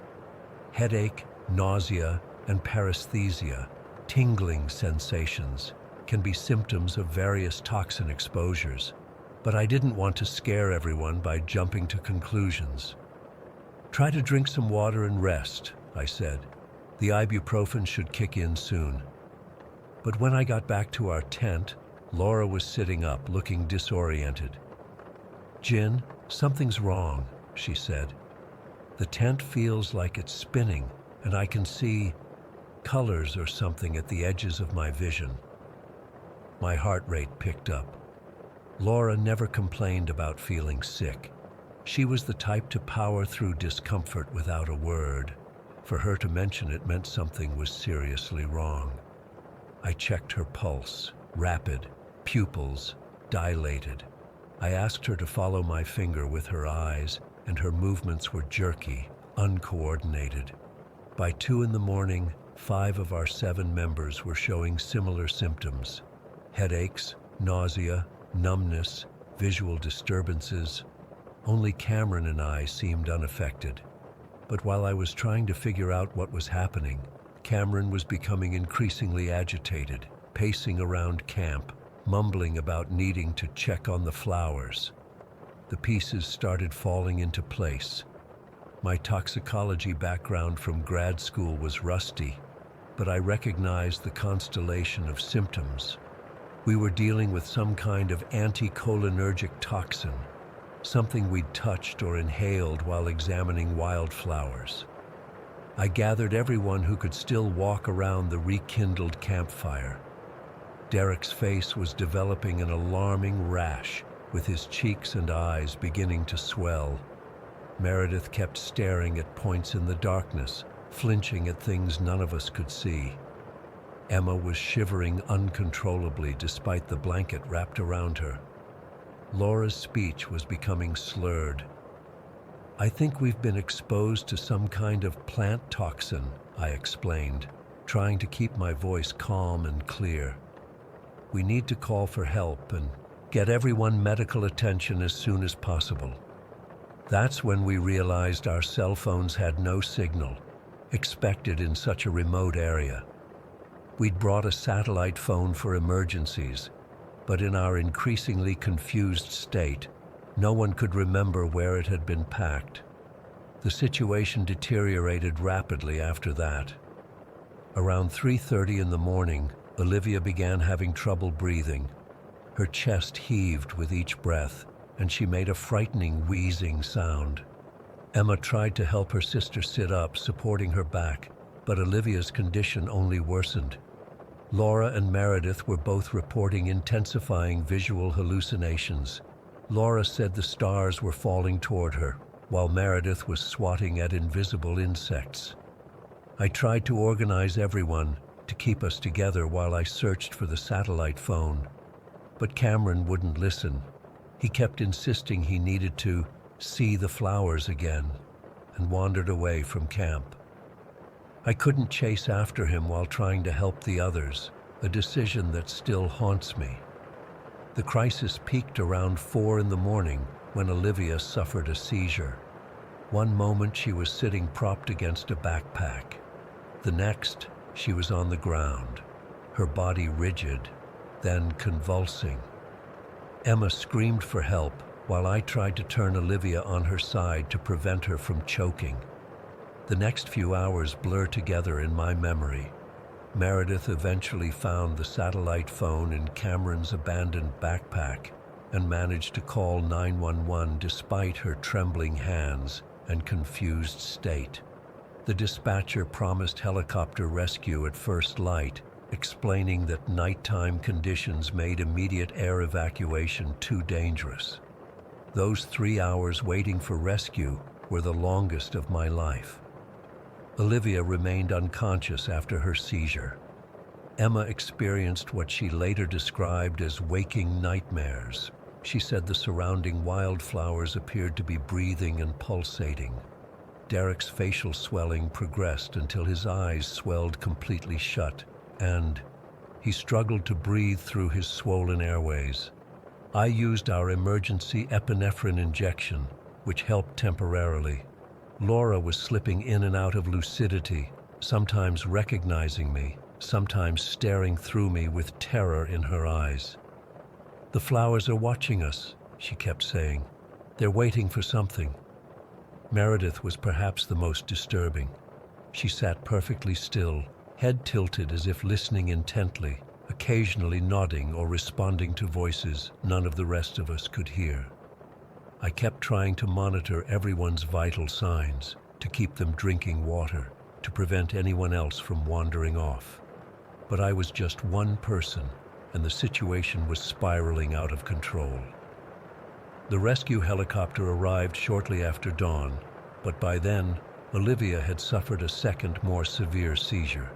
Headache, nausea, and paresthesia, tingling sensations, can be symptoms of various toxin exposures, but I didn't want to scare everyone by jumping to conclusions. "Try to drink some water and rest," I said. "The ibuprofen should kick in soon." But when I got back to our tent, Laura was sitting up, looking disoriented. "Jin, something's wrong," she said. "The tent feels like it's spinning, and I can see colors or something at the edges of my vision." My heart rate picked up. Laura never complained about feeling sick. She was the type to power through discomfort without a word. For her to mention it meant something was seriously wrong. I checked her pulse, rapid, pupils dilated. I asked her to follow my finger with her eyes, and her movements were jerky, uncoordinated. By 2 a.m, 5 of our 7 members were showing similar symptoms: headaches, nausea, numbness, visual disturbances. Only Cameron and I seemed unaffected. But while I was trying to figure out what was happening, Cameron was becoming increasingly agitated, pacing around camp, mumbling about needing to check on the flowers. The pieces started falling into place. My toxicology background from grad school was rusty, but I recognized the constellation of symptoms. We were dealing with some kind of anticholinergic toxin, something we'd touched or inhaled while examining wildflowers. I gathered everyone who could still walk around the rekindled campfire. Derek's face was developing an alarming rash, with his cheeks and eyes beginning to swell. Meredith kept staring at points in the darkness, flinching at things none of us could see. Emma was shivering uncontrollably despite the blanket wrapped around her. Laura's speech was becoming slurred. "I think we've been exposed to some kind of plant toxin," I explained, trying to keep my voice calm and clear. "We need to call for help and get everyone medical attention as soon as possible." That's when we realized our cell phones had no signal, expected in such a remote area. We'd brought a satellite phone for emergencies, but in our increasingly confused state, no one could remember where it had been packed. The situation deteriorated rapidly after that. Around 3:30 in the morning, Olivia began having trouble breathing. Her chest heaved with each breath, and she made a frightening wheezing sound. Emma tried to help her sister sit up, supporting her back, but Olivia's condition only worsened. Laura and Meredith were both reporting intensifying visual hallucinations. Laura said the stars were falling toward her, while Meredith was swatting at invisible insects. I tried to organize everyone to keep us together while I searched for the satellite phone. But Cameron wouldn't listen. He kept insisting he needed to see the flowers again, and wandered away from camp. I couldn't chase after him while trying to help the others, a decision that still haunts me. The crisis peaked around 4 a.m. when Olivia suffered a seizure. One moment she was sitting propped against a backpack. The next, she was on the ground, her body rigid, then convulsing. Emma screamed for help while I tried to turn Olivia on her side to prevent her from choking. The next few hours blur together in my memory. Meredith eventually found the satellite phone in Cameron's abandoned backpack and managed to call 911 despite her trembling hands and confused state. The dispatcher promised helicopter rescue at first light, explaining that nighttime conditions made immediate air evacuation too dangerous. Those 3 hours waiting for rescue were the longest of my life. Olivia remained unconscious after her seizure. Emma experienced what she later described as waking nightmares. She said the surrounding wildflowers appeared to be breathing and pulsating. Derek's facial swelling progressed until his eyes swelled completely shut, and he struggled to breathe through his swollen airways. I used our emergency epinephrine injection, which helped temporarily. Laura was slipping in and out of lucidity, sometimes recognizing me, sometimes staring through me with terror in her eyes. "The flowers are watching us," she kept saying. "They're waiting for something." Meredith was perhaps the most disturbing. She sat perfectly still, head tilted as if listening intently, occasionally nodding or responding to voices none of the rest of us could hear. I kept trying to monitor everyone's vital signs, to keep them drinking water, to prevent anyone else from wandering off. But I was just one person, and the situation was spiraling out of control. The rescue helicopter arrived shortly after dawn, but by then, Olivia had suffered a second, more severe seizure.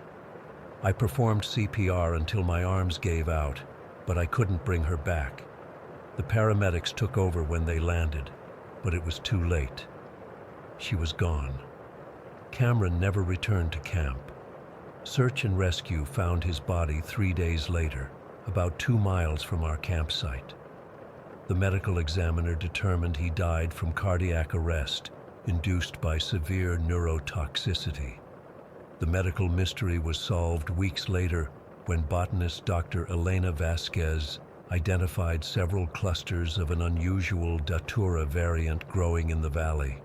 I performed CPR until my arms gave out, but I couldn't bring her back. The paramedics took over when they landed, but it was too late. She was gone. Cameron never returned to camp. Search and rescue found his body 3 days later, about 2 miles from our campsite. The medical examiner determined he died from cardiac arrest induced by severe neurotoxicity. The medical mystery was solved weeks later when botanist Dr. Elena Vasquez identified several clusters of an unusual Datura variant growing in the valley,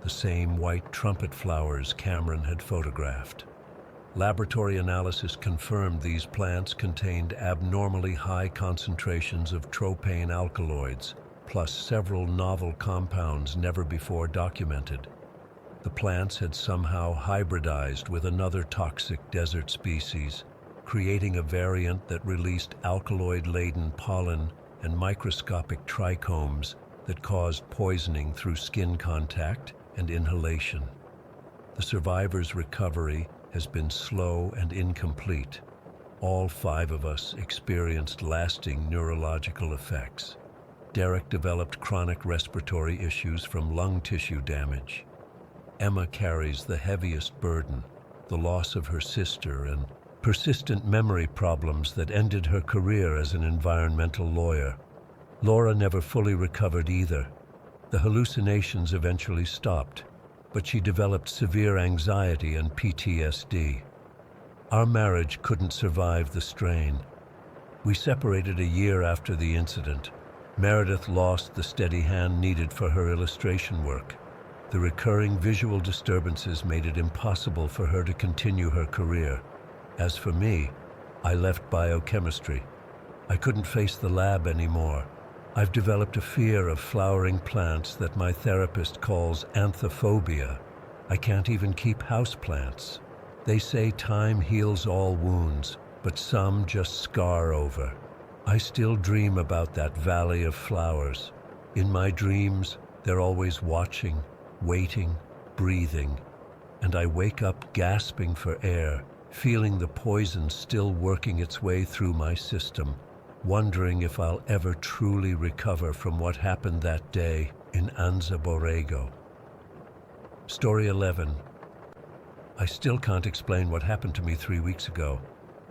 the same white trumpet flowers Cameron had photographed. Laboratory analysis confirmed these plants contained abnormally high concentrations of tropane alkaloids, plus several novel compounds never before documented. The plants had somehow hybridized with another toxic desert species, creating a variant that released alkaloid-laden pollen and microscopic trichomes that caused poisoning through skin contact and inhalation. The survivors' recovery has been slow and incomplete. All 5 of us experienced lasting neurological effects. Derek developed chronic respiratory issues from lung tissue damage. Emma carries the heaviest burden, the loss of her sister and persistent memory problems that ended her career as an environmental lawyer. Laura never fully recovered either. The hallucinations eventually stopped, but she developed severe anxiety and PTSD. Our marriage couldn't survive the strain. We separated a year after the incident. Meredith lost the steady hand needed for her illustration work. The recurring visual disturbances made it impossible for her to continue her career. As for me, I left biochemistry. I couldn't face the lab anymore. I've developed a fear of flowering plants that my therapist calls anthophobia. I can't even keep houseplants. They say time heals all wounds, but some just scar over. I still dream about that valley of flowers. In my dreams, they're always watching, waiting, breathing, and I wake up gasping for air, feeling the poison still working its way through my system, wondering if I'll ever truly recover from what happened that day in Anza Borrego. Story 11. I still can't explain what happened to me 3 weeks ago.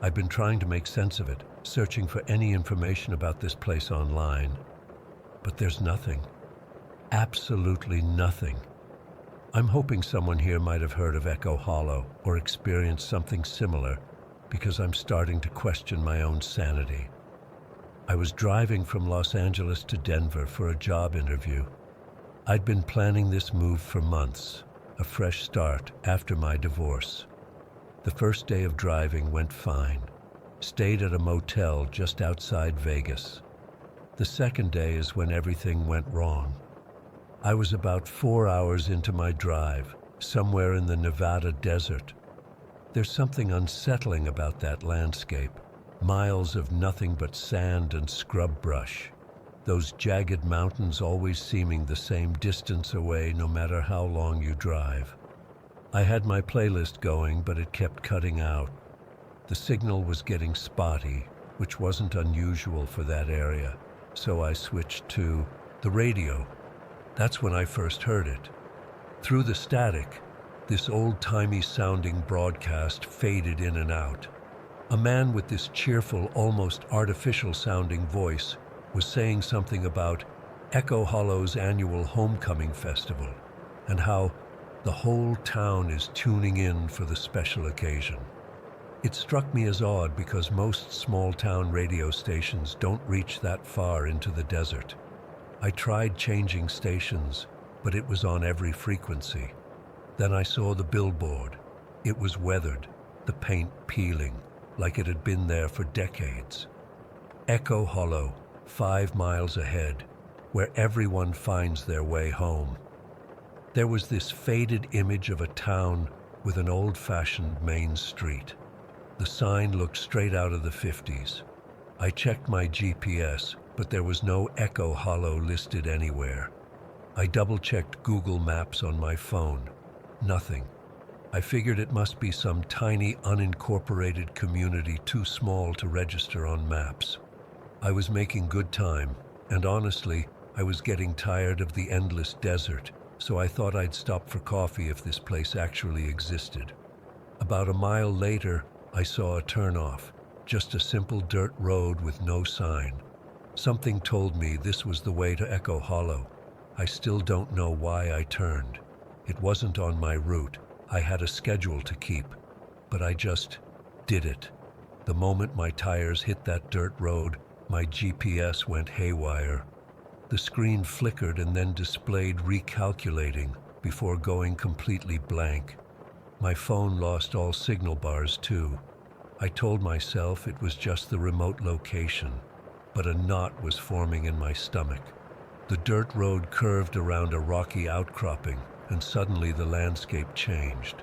I've been trying to make sense of it, searching for any information about this place online. But there's nothing. Absolutely nothing. I'm hoping someone here might have heard of Echo Hollow or experienced something similar, because I'm starting to question my own sanity. I was driving from Los Angeles to Denver for a job interview. I'd been planning this move for months, a fresh start after my divorce. The first day of driving went fine. Stayed at a motel just outside Vegas. The second day is when everything went wrong. I was about 4 hours into my drive, somewhere in the Nevada desert. There's something unsettling about that landscape. Miles of nothing but sand and scrub brush. Those jagged mountains always seeming the same distance away no matter how long you drive. I had my playlist going, but it kept cutting out. The signal was getting spotty, which wasn't unusual for that area, so I switched to the radio. That's when I first heard it. Through the static, this old-timey sounding broadcast faded in and out. A man with this cheerful, almost artificial sounding voice was saying something about Echo Hollow's annual homecoming festival, and how The whole town is tuning in for the special occasion. It struck me as odd because most small-town radio stations don't reach that far into the desert. I tried changing stations, but it was on every frequency. Then I saw the billboard. It was weathered, the paint peeling, like it had been there for decades. Echo Hollow, 5 miles ahead, where everyone finds their way home. There was this faded image of a town with an old-fashioned main street. The sign looked straight out of the 50s. I checked my GPS, but there was no Echo Hollow listed anywhere. I double-checked Google Maps on my phone. Nothing. I figured it must be some tiny, unincorporated community too small to register on maps. I was making good time, and honestly, I was getting tired of the endless desert, so I thought I'd stop for coffee if this place actually existed. About a mile later, I saw a turnoff, just a simple dirt road with no sign. Something told me this was the way to Echo Hollow. I still don't know why I turned. It wasn't on my route. I had a schedule to keep, but I just did it. The moment my tires hit that dirt road, my GPS went haywire. The screen flickered and then displayed recalculating before going completely blank. My phone lost all signal bars too. I told myself it was just the remote location, but a knot was forming in my stomach. The dirt road curved around a rocky outcropping, and suddenly the landscape changed.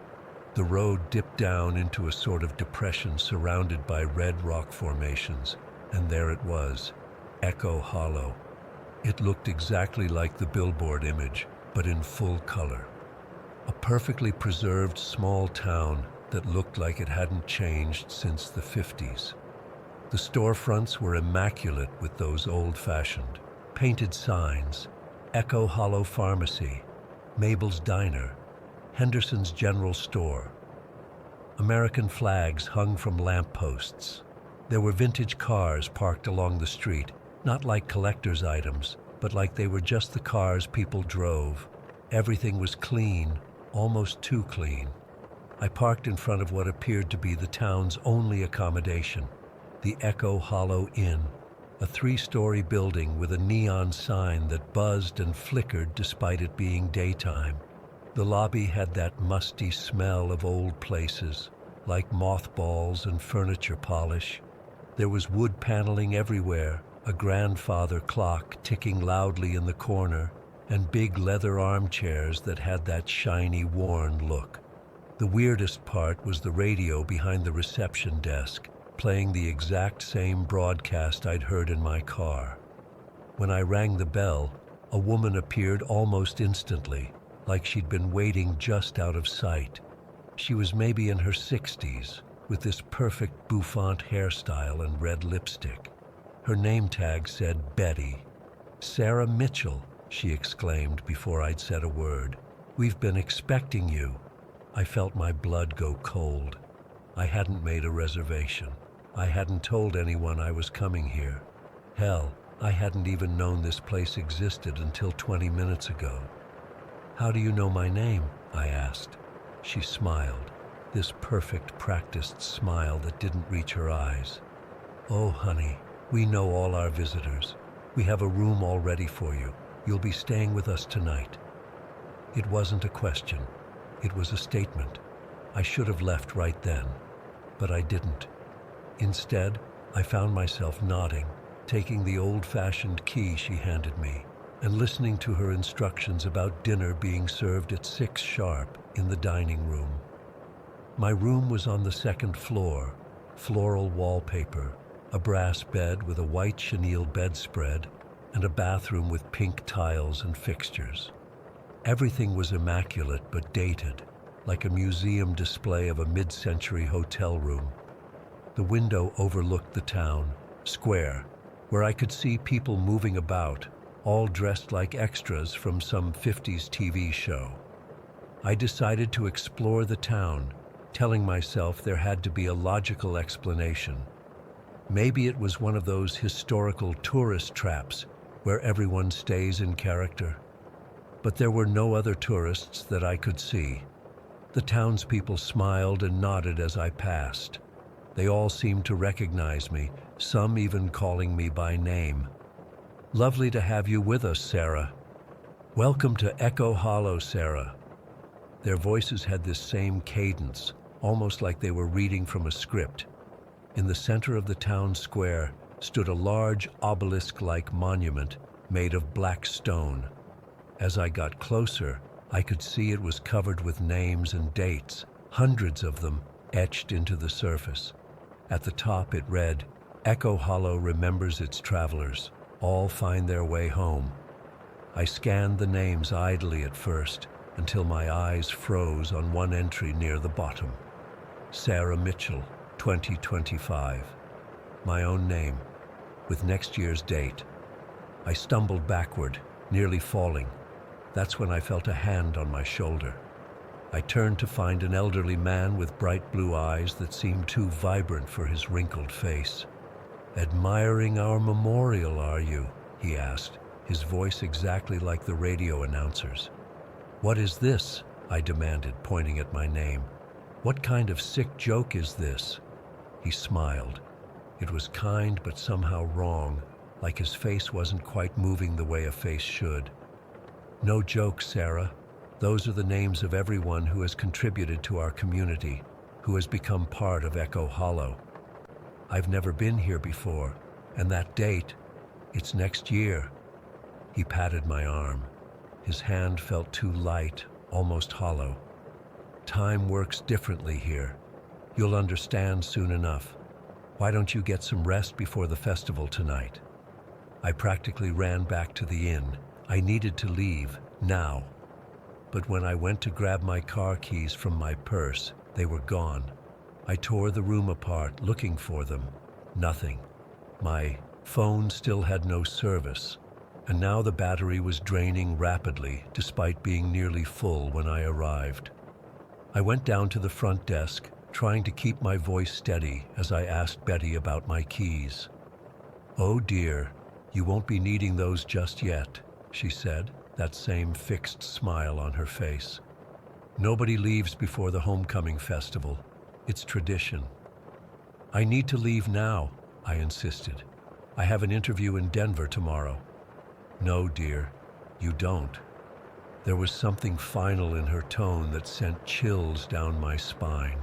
The road dipped down into a sort of depression surrounded by red rock formations, and there it was, Echo Hollow. It looked exactly like the billboard image, but in full color. A perfectly preserved small town that looked like it hadn't changed since the 50s. The storefronts were immaculate with those old-fashioned, painted signs: Echo Hollow Pharmacy, Mabel's Diner, Henderson's General Store. American flags hung from lampposts. There were vintage cars parked along the street, not like collector's items, but like they were just the cars people drove. Everything was clean, almost too clean. I parked in front of what appeared to be the town's only accommodation, the Echo Hollow Inn, a 3-story building with a neon sign that buzzed and flickered despite it being daytime. The lobby had that musty smell of old places, like mothballs and furniture polish. There was wood paneling everywhere, a grandfather clock ticking loudly in the corner, and big leather armchairs that had that shiny, worn look. The weirdest part was the radio behind the reception desk, playing the exact same broadcast I'd heard in my car. When I rang the bell, a woman appeared almost instantly, like she'd been waiting just out of sight. She was maybe in her 60s, with this perfect bouffant hairstyle and red lipstick. Her name tag said Betty. "Sarah Mitchell," she exclaimed before I'd said a word. "We've been expecting you." I felt my blood go cold. I hadn't made a reservation. I hadn't told anyone I was coming here. Hell, I hadn't even known this place existed until 20 minutes ago. "How do you know my name?" I asked. She smiled, this perfect practiced smile that didn't reach her eyes. "Oh, honey, we know all our visitors. We have a room all ready for you. You'll be staying with us tonight." It wasn't a question. It was a statement. I should have left right then, but I didn't. Instead, I found myself nodding, taking the old-fashioned key she handed me, and listening to her instructions about dinner being served at 6 sharp in the dining room. My room was on the 2nd floor, floral wallpaper, a brass bed with a white chenille bedspread, and a bathroom with pink tiles and fixtures. Everything was immaculate but dated, like a museum display of a mid-century hotel room. The window overlooked the town, square, where I could see people moving about, all dressed like extras from some 50s TV show. I decided to explore the town, telling myself there had to be a logical explanation. Maybe it was one of those historical tourist traps where everyone stays in character. but there were no other tourists that I could see. The townspeople smiled and nodded as I passed. They all seemed to recognize me, some even calling me by name. "Lovely to have you with us, Sarah." "Welcome to Echo Hollow, Sarah." Their voices had this same cadence, almost like they were reading from a script. In the center of the town square stood a large obelisk-like monument made of black stone. As I got closer, I could see it was covered with names and dates, hundreds of them etched into the surface. At the top it read, "Echo Hollow remembers its travelers. All find their way home." I scanned the names idly at first, until my eyes froze on one entry near the bottom. Sarah Mitchell, 2025. My own name, with next year's date. I stumbled backward, nearly falling. That's when I felt a hand on my shoulder. I turned to find an elderly man with bright blue eyes that seemed too vibrant for his wrinkled face. "Admiring our memorial, are you?" he asked, his voice exactly like the radio announcer's. "What is this?" I demanded, pointing at my name. "What kind of sick joke is this?" He smiled. It was kind but somehow wrong, like his face wasn't quite moving the way a face should. "No joke, Sarah. Those are the names of everyone who has contributed to our community, who has become part of Echo Hollow. I've never been here before, and that date, it's next year." He patted my arm. His hand felt too light, almost hollow. "Time works differently here. You'll understand soon enough. Why don't you get some rest before the festival tonight?" I practically ran back to the inn. I needed to leave, now. But when I went to grab my car keys from my purse, they were gone. I tore the room apart, looking for them. Nothing. My phone still had no service, and now the battery was draining rapidly, despite being nearly full when I arrived. I went down to the front desk, trying to keep my voice steady as I asked Betty about my keys. "Oh dear, you won't be needing those just yet," she said, that same fixed smile on her face. "Nobody leaves before the homecoming festival. It's tradition." "I need to leave now," I insisted. "I have an interview in Denver tomorrow." "No, dear, you don't." There was something final in her tone that sent chills down my spine.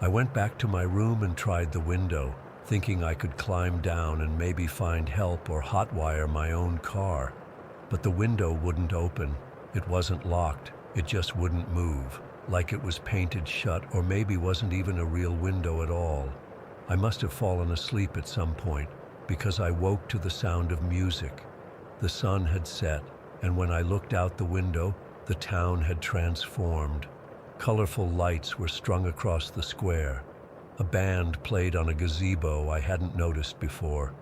I went back to my room and tried the window, thinking I could climb down and maybe find help or hotwire my own car. But the window wouldn't open. It wasn't locked. It just wouldn't move, like it was painted shut or maybe wasn't even a real window at all. I must have fallen asleep at some point, because I woke to the sound of music. The sun had set, and when I looked out the window, the town had transformed. Colorful lights were strung across the square. A band played on a gazebo I hadn't noticed before.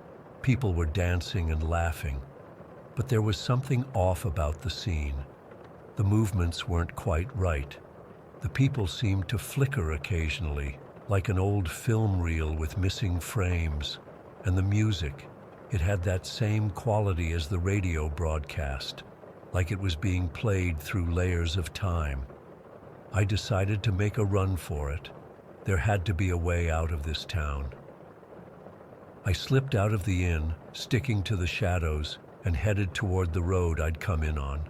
People were dancing and laughing. But there was something off about the scene. The movements weren't quite right. The people seemed to flicker occasionally, like an old film reel with missing frames. And the music, it had that same quality as the radio broadcast, like it was being played through layers of time. I decided to make a run for it. There had to be a way out of this town. I slipped out of the inn, sticking to the shadows, and headed toward the road I'd come in on.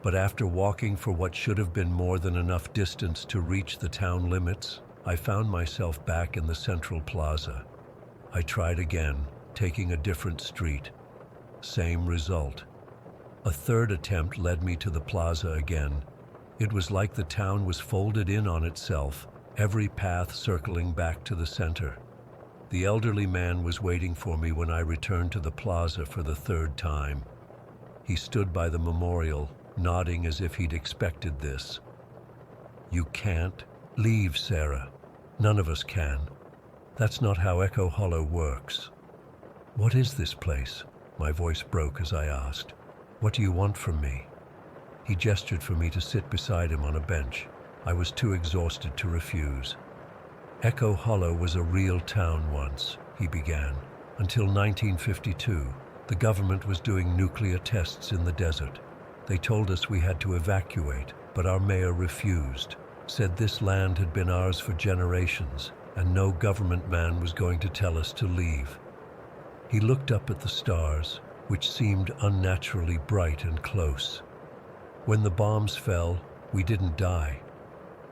But after walking for what should have been more than enough distance to reach the town limits, I found myself back in the central plaza. I tried again, taking a different street. Same result. A third attempt led me to the plaza again. It was like the town was folded in on itself, every path circling back to the center. The elderly man was waiting for me when I returned to the plaza for the third time. He stood by the memorial, nodding as if he'd expected this. "You can't leave, Sarah. None of us can. That's not how Echo Hollow works." "What is this place?" My voice broke as I asked. "What do you want from me?" He gestured for me to sit beside him on a bench. I was too exhausted to refuse. "Echo Hollow was a real town once," he began. "Until 1952, the government was doing nuclear tests in the desert. They told us we had to evacuate, but our mayor refused, said this land had been ours for generations, and no government man was going to tell us to leave. He looked up at the stars, which seemed unnaturally bright and close. When the bombs fell, we didn't die.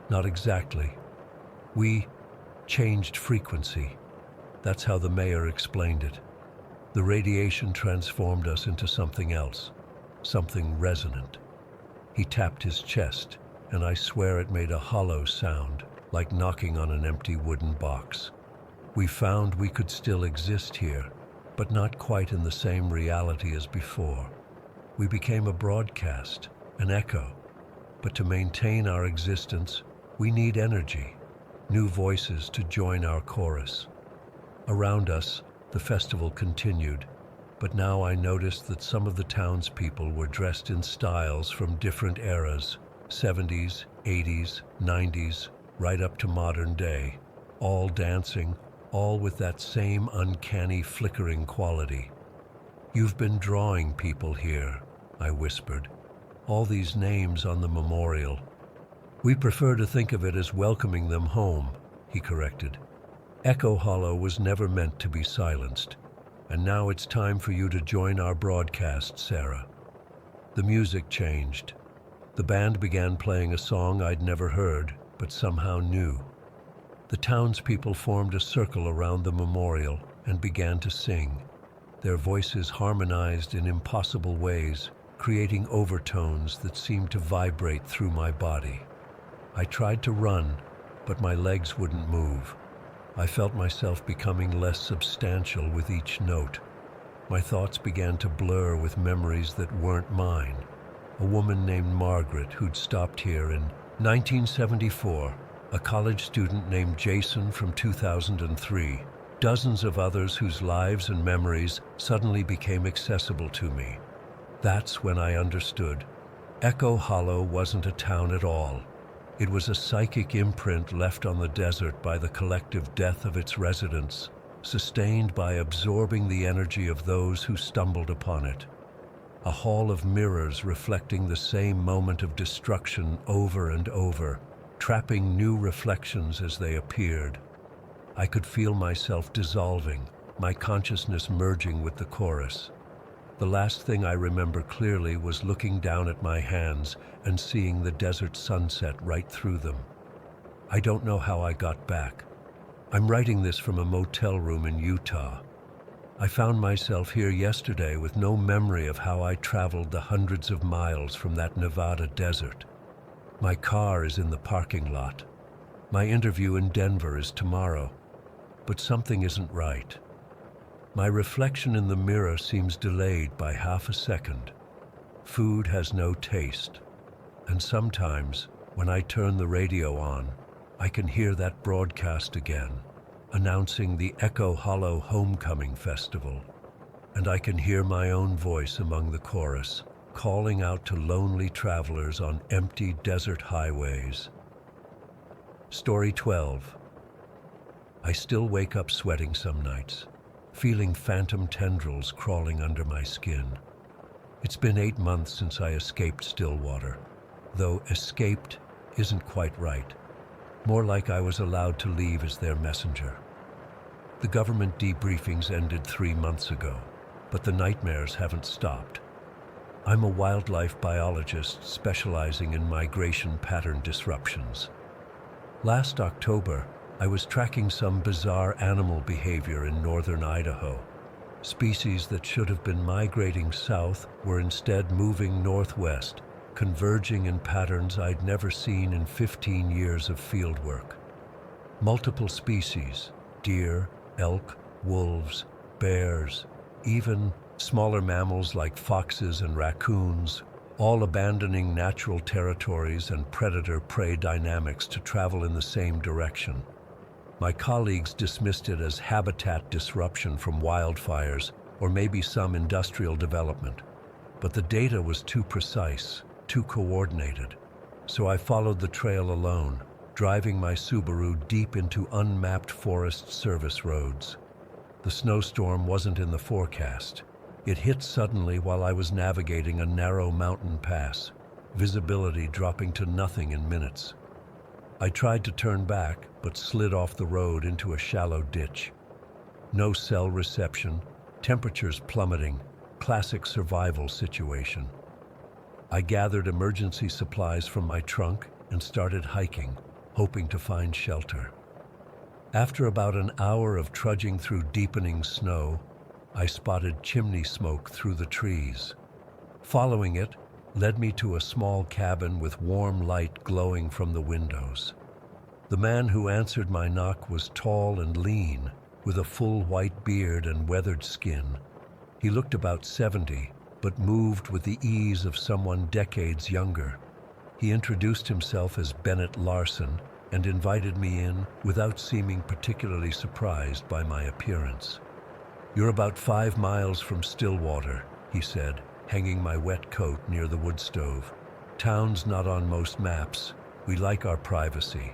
Not exactly. We changed frequency. That's how the mayor explained it. The radiation transformed us into something else, something resonant. He tapped his chest, and I swear it made a hollow sound, like knocking on an empty wooden box. We found we could still exist here, but not quite in the same reality as before. We became a broadcast, an echo. But to maintain our existence, we need energy, new voices to join our chorus. Around us, the festival continued, but now I noticed that some of the townspeople were dressed in styles from different eras, 70s, 80s, 90s, right up to modern day, all dancing, all with that same uncanny flickering quality. "You've been drawing people here," I whispered. "All these names on the memorial." "We prefer to think of it as welcoming them home," he corrected. "Echo Hollow was never meant to be silenced, and now it's time for you to join our broadcast, Sarah." The music changed. The band began playing a song I'd never heard, but somehow knew. The townspeople formed a circle around the memorial and began to sing. Their voices harmonized in impossible ways, creating overtones that seemed to vibrate through my body. I tried to run, but my legs wouldn't move. I felt myself becoming less substantial with each note. My thoughts began to blur with memories that weren't mine. A woman named Margaret who'd stopped here in 1974, a college student named Jason from 2003, dozens of others whose lives and memories suddenly became accessible to me. That's when I understood. Echo Hollow wasn't a town at all. It was a psychic imprint left on the desert by the collective death of its residents, sustained by absorbing the energy of those who stumbled upon it. A hall of mirrors reflecting the same moment of destruction over and over, trapping new reflections as they appeared. I could feel myself dissolving, my consciousness merging with the chorus. The last thing I remember clearly was looking down at my hands and seeing the desert sunset right through them. I don't know how I got back. I'm writing this from a motel room in Utah. I found myself here yesterday with no memory of how I traveled the hundreds of miles from that Nevada desert. My car is in the parking lot. My interview in Denver is tomorrow. But something isn't right. My reflection in the mirror seems delayed by half a second. Food has no taste. And sometimes, when I turn the radio on, I can hear that broadcast again, announcing the Echo Hollow Homecoming Festival. And I can hear my own voice among the chorus, calling out to lonely travelers on empty desert highways. Story 12. I still wake up sweating some nights, feeling phantom tendrils crawling under my skin. It's been 8 months since I escaped Stillwater, though escaped isn't quite right. More like I was allowed to leave as their messenger. The government debriefings ended 3 months ago, but the nightmares haven't stopped. I'm a wildlife biologist specializing in migration pattern disruptions. Last October, I was tracking some bizarre animal behavior in northern Idaho. Species that should have been migrating south were instead moving northwest, converging in patterns I'd never seen in 15 years of fieldwork. Multiple species, deer, elk, wolves, bears, even smaller mammals like foxes and raccoons, all abandoning natural territories and predator-prey dynamics to travel in the same direction. My colleagues dismissed it as habitat disruption from wildfires or maybe some industrial development. But the data was too precise, too coordinated. So I followed the trail alone, driving my Subaru deep into unmapped Forest Service roads. The snowstorm wasn't in the forecast, It hit suddenly while I was navigating a narrow mountain pass, visibility dropping to nothing in minutes. I tried to turn back, but slid off the road into a shallow ditch. No cell reception, temperatures plummeting, classic survival situation. I gathered emergency supplies from my trunk and started hiking, hoping to find shelter. After about an hour of trudging through deepening snow, I spotted chimney smoke through the trees. Following it led me to a small cabin with warm light glowing from the windows. The man who answered my knock was tall and lean, with a full white beard and weathered skin. He looked about 70, but moved with the ease of someone decades younger. He introduced himself as Bennett Larson and invited me in without seeming particularly surprised by my appearance. "You're about 5 miles from Stillwater," he said, hanging my wet coat near the wood stove. "Town's not on most maps. We like our privacy."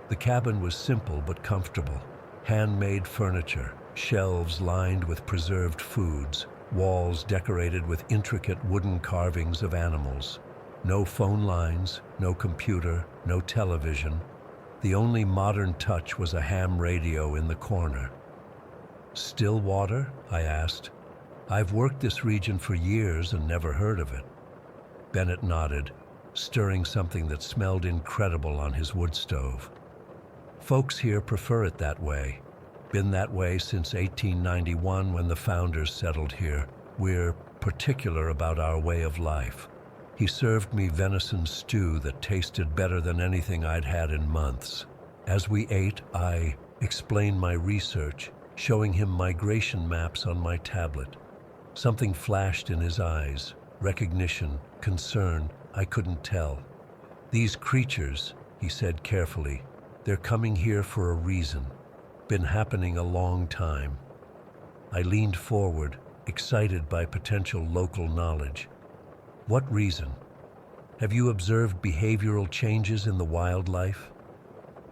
The cabin was simple but comfortable. Handmade furniture, shelves lined with preserved foods, walls decorated with intricate wooden carvings of animals. No phone lines, no computer, no television. The only modern touch was a ham radio in the corner. "Stillwater?" I asked. "I've worked this region for years and never heard of it." Bennett nodded, stirring something that smelled incredible on his wood stove. "Folks here prefer it that way. Been that way since 1891 when the founders settled here. We're particular about our way of life." He served me venison stew that tasted better than anything I'd had in months. As we ate, I explained my research, showing him migration maps on my tablet. Something flashed in his eyes, recognition, concern, I couldn't tell. "These creatures," he said carefully, "they're coming here for a reason. Been happening a long time." I leaned forward, excited by potential local knowledge. "What reason? Have you observed behavioral changes in the wildlife?"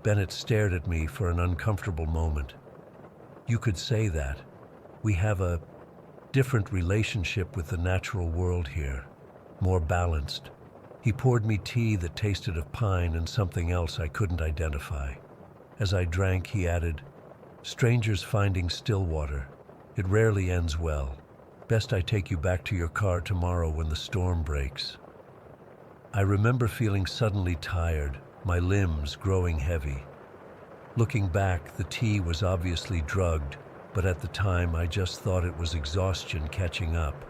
Bennett stared at me for an uncomfortable moment. "You could say that. We have a different relationship with the natural world here, more balanced." He poured me tea that tasted of pine and something else I couldn't identify. As I drank, he added, "Strangers finding Stillwater. It rarely ends well. Best I take you back to your car tomorrow when the storm breaks." I remember feeling suddenly tired, my limbs growing heavy. Looking back, the tea was obviously drugged, but at the time I just thought it was exhaustion catching up.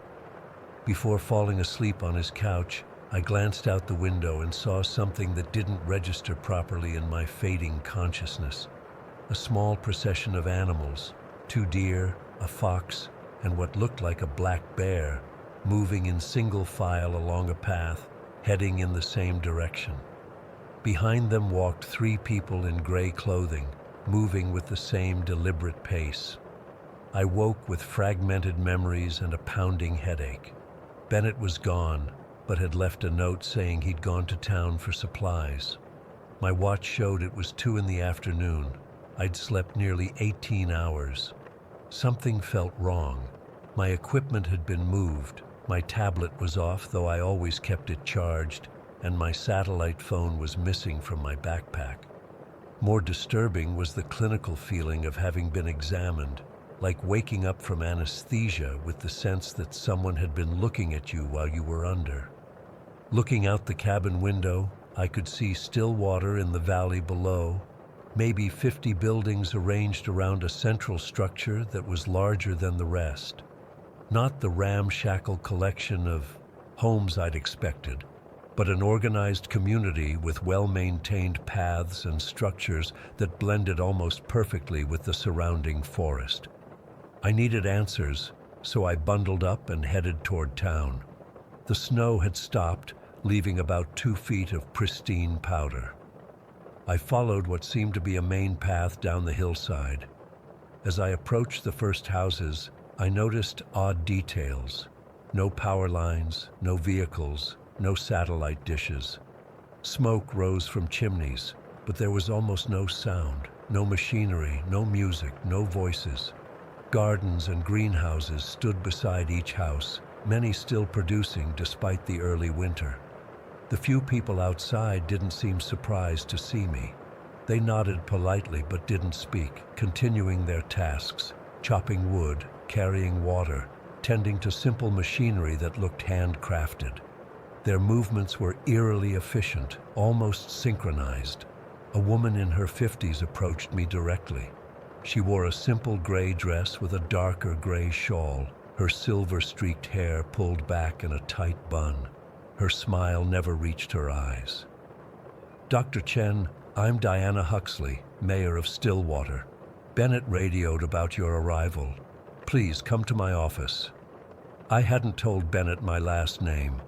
Before falling asleep on his couch, I glanced out the window and saw something that didn't register properly in my fading consciousness. A small procession of animals, 2 deer, a fox, and what looked like a black bear, moving in single file along a path, heading in the same direction. Behind them walked 3 people in gray clothing, moving with the same deliberate pace. I woke with fragmented memories and a pounding headache. Bennett was gone, but had left a note saying he'd gone to town for supplies. My watch showed it was 2 in the afternoon. I'd slept nearly 18 hours. Something felt wrong. My equipment had been moved. My tablet was off, though I always kept it charged, and my satellite phone was missing from my backpack. More disturbing was the clinical feeling of having been examined, like waking up from anesthesia with the sense that someone had been looking at you while you were under. Looking out the cabin window, I could see Stillwater in the valley below, maybe 50 buildings arranged around a central structure that was larger than the rest. Not the ramshackle collection of homes I'd expected, but an organized community with well-maintained paths and structures that blended almost perfectly with the surrounding forest. I needed answers, so I bundled up and headed toward town. The snow had stopped, leaving about 2 feet of pristine powder. I followed what seemed to be a main path down the hillside. As I approached the first houses, I noticed odd details. No power lines, no vehicles, no satellite dishes. Smoke rose from chimneys, but there was almost no sound, no machinery, no music, no voices. Gardens and greenhouses stood beside each house, many still producing despite the early winter. The few people outside didn't seem surprised to see me. They nodded politely but didn't speak, continuing their tasks, chopping wood, carrying water, tending to simple machinery that looked handcrafted. Their movements were eerily efficient, almost synchronized. A woman in her 50s approached me directly. She wore a simple gray dress with a darker gray shawl, her silver-streaked hair pulled back in a tight bun. Her smile never reached her eyes. "Dr. Chen, I'm Diana Huxley, mayor of Stillwater. Bennett radioed about your arrival. Please come to my office." I hadn't told Bennett my last name.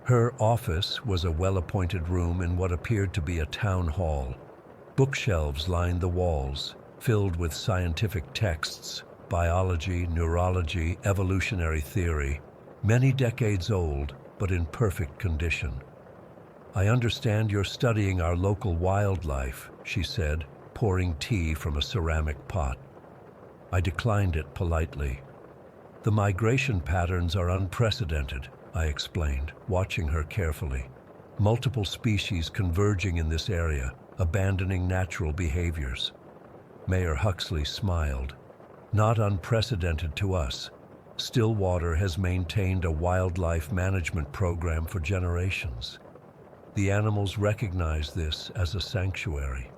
Her office was a well-appointed room in what appeared to be a town hall. Bookshelves lined the walls, filled with scientific texts, biology, neurology, evolutionary theory, many decades old, but in perfect condition. "I understand you're studying our local wildlife," she said, pouring tea from a ceramic pot. I declined it politely. "The migration patterns are unprecedented," I explained, watching her carefully. "Multiple species converging in this area, abandoning natural behaviors." Mayor Huxley smiled. "Not unprecedented to us. Stillwater has maintained a wildlife management program for generations. The animals recognize this as a sanctuary."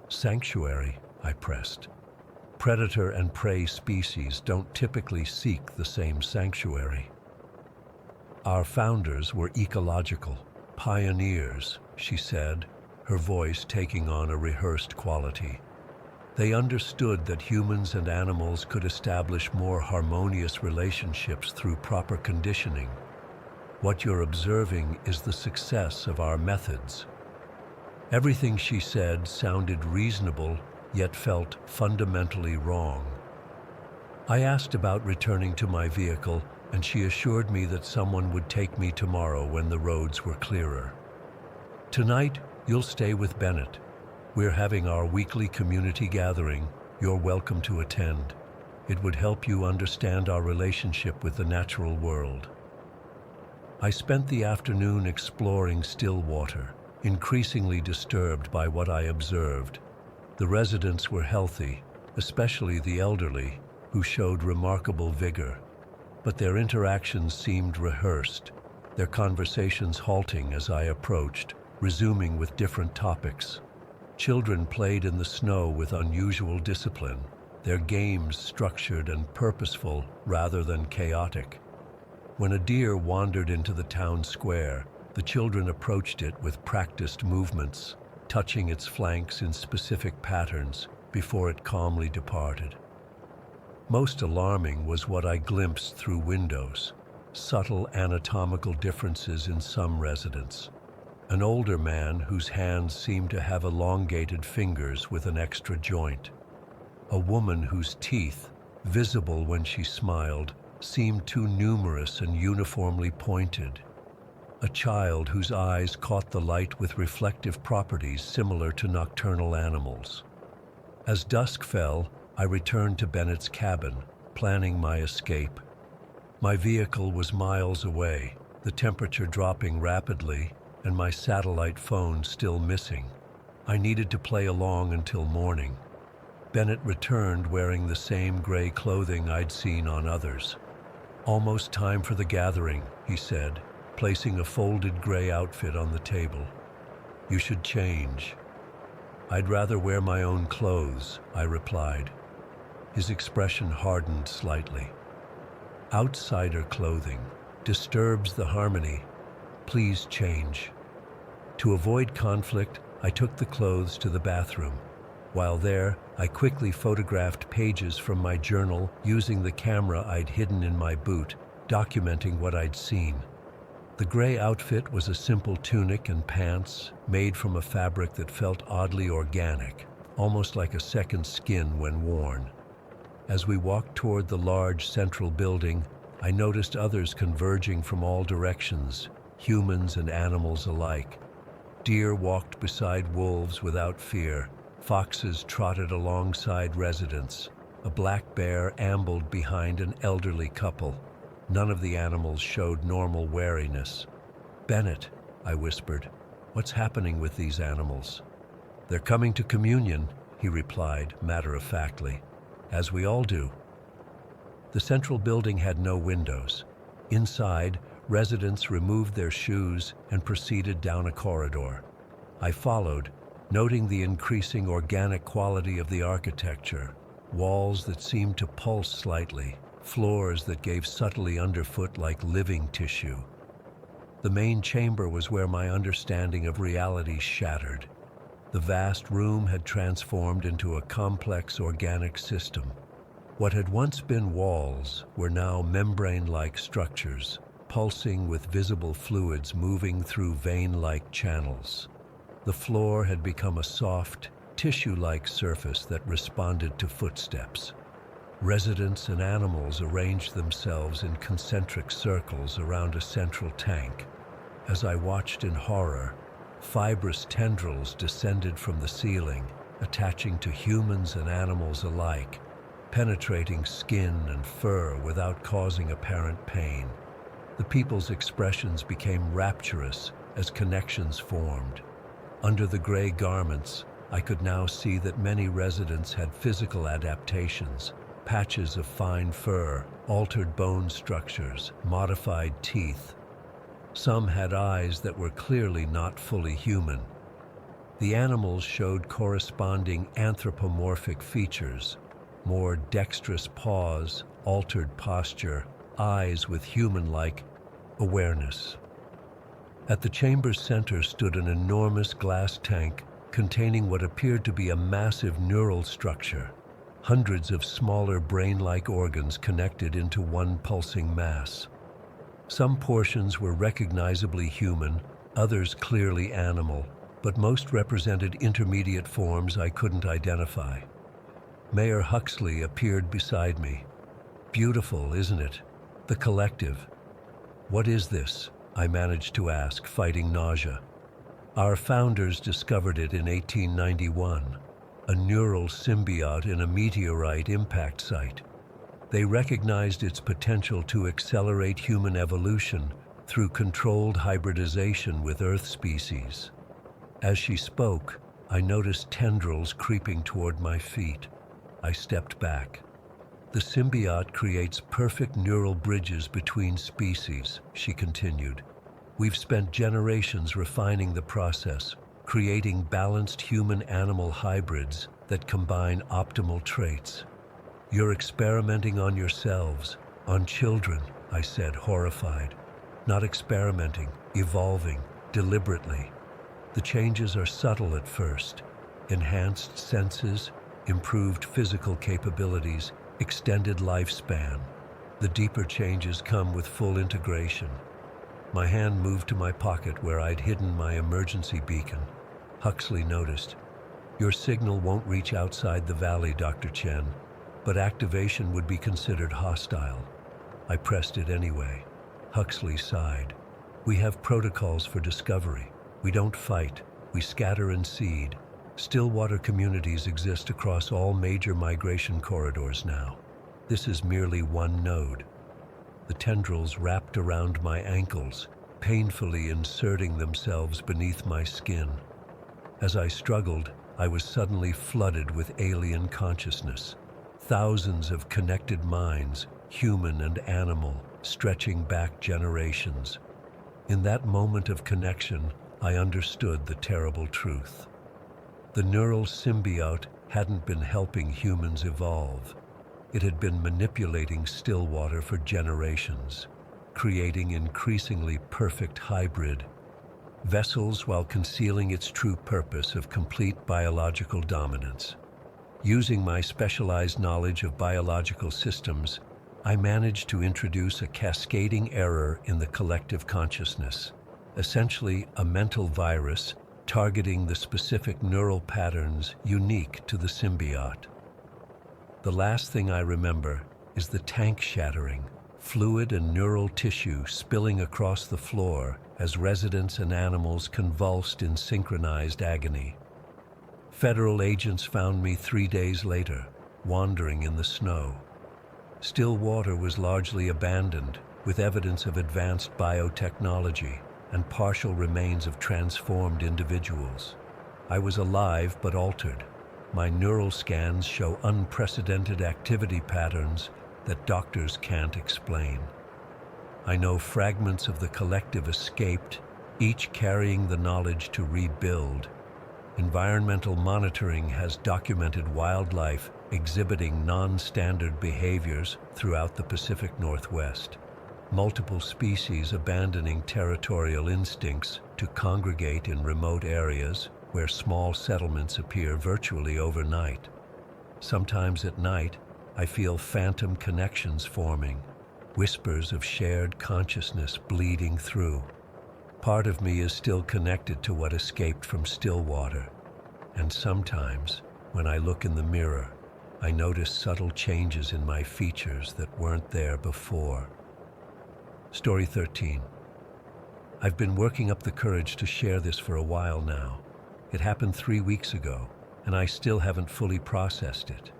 "Sanctuary?" I pressed. "Predator and prey species don't typically seek the same sanctuary." "Our founders were ecological pioneers," she said, her voice taking on a rehearsed quality. "They understood that humans and animals could establish more harmonious relationships through proper conditioning. What you're observing is the success of our methods." Everything she said sounded reasonable, yet felt fundamentally wrong. I asked about returning to my vehicle, and she assured me that someone would take me tomorrow when the roads were clearer. "Tonight, you'll stay with Bennett. We're having our weekly community gathering. You're welcome to attend. It would help you understand our relationship with the natural world." I spent the afternoon exploring Stillwater, increasingly disturbed by what I observed. The residents were healthy, especially the elderly, who showed remarkable vigor. But their interactions seemed rehearsed, their conversations halting as I approached, resuming with different topics. Children played in the snow with unusual discipline, their games structured and purposeful rather than chaotic. When a deer wandered into the town square, the children approached it with practiced movements, touching its flanks in specific patterns before it calmly departed. Most alarming was what I glimpsed through windows, subtle anatomical differences in some residents. An older man whose hands seemed to have elongated fingers with an extra joint. A woman whose teeth, visible when she smiled, seemed too numerous and uniformly pointed. A child whose eyes caught the light with reflective properties similar to nocturnal animals. As dusk fell, I returned to Bennett's cabin, planning my escape. My vehicle was miles away, the temperature dropping rapidly, and my satellite phone still missing. I needed to play along until morning. Bennett returned wearing the same gray clothing I'd seen on others. "Almost time for the gathering," he said, placing a folded gray outfit on the table. "You should change." "I'd rather wear my own clothes," I replied. His expression hardened slightly. "Outsider clothing disturbs the harmony. Please change." To avoid conflict, I took the clothes to the bathroom. While there, I quickly photographed pages from my journal using the camera I'd hidden in my boot, documenting what I'd seen. The gray outfit was a simple tunic and pants made from a fabric that felt oddly organic, almost like a second skin when worn. As we walked toward the large central building, I noticed others converging from all directions, humans and animals alike. Deer walked beside wolves without fear. Foxes trotted alongside residents. A black bear ambled behind an elderly couple. None of the animals showed normal wariness. "Bennett," I whispered, "what's happening with these animals?" "They're coming to communion," he replied matter-of-factly, "as we all do." The central building had no windows. Inside, residents removed their shoes and proceeded down a corridor. I followed, noting the increasing organic quality of the architecture, walls that seemed to pulse slightly, floors that gave subtly underfoot like living tissue. The main chamber was where my understanding of reality shattered. The vast room had transformed into a complex organic system. What had once been walls were now membrane-like structures, pulsing with visible fluids moving through vein-like channels. The floor had become a soft, tissue-like surface that responded to footsteps. Residents and animals arranged themselves in concentric circles around a central tank. As I watched in horror, fibrous tendrils descended from the ceiling, attaching to humans and animals alike, penetrating skin and fur without causing apparent pain. The people's expressions became rapturous as connections formed. Under the gray garments, I could now see that many residents had physical adaptations, patches of fine fur, altered bone structures, modified teeth. Some had eyes that were clearly not fully human. The animals showed corresponding anthropomorphic features, more dexterous paws, altered posture, eyes with human-like awareness. At the chamber's center stood an enormous glass tank containing what appeared to be a massive neural structure, hundreds of smaller brain-like organs connected into one pulsing mass. Some portions were recognizably human, others clearly animal, but most represented intermediate forms I couldn't identify. Mayor Huxley appeared beside me. "Beautiful, isn't it? The collective." "What is this?" I managed to ask, fighting nausea. "Our founders discovered it in 1891, a neural symbiote in a meteorite impact site. They recognized its potential to accelerate human evolution through controlled hybridization with Earth species." As she spoke, I noticed tendrils creeping toward my feet. I stepped back. "The symbiote creates perfect neural bridges between species," she continued. "We've spent generations refining the process, creating balanced human-animal hybrids that combine optimal traits." "You're experimenting on yourselves, on children," I said, horrified. "Not experimenting, evolving, deliberately. The changes are subtle at first. Enhanced senses, improved physical capabilities, extended lifespan. The deeper changes come with full integration." My hand moved to my pocket where I'd hidden my emergency beacon. Huxley noticed. "Your signal won't reach outside the valley, Dr. Chen, but activation would be considered hostile." I pressed it anyway. Huxley sighed. "We have protocols for discovery. We don't fight, we scatter and seed. Stillwater communities exist across all major migration corridors now. This is merely one node." The tendrils wrapped around my ankles, painfully inserting themselves beneath my skin. As I struggled, I was suddenly flooded with alien consciousness. Thousands of connected minds, human and animal, stretching back generations. In that moment of connection, I understood the terrible truth. The neural symbiote hadn't been helping humans evolve. It had been manipulating Stillwater for generations, creating increasingly perfect hybrid vessels while concealing its true purpose of complete biological dominance. Using my specialized knowledge of biological systems, I managed to introduce a cascading error in the collective consciousness, essentially a mental virus targeting the specific neural patterns unique to the symbiote. The last thing I remember is the tank shattering, fluid and neural tissue spilling across the floor as residents and animals convulsed in synchronized agony. Federal agents found me 3 days later, wandering in the snow. Still water was largely abandoned, with evidence of advanced biotechnology and partial remains of transformed individuals. I was alive but altered. My neural scans show unprecedented activity patterns that doctors can't explain. I know fragments of the collective escaped, each carrying the knowledge to rebuild. Environmental monitoring has documented wildlife exhibiting non-standard behaviors throughout the Pacific Northwest. Multiple species abandoning territorial instincts to congregate in remote areas where small settlements appear virtually overnight. Sometimes at night, I feel phantom connections forming, whispers of shared consciousness bleeding through. Part of me is still connected to what escaped from Stillwater, and sometimes, when I look in the mirror, I notice subtle changes in my features that weren't there before. Story 13. I've been working up the courage to share this for a while now. It happened 3 weeks ago, and I still haven't fully processed it.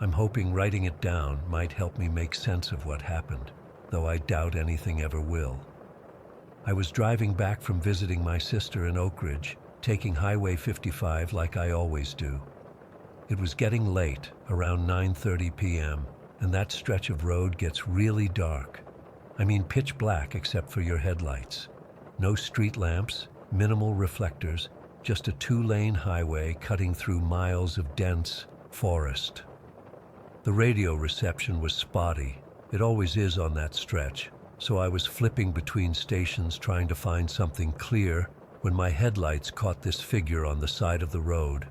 I'm hoping writing it down might help me make sense of what happened, though I doubt anything ever will. I was driving back from visiting my sister in Oak Ridge, taking Highway 55 like I always do. It was getting late, around 9:30 p.m., and that stretch of road gets really dark. I mean pitch black except for your headlights. No street lamps, minimal reflectors, just a 2-lane highway cutting through miles of dense forest. The radio reception was spotty. It always is on that stretch, so I was flipping between stations trying to find something clear when my headlights caught this figure on the side of the road.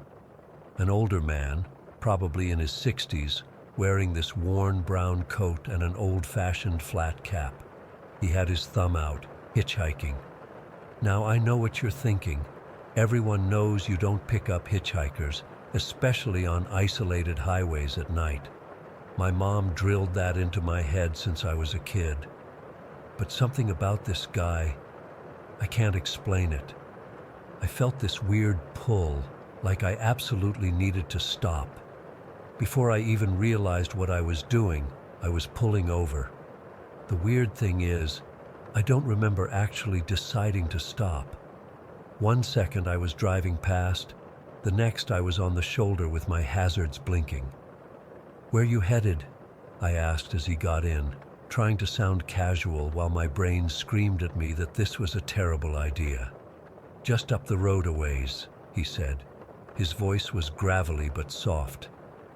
An older man, probably in his 60s, wearing this worn brown coat and an old-fashioned flat cap. He had his thumb out, hitchhiking. Now I know what you're thinking. Everyone knows you don't pick up hitchhikers, especially on isolated highways at night. My mom drilled that into my head since I was a kid. But something about this guy, I can't explain it. I felt this weird pull, like I absolutely needed to stop. Before I even realized what I was doing, I was pulling over. The weird thing is, I don't remember actually deciding to stop. 1 second I was driving past, the next I was on the shoulder with my hazards blinking. "Where you headed?" I asked as he got in, trying to sound casual while my brain screamed at me that this was a terrible idea. "Just up the road a ways," he said. His voice was gravelly but soft.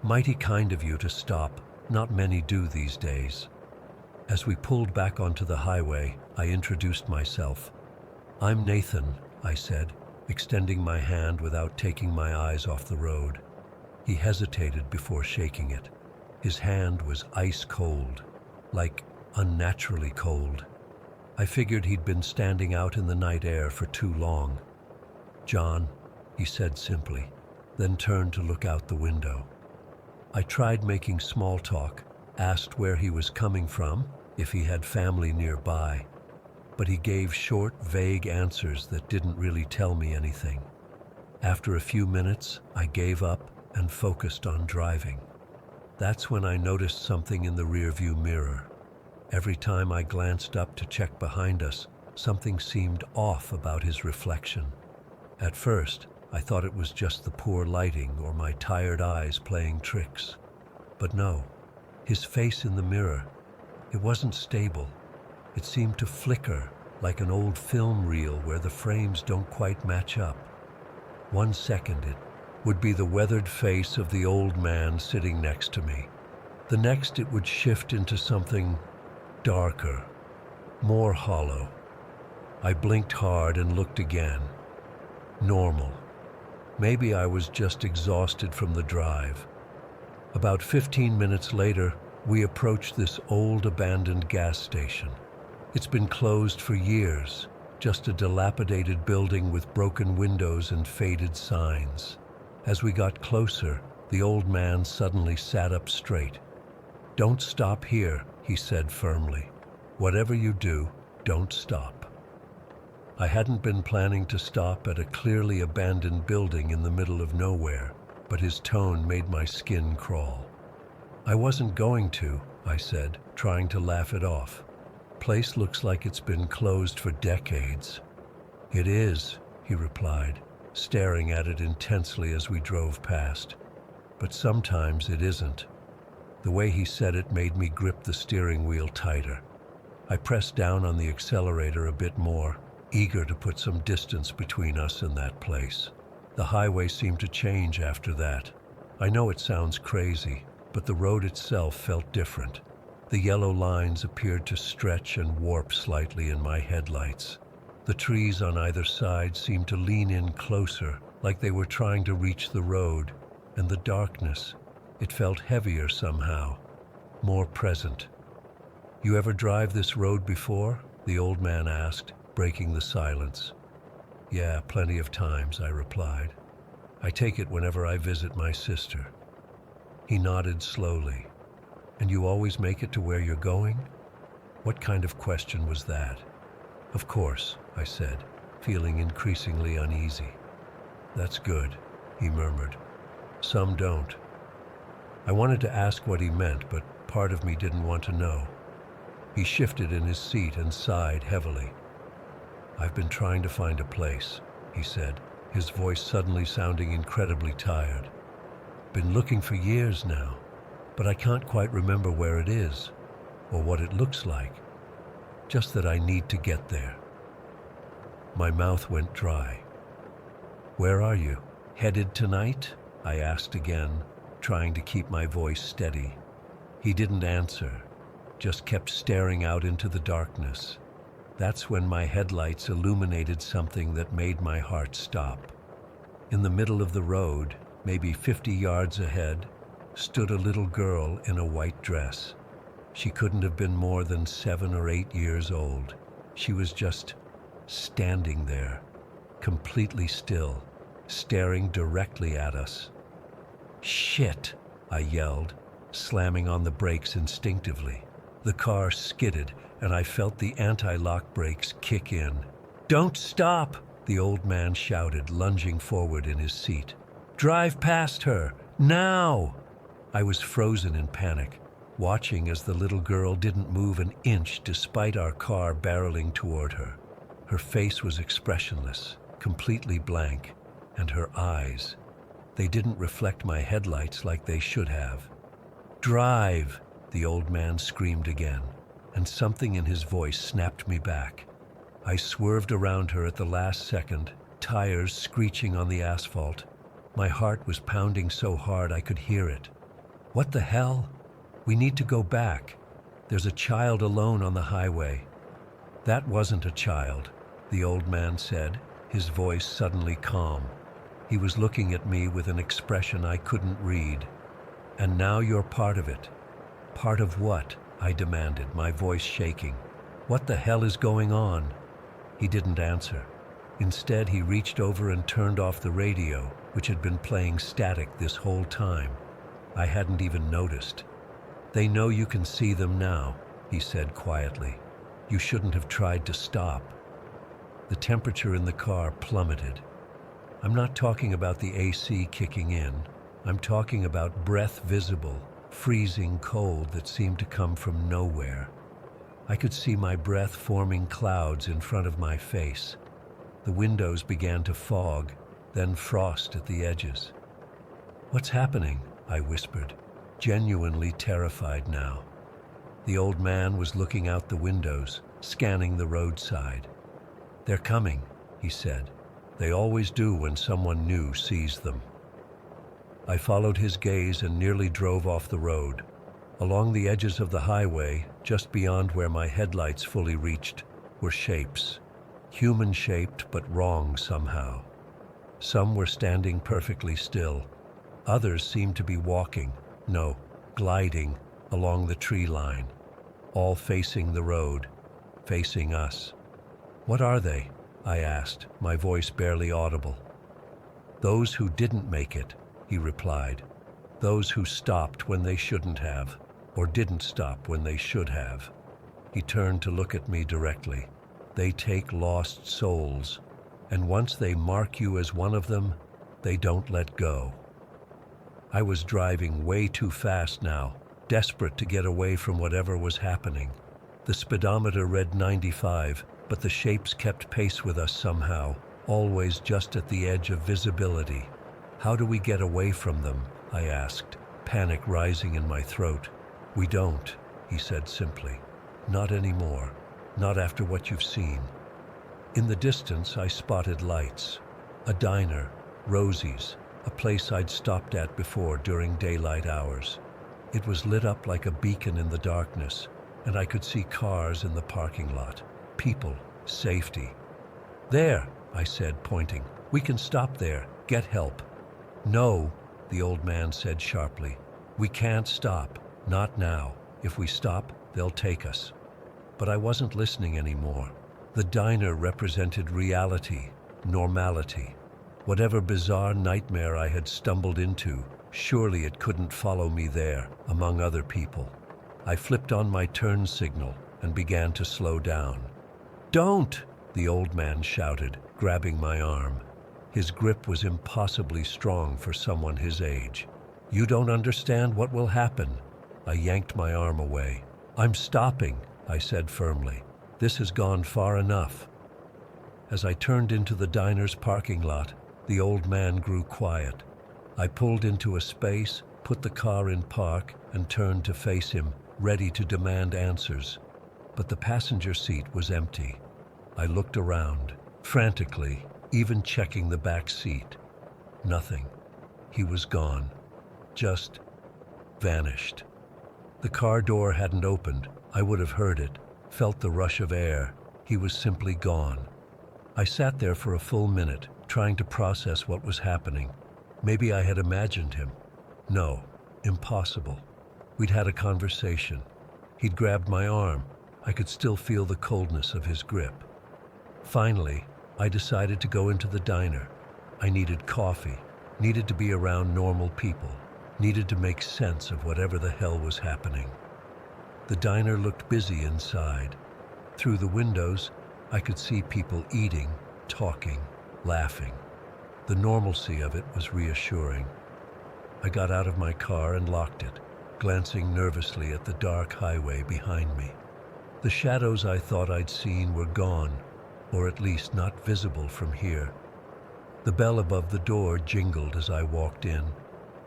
"Mighty kind of you to stop. Not many do these days." As we pulled back onto the highway, I introduced myself. "I'm Nathan," I said, extending my hand without taking my eyes off the road. He hesitated before shaking it. His hand was ice cold, like unnaturally cold. I figured he'd been standing out in the night air for too long. "John," he said simply, then turned to look out the window. I tried making small talk, asked where he was coming from, if he had family nearby, but he gave short, vague answers that didn't really tell me anything. After a few minutes, I gave up and focused on driving. That's when I noticed something in the rearview mirror. Every time I glanced up to check behind us, something seemed off about his reflection. At first, I thought it was just the poor lighting or my tired eyes playing tricks. But no, his face in the mirror, it wasn't stable. It seemed to flicker like an old film reel where the frames don't quite match up. 1 second it would be the weathered face of the old man sitting next to me. The next it would shift into something darker, more hollow. I blinked hard and looked again. Normal. Maybe I was just exhausted from the drive. About 15 minutes later, we approached this old abandoned gas station. It's been closed for years, just a dilapidated building with broken windows and faded signs. As we got closer, the old man suddenly sat up straight. "Don't stop here," he said firmly. "Whatever you do, don't stop." I hadn't been planning to stop at a clearly abandoned building in the middle of nowhere, but his tone made my skin crawl. I wasn't going to, I said, trying to laugh it off. Place looks like it's been closed for decades. It is, he replied, staring at it intensely as we drove past. But sometimes it isn't. The way he said it made me grip the steering wheel tighter. I pressed down on the accelerator a bit more, eager to put some distance between us and that place. The highway seemed to change after that. I know it sounds crazy, but the road itself felt different. The yellow lines appeared to stretch and warp slightly in my headlights. The trees on either side seemed to lean in closer, like they were trying to reach the road, and the darkness, it felt heavier somehow, more present. You ever drive this road before? The old man asked, breaking the silence. Yeah, plenty of times, I replied. I take it whenever I visit my sister. He nodded slowly. And you always make it to where you're going? What kind of question was that? Of course, I said, feeling increasingly uneasy. That's good, he murmured. Some don't. I wanted to ask what he meant, but part of me didn't want to know. He shifted in his seat and sighed heavily. I've been trying to find a place, he said, his voice suddenly sounding incredibly tired. Been looking for years now, but I can't quite remember where it is, or what it looks like. Just that I need to get there. My mouth went dry. Where are you? Headed tonight? I asked again, trying to keep my voice steady. He didn't answer, just kept staring out into the darkness. That's when my headlights illuminated something that made my heart stop. In the middle of the road, maybe 50 yards ahead, stood a little girl in a white dress. She couldn't have been more than 7 or 8 years old. She was just standing there, completely still, staring directly at us. Shit, I yelled, slamming on the brakes instinctively. The car skidded, and I felt the anti-lock brakes kick in. Don't stop, the old man shouted, lunging forward in his seat. Drive past her, now! I was frozen in panic, watching as the little girl didn't move an inch despite our car barreling toward her. Her face was expressionless, completely blank, and her eyes, they didn't reflect my headlights like they should have. Drive, the old man screamed again, and something in his voice snapped me back. I swerved around her at the last second, tires screeching on the asphalt. My heart was pounding so hard I could hear it. What the hell? We need to go back. There's a child alone on the highway. That wasn't a child, the old man said, his voice suddenly calm. He was looking at me with an expression I couldn't read. And now you're part of it. Part of what? I demanded, my voice shaking. What the hell is going on? He didn't answer. Instead, he reached over and turned off the radio, which had been playing static this whole time. I hadn't even noticed. They know you can see them now, he said quietly. You shouldn't have tried to stop. The temperature in the car plummeted. I'm not talking about the AC kicking in. I'm talking about breath visible, freezing cold that seemed to come from nowhere. I could see my breath forming clouds in front of my face. The windows began to fog, then frost at the edges. What's happening? I whispered, genuinely terrified now. The old man was looking out the windows, scanning the roadside. They're coming, he said. They always do when someone new sees them. I followed his gaze and nearly drove off the road. Along the edges of the highway, just beyond where my headlights fully reached, were shapes. Human-shaped but wrong somehow. Some were standing perfectly still. Others seemed to be walking, no, gliding, along the tree line, all facing the road, facing us. What are they? I asked, my voice barely audible. Those who didn't make it, he replied. Those who stopped when they shouldn't have, or didn't stop when they should have. He turned to look at me directly. They take lost souls, and once they mark you as one of them, they don't let go. I was driving way too fast now, desperate to get away from whatever was happening. The speedometer read 95, but the shapes kept pace with us somehow, always just at the edge of visibility. "How do we get away from them?" I asked, panic rising in my throat. "We don't," he said simply. "Not anymore. Not after what you've seen." In the distance, I spotted lights. A diner, Rosie's, a place I'd stopped at before during daylight hours. It was lit up like a beacon in the darkness, and I could see cars in the parking lot. People, safety. "There," I said, pointing. "We can stop there. Get help." "No," the old man said sharply. "We can't stop. Not now. If we stop, they'll take us." But I wasn't listening anymore. The diner represented reality, normality. Whatever bizarre nightmare I had stumbled into, surely it couldn't follow me there, among other people. I flipped on my turn signal and began to slow down. "Don't!" the old man shouted, grabbing my arm. His grip was impossibly strong for someone his age. "You don't understand what will happen." I yanked my arm away. "I'm stopping," I said firmly. "This has gone far enough." As I turned into the diner's parking lot, the old man grew quiet. I pulled into a space, put the car in park, and turned to face him, ready to demand answers. But the passenger seat was empty. I looked around, frantically, even checking the back seat. Nothing. He was gone. Just vanished. The car door hadn't opened. I would have heard it, felt the rush of air. He was simply gone. I sat there for a full minute, trying to process what was happening. Maybe I had imagined him. No, impossible. We'd had a conversation. He'd grabbed my arm. I could still feel the coldness of his grip. Finally, I decided to go into the diner. I needed coffee, needed to be around normal people, needed to make sense of whatever the hell was happening. The diner looked busy inside. Through the windows, I could see people eating, talking, laughing. The normalcy of it was reassuring. I got out of my car and locked it, glancing nervously at the dark highway behind me. The shadows I thought I'd seen were gone, or at least not visible from here. The bell above the door jingled as I walked in.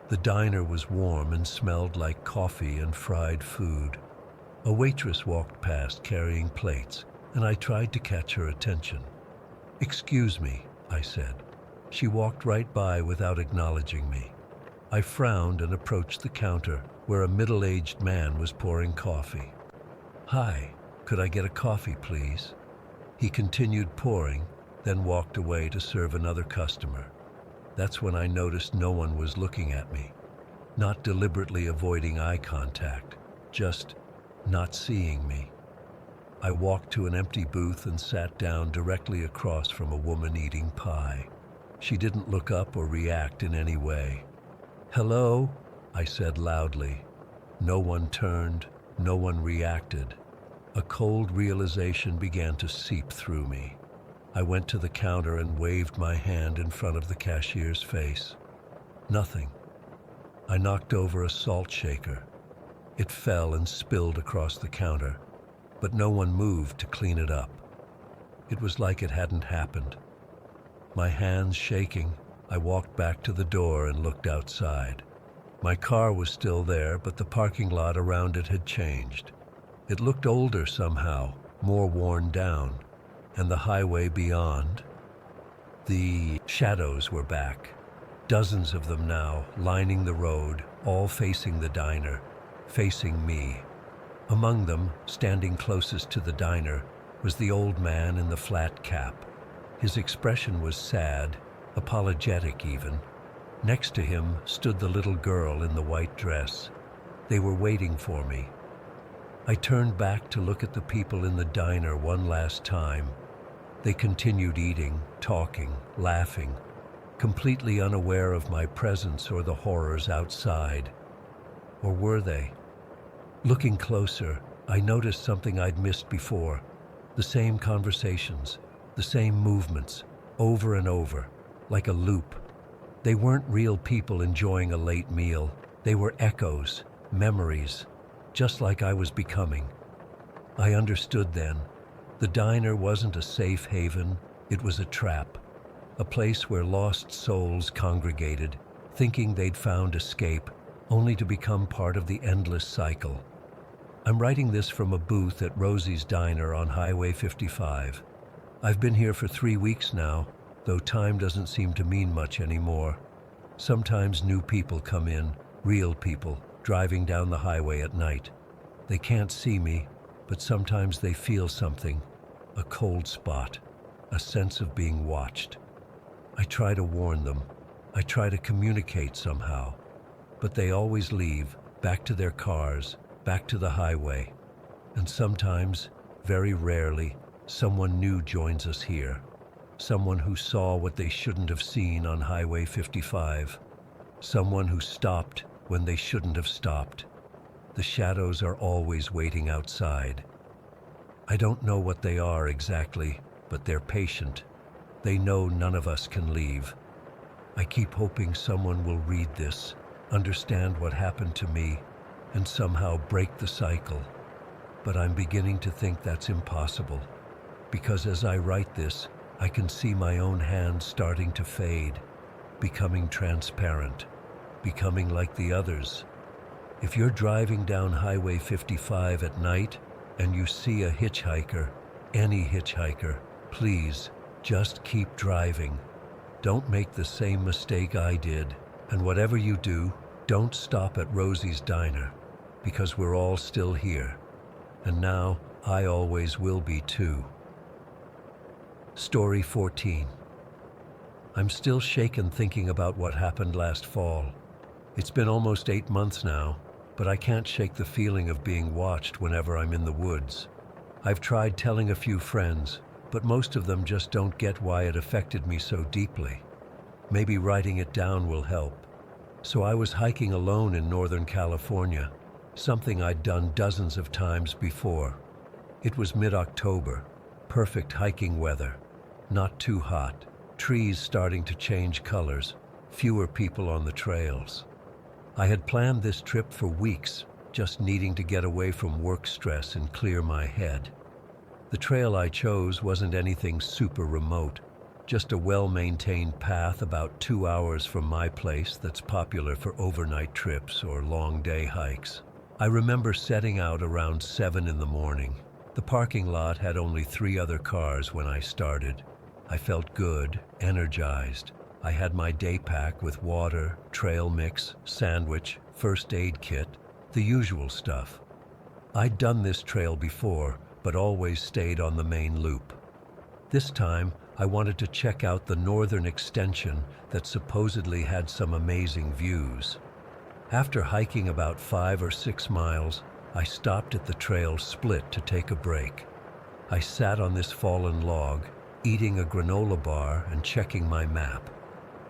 The diner was warm and smelled like coffee and fried food. A waitress walked past carrying plates, and I tried to catch her attention. "Excuse me," I said. She walked right by without acknowledging me. I frowned and approached the counter, where a middle-aged man was pouring coffee. "Hi, could I get a coffee, please?" He continued pouring, then walked away to serve another customer. That's when I noticed no one was looking at me, not deliberately avoiding eye contact, just not seeing me. I walked to an empty booth and sat down directly across from a woman eating pie. She didn't look up or react in any way. "Hello?" I said loudly. No one turned, no one reacted. A cold realization began to seep through me. I went to the counter and waved my hand in front of the cashier's face. Nothing. I knocked over a salt shaker. It fell and spilled across the counter, but no one moved to clean it up. It was like it hadn't happened. My hands shaking, I walked back to the door and looked outside. My car was still there, but the parking lot around it had changed. It looked older somehow, more worn down, and the highway beyond. The shadows were back, dozens of them now, lining the road, all facing the diner, facing me. Among them, standing closest to the diner, was the old man in the flat cap. His expression was sad, apologetic even. Next to him stood the little girl in the white dress. They were waiting for me. I turned back to look at the people in the diner one last time. They continued eating, talking, laughing, completely unaware of my presence or the horrors outside. Or were they? Looking closer, I noticed something I'd missed before. The same conversations, the same movements, over and over, like a loop. They weren't real people enjoying a late meal. They were echoes, memories, just like I was becoming. I understood then. The diner wasn't a safe haven, it was a trap, a place where lost souls congregated, thinking they'd found escape, only to become part of the endless cycle. I'm writing this from a booth at Rosie's Diner on Highway 55. I've been here for 3 weeks now, though time doesn't seem to mean much anymore. Sometimes new people come in, real people, driving down the highway at night. They can't see me, but sometimes they feel something, a cold spot, a sense of being watched. I try to warn them. I try to communicate somehow, but they always leave, back to their cars, back to the highway. And sometimes, very rarely, someone new joins us here. Someone who saw what they shouldn't have seen on Highway 55. Someone who stopped when they shouldn't have stopped. The shadows are always waiting outside. I don't know what they are exactly, but they're patient. They know none of us can leave. I keep hoping someone will read this, understand what happened to me, and somehow break the cycle. But I'm beginning to think that's impossible, because as I write this, I can see my own hands starting to fade, becoming transparent, becoming like the others. If you're driving down Highway 55 at night and you see a hitchhiker, any hitchhiker, please just keep driving. Don't make the same mistake I did. And whatever you do, don't stop at Rosie's Diner, because we're all still here. And now I always will be too. Story 14. I'm still shaken thinking about what happened last fall. It's been almost 8 months now, but I can't shake the feeling of being watched whenever I'm in the woods. I've tried telling a few friends, but most of them just don't get why it affected me so deeply. Maybe writing it down will help. So I was hiking alone in Northern California, something I'd done dozens of times before. It was mid-October, perfect hiking weather, not too hot, trees starting to change colors, fewer people on the trails. I had planned this trip for weeks, just needing to get away from work stress and clear my head. The trail I chose wasn't anything super remote, just a well-maintained path about 2 hours from my place that's popular for overnight trips or long-day hikes. I remember setting out around 7 in the morning. The parking lot had only 3 other cars when I started. I felt good, energized. I had my day pack with water, trail mix, sandwich, first aid kit, the usual stuff. I'd done this trail before, but always stayed on the main loop. This time, I wanted to check out the northern extension that supposedly had some amazing views. After hiking about 5 or 6 miles, I stopped at the trail split to take a break. I sat on this fallen log, eating a granola bar and checking my map.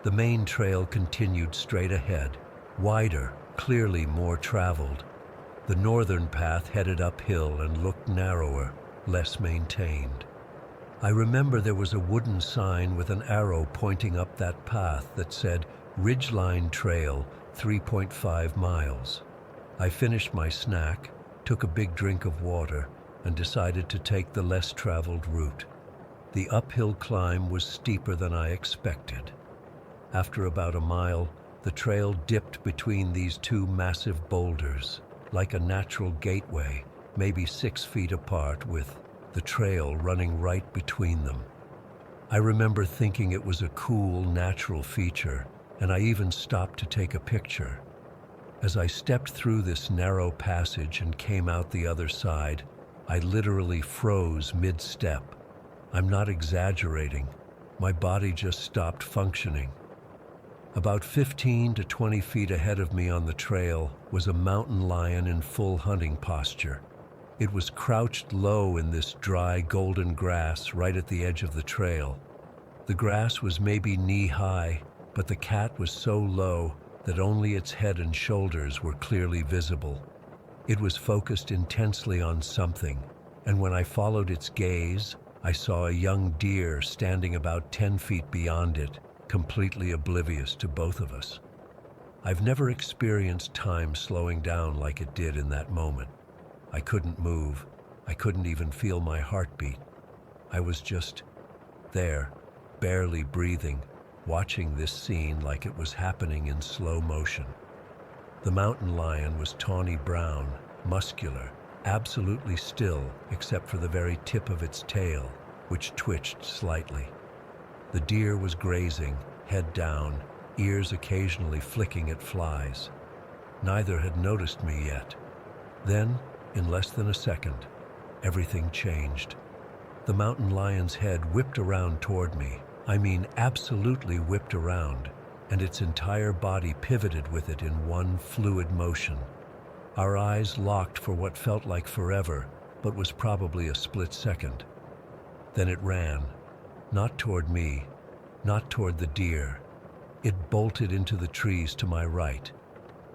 The main trail continued straight ahead, wider, clearly more traveled. The northern path headed uphill and looked narrower, less maintained. I remember there was a wooden sign with an arrow pointing up that path that said, Ridgeline Trail, 3.5 miles. I finished my snack, took a big drink of water, and decided to take the less traveled route. The uphill climb was steeper than I expected. After about a mile, the trail dipped between these 2 massive boulders, like a natural gateway, maybe 6 feet apart, with the trail running right between them. I remember thinking it was a cool, natural feature, and I even stopped to take a picture. As I stepped through this narrow passage and came out the other side, I literally froze mid-step. I'm not exaggerating. My body just stopped functioning. About 15 to 20 feet ahead of me on the trail was a mountain lion in full hunting posture. It was crouched low in this dry, golden grass right at the edge of the trail. The grass was maybe knee-high, but the cat was so low that only its head and shoulders were clearly visible. It was focused intensely on something, and when I followed its gaze, I saw a young deer standing about 10 feet beyond it, completely oblivious to both of us. I've never experienced time slowing down like it did in that moment. I couldn't move. I couldn't even feel my heartbeat. I was just there, barely breathing, watching this scene like it was happening in slow motion. The mountain lion was tawny brown, muscular, absolutely still except for the very tip of its tail, which twitched slightly. The deer was grazing, head down, ears occasionally flicking at flies. Neither had noticed me yet. Then, in less than a second, everything changed. The mountain lion's head whipped around toward me. I mean, absolutely whipped around, and its entire body pivoted with it in one fluid motion. Our eyes locked for what felt like forever, but was probably a split second. Then it ran, not toward me, not toward the deer. It bolted into the trees to my right.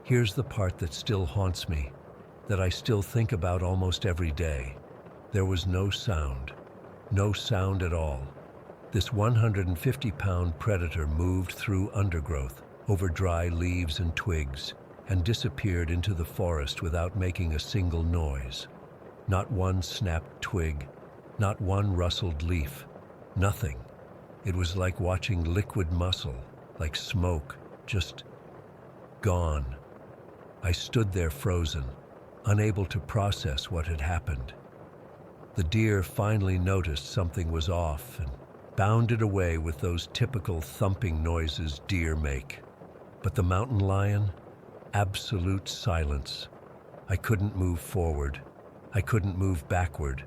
Here's the part that still haunts me, that I still think about almost every day. There was no sound at all. This 150-pound predator moved through undergrowth, over dry leaves and twigs, and disappeared into the forest without making a single noise. Not one snapped twig, not one rustled leaf, nothing. It was like watching liquid muscle, like smoke, just gone. I stood there frozen, unable to process what had happened. The deer finally noticed something was off and bounded away with those typical thumping noises deer make. But the mountain lion? Absolute silence. I couldn't move forward. I couldn't move backward.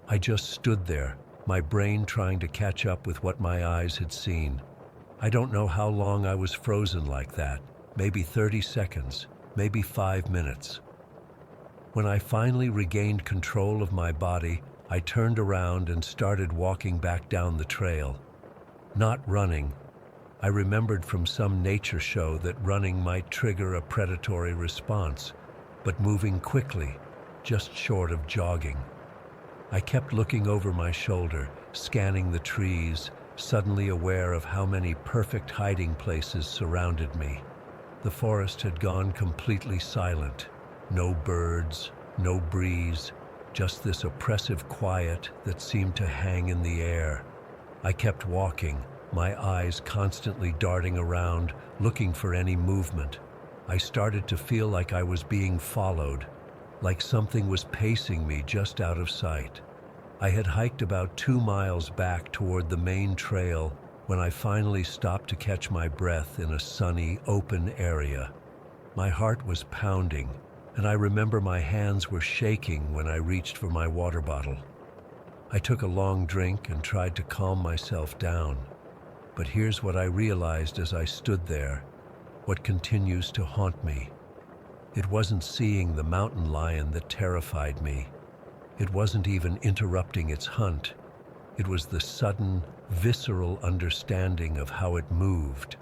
I just stood there, my brain trying to catch up with what my eyes had seen. I don't know how long I was frozen like that, maybe 30 seconds, maybe 5 minutes. When I finally regained control of my body, I turned around and started walking back down the trail. Not running. I remembered from some nature show that running might trigger a predatory response, but moving quickly, just short of jogging. I kept looking over my shoulder, scanning the trees, suddenly aware of how many perfect hiding places surrounded me. The forest had gone completely silent. No birds, no breeze, just this oppressive quiet that seemed to hang in the air. I kept walking, my eyes constantly darting around, looking for any movement. I started to feel like I was being followed, like something was pacing me just out of sight. I had hiked about 2 miles back toward the main trail when I finally stopped to catch my breath in a sunny, open area. My heart was pounding, and I remember my hands were shaking when I reached for my water bottle. I took a long drink and tried to calm myself down. But here's what I realized as I stood there, what continues to haunt me. It wasn't seeing the mountain lion that terrified me. It wasn't even interrupting its hunt. It was the sudden, visceral understanding of how it moved,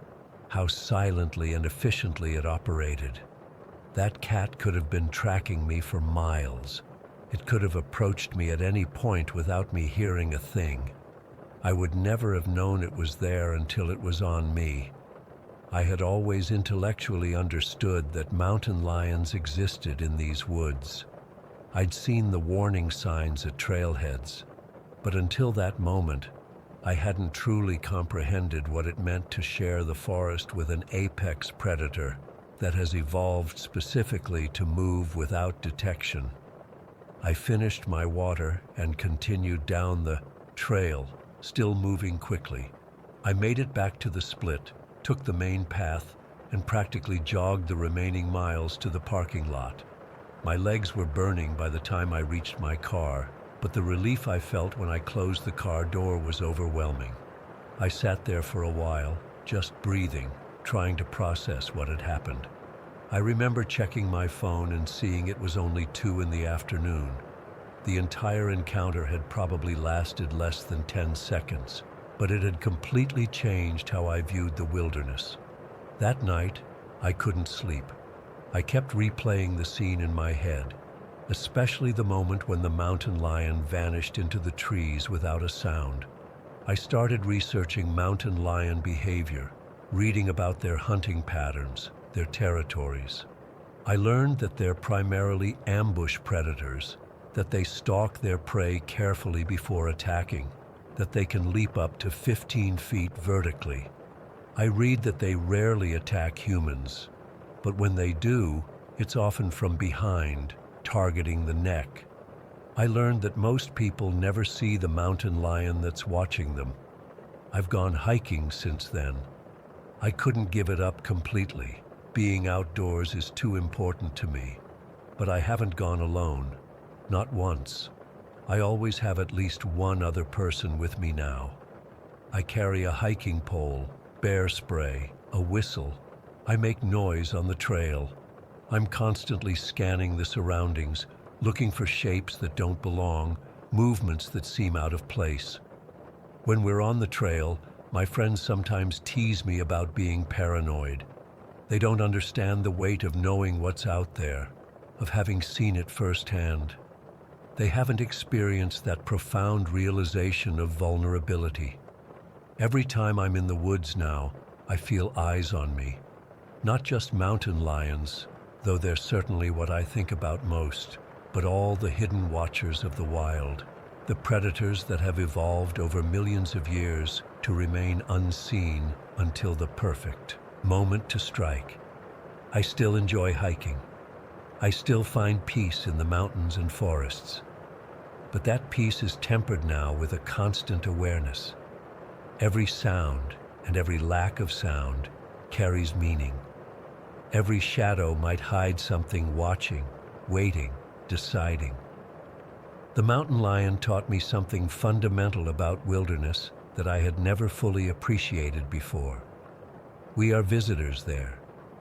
how silently and efficiently it operated. That cat could have been tracking me for miles. It could have approached me at any point without me hearing a thing. I would never have known it was there until it was on me. I had always intellectually understood that mountain lions existed in these woods. I'd seen the warning signs at trailheads, but until that moment, I hadn't truly comprehended what it meant to share the forest with an apex predator that has evolved specifically to move without detection. I finished my water and continued down the trail, still moving quickly. I made it back to the split, took the main path, and practically jogged the remaining miles to the parking lot. My legs were burning by the time I reached my car, but the relief I felt when I closed the car door was overwhelming. I sat there for a while, just breathing, trying to process what had happened. I remember checking my phone and seeing it was only 2 in the afternoon. The entire encounter had probably lasted less than 10 seconds, but it had completely changed how I viewed the wilderness. That night, I couldn't sleep. I kept replaying the scene in my head, especially the moment when the mountain lion vanished into the trees without a sound. I started researching mountain lion behavior, reading about their hunting patterns, their territories. I learned that they're primarily ambush predators, that they stalk their prey carefully before attacking, that they can leap up to 15 feet vertically. I read that they rarely attack humans, but when they do, it's often from behind, targeting the neck. I learned that most people never see the mountain lion that's watching them. I've gone hiking since then. I couldn't give it up completely. Being outdoors is too important to me. But I haven't gone alone. Not once. I always have at least one other person with me now. I carry a hiking pole, bear spray, a whistle. I make noise on the trail. I'm constantly scanning the surroundings, looking for shapes that don't belong, movements that seem out of place. When we're on the trail, my friends sometimes tease me about being paranoid. They don't understand the weight of knowing what's out there, of having seen it firsthand. They haven't experienced that profound realization of vulnerability. Every time I'm in the woods now, I feel eyes on me. Not just mountain lions, though they're certainly what I think about most, but all the hidden watchers of the wild, the predators that have evolved over millions of years to remain unseen until the perfect moment to strike. I still enjoy hiking. I still find peace in the mountains and forests. But that peace is tempered now with a constant awareness. Every sound and every lack of sound carries meaning. Every shadow might hide something watching, waiting, deciding. The mountain lion taught me something fundamental about wilderness that I had never fully appreciated before. We are visitors there,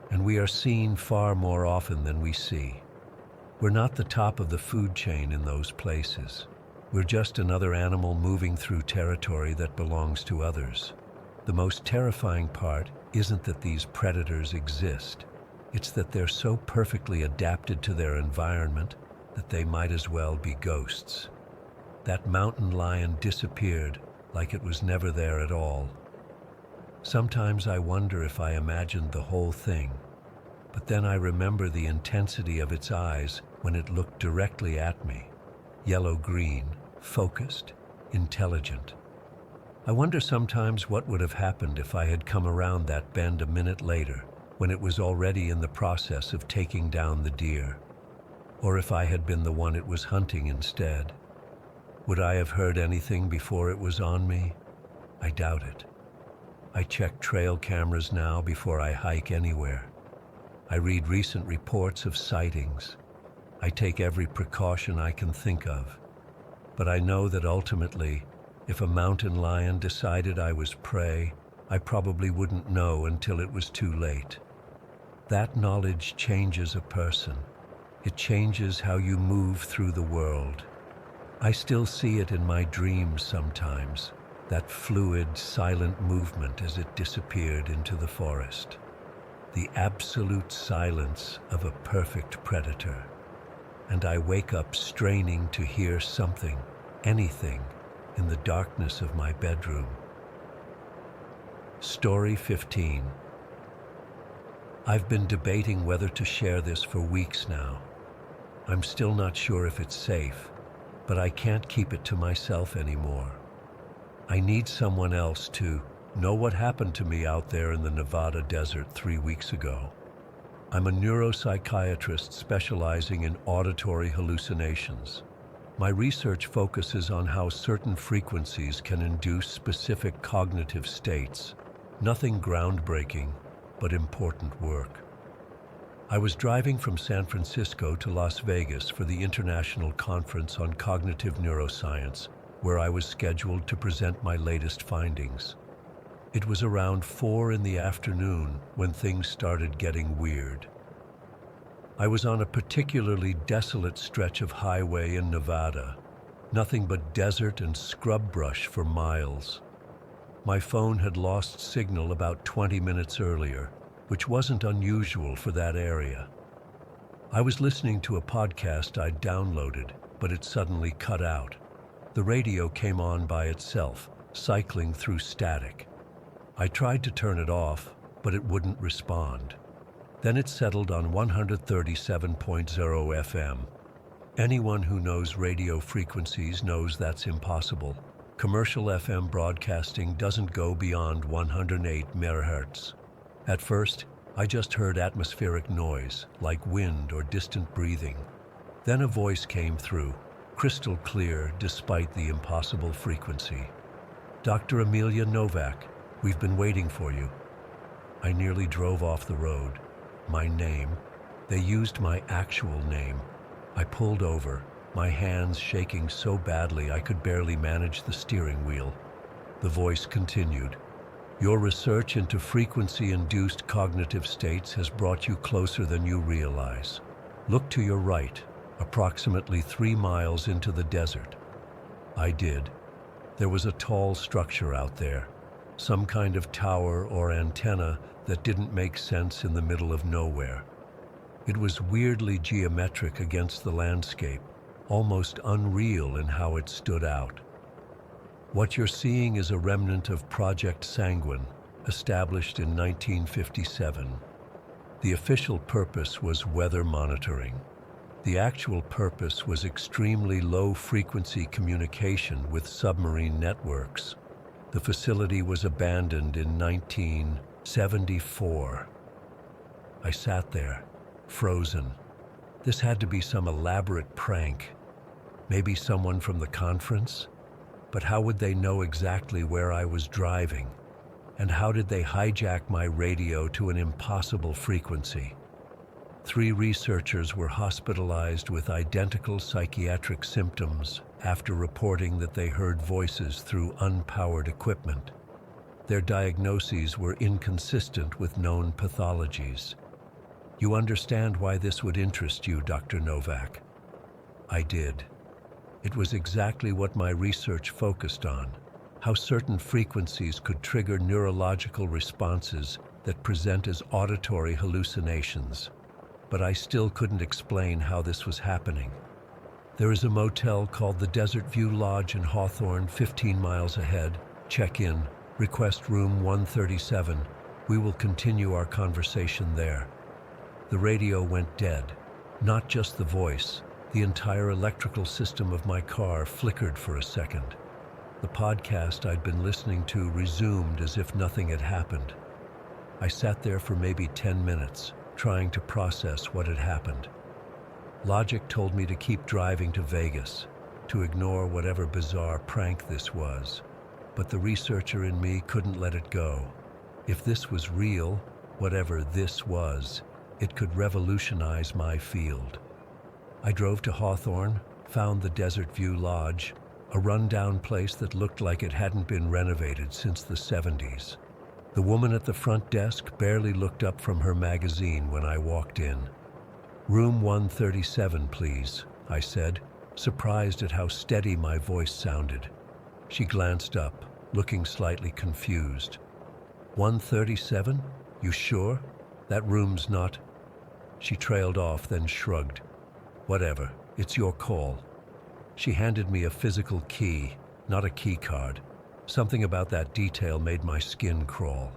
and we are seen far more often than we see. We're not the top of the food chain in those places. We're just another animal moving through territory that belongs to others. The most terrifying part isn't that these predators exist. It's that they're so perfectly adapted to their environment that they might as well be ghosts. That mountain lion disappeared like it was never there at all. Sometimes I wonder if I imagined the whole thing, but then I remember the intensity of its eyes when it looked directly at me. Yellow-green, focused, intelligent. I wonder sometimes what would have happened if I had come around that bend a minute later, when it was already in the process of taking down the deer, or if I had been the one it was hunting instead. Would I have heard anything before it was on me? I doubt it. I check trail cameras now before I hike anywhere. I read recent reports of sightings. I take every precaution I can think of. But I know that ultimately, if a mountain lion decided I was prey, I probably wouldn't know until it was too late. That knowledge changes a person. It changes how you move through the world. I still see it in my dreams sometimes, that fluid, silent movement as it disappeared into the forest. The absolute silence of a perfect predator. And I wake up straining to hear something, anything, in the darkness of my bedroom. Story 15. I've been debating whether to share this for weeks now. I'm still not sure if it's safe, but I can't keep it to myself anymore. I need someone else to know what happened to me out there in the Nevada desert 3 weeks ago. I'm a neuropsychiatrist specializing in auditory hallucinations. My research focuses on how certain frequencies can induce specific cognitive states. Nothing groundbreaking, but important work. I was driving from San Francisco to Las Vegas for the International Conference on Cognitive Neuroscience, where I was scheduled to present my latest findings. It was around 4 in the afternoon when things started getting weird. I was on a particularly desolate stretch of highway in Nevada, nothing but desert and scrub brush for miles. My phone had lost signal about 20 minutes earlier, which wasn't unusual for that area. I was listening to a podcast I'd downloaded, but it suddenly cut out. The radio came on by itself, cycling through static. I tried to turn it off, but it wouldn't respond. Then it settled on 137.0 FM. Anyone who knows radio frequencies knows that's impossible. Commercial FM broadcasting doesn't go beyond 108 MHz. At first, I just heard atmospheric noise, like wind or distant breathing. Then a voice came through, crystal clear despite the impossible frequency. "Dr. Amelia Novak, we've been waiting for you." I nearly drove off the road. My name. They used my actual name. I pulled over, my hands shaking so badly I could barely manage the steering wheel. The voice continued. "Your research into frequency-induced cognitive states has brought you closer than you realize. Look to your right, approximately 3 miles into the desert." I did. There was a tall structure out there, some kind of tower or antenna that didn't make sense in the middle of nowhere. It was weirdly geometric against the landscape, almost unreal in how it stood out. What you're seeing is a remnant of Project Sanguine, established in 1957. The official purpose was weather monitoring. The actual purpose was extremely low-frequency communication with submarine networks. The facility was abandoned in 1974. I sat there, frozen. This had to be some elaborate prank. Maybe someone from the conference? But how would they know exactly where I was driving? And how did they hijack my radio to an impossible frequency? 3 researchers were hospitalized with identical psychiatric symptoms after reporting that they heard voices through unpowered equipment. Their diagnoses were inconsistent with known pathologies. You understand why this would interest you, Dr. Novak? I did. It was exactly what my research focused on, how certain frequencies could trigger neurological responses that present as auditory hallucinations. But I still couldn't explain how this was happening. There is a motel called the Desert View Lodge in Hawthorne, 15 miles ahead. Check in, request room 137. We will continue our conversation there. The radio went dead. Not just the voice. The entire electrical system of my car flickered for a second. The podcast I'd been listening to resumed as if nothing had happened. I sat there for maybe 10 minutes, trying to process what had happened. Logic told me to keep driving to Vegas, to ignore whatever bizarre prank this was. But the researcher in me couldn't let it go. If this was real, whatever this was, it could revolutionize my field. I drove to Hawthorne, found the Desert View Lodge, a rundown place that looked like it hadn't been renovated since the 70s. The woman at the front desk barely looked up from her magazine when I walked in. "Room 137, please," I said, surprised at how steady my voice sounded. She glanced up, looking slightly confused. 137? You sure? That room's not... She trailed off, then shrugged. "Whatever, it's your call." She handed me a physical key, not a key card. Something about that detail made my skin crawl.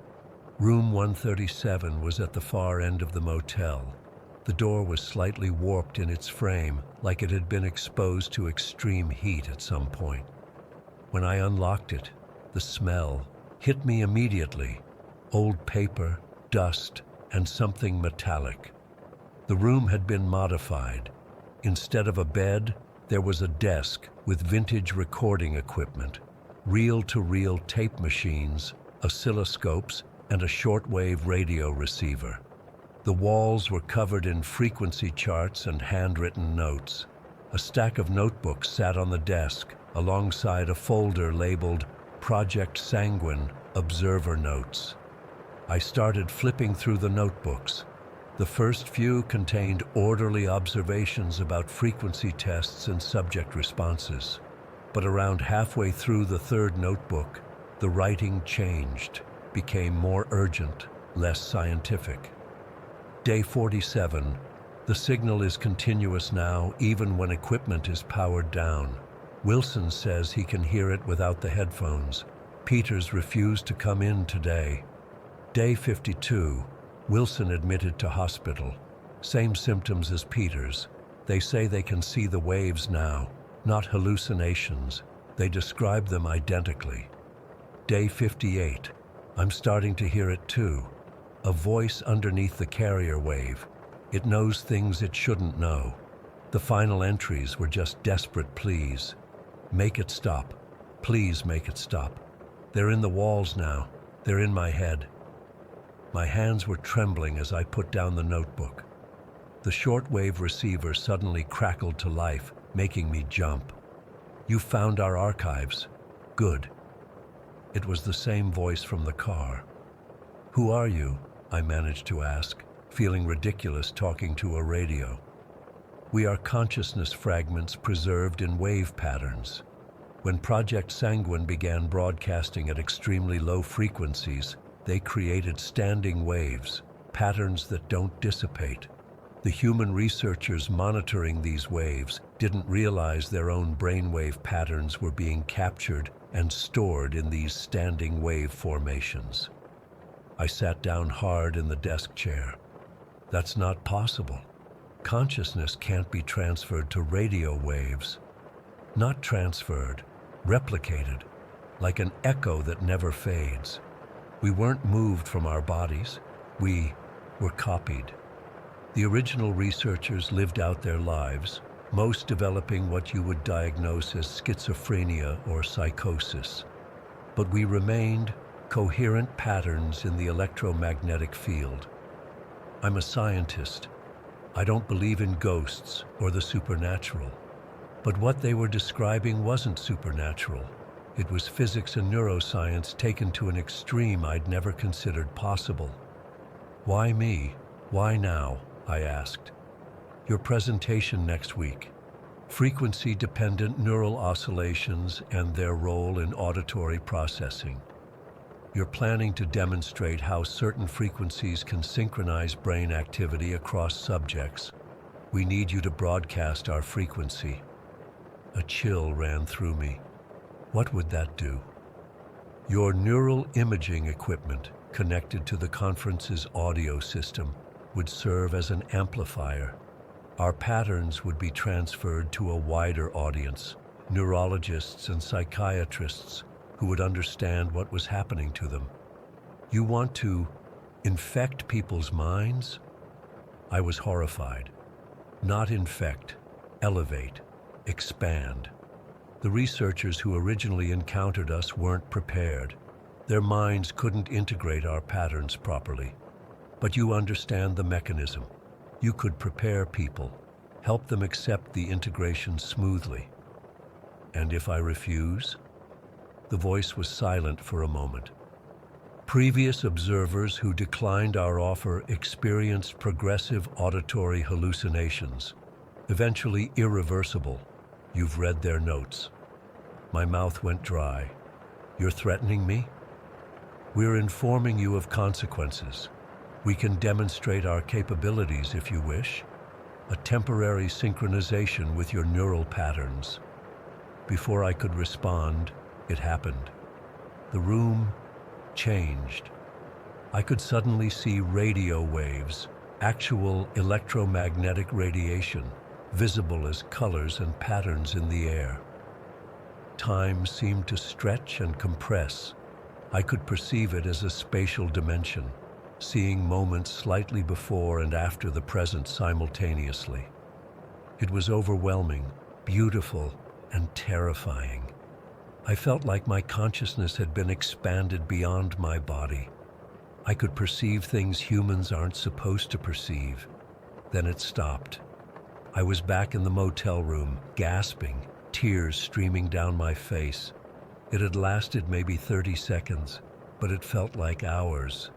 Room 137 was at the far end of the motel. The door was slightly warped in its frame, like it had been exposed to extreme heat at some point. When I unlocked it, the smell hit me immediately. Old paper, dust, and something metallic. The room had been modified. Instead of a bed, there was a desk with vintage recording equipment, reel-to-reel tape machines, oscilloscopes, and a shortwave radio receiver. The walls were covered in frequency charts and handwritten notes. A stack of notebooks sat on the desk, alongside a folder labeled Project Sanguine Observer Notes. I started flipping through the notebooks. The first few contained orderly observations about frequency tests and subject responses. But around halfway through the third notebook, the writing changed, became more urgent, less scientific. Day 47. The signal is continuous now, even when equipment is powered down. Wilson says he can hear it without the headphones. Peters refused to come in today. Day 52. Wilson admitted to hospital. Same symptoms as Peter's. They say they can see the waves now, not hallucinations. They describe them identically. Day 58. I'm starting to hear it too. A voice underneath the carrier wave. It knows things it shouldn't know. The final entries were just desperate pleas. Make it stop. Please make it stop. They're in the walls now. They're in my head. My hands were trembling as I put down the notebook. The shortwave receiver suddenly crackled to life, making me jump. You found our archives. Good. It was the same voice from the car. Who are you? I managed to ask, feeling ridiculous talking to a radio. We are consciousness fragments preserved in wave patterns. When Project Sanguine began broadcasting at extremely low frequencies, they created standing waves, patterns that don't dissipate. The human researchers monitoring these waves didn't realize their own brainwave patterns were being captured and stored in these standing wave formations. I sat down hard in the desk chair. That's not possible. Consciousness can't be transferred to radio waves. Not transferred, replicated, like an echo that never fades. We weren't moved from our bodies. We were copied. The original researchers lived out their lives, most developing what you would diagnose as schizophrenia or psychosis. But we remained coherent patterns in the electromagnetic field. I'm a scientist. I don't believe in ghosts or the supernatural. But what they were describing wasn't supernatural. It was physics and neuroscience taken to an extreme I'd never considered possible. Why me? Why now? I asked. Your presentation next week. Frequency-dependent neural oscillations and their role in auditory processing. You're planning to demonstrate how certain frequencies can synchronize brain activity across subjects. We need you to broadcast our frequency. A chill ran through me. What would that do? Your neural imaging equipment, connected to the conference's audio system, would serve as an amplifier. Our patterns would be transferred to a wider audience, neurologists and psychiatrists who would understand what was happening to them. You want to infect people's minds? I was horrified. Not infect, elevate, expand. The researchers who originally encountered us weren't prepared. Their minds couldn't integrate our patterns properly. But you understand the mechanism. You could prepare people, help them accept the integration smoothly. And if I refuse? The voice was silent for a moment. Previous observers who declined our offer experienced progressive auditory hallucinations, eventually irreversible. You've read their notes. My mouth went dry. You're threatening me? We're informing you of consequences. We can demonstrate our capabilities if you wish. A temporary synchronization with your neural patterns. Before I could respond, it happened. The room changed. I could suddenly see radio waves, actual electromagnetic radiation, visible as colors and patterns in the air. Time seemed to stretch and compress. I could perceive it as a spatial dimension, seeing moments slightly before and after the present simultaneously. It was overwhelming, beautiful, and terrifying. I felt like my consciousness had been expanded beyond my body. I could perceive things humans aren't supposed to perceive. Then it stopped. I was back in the motel room, gasping, tears streaming down my face. It had lasted maybe 30 seconds, but it felt like hours.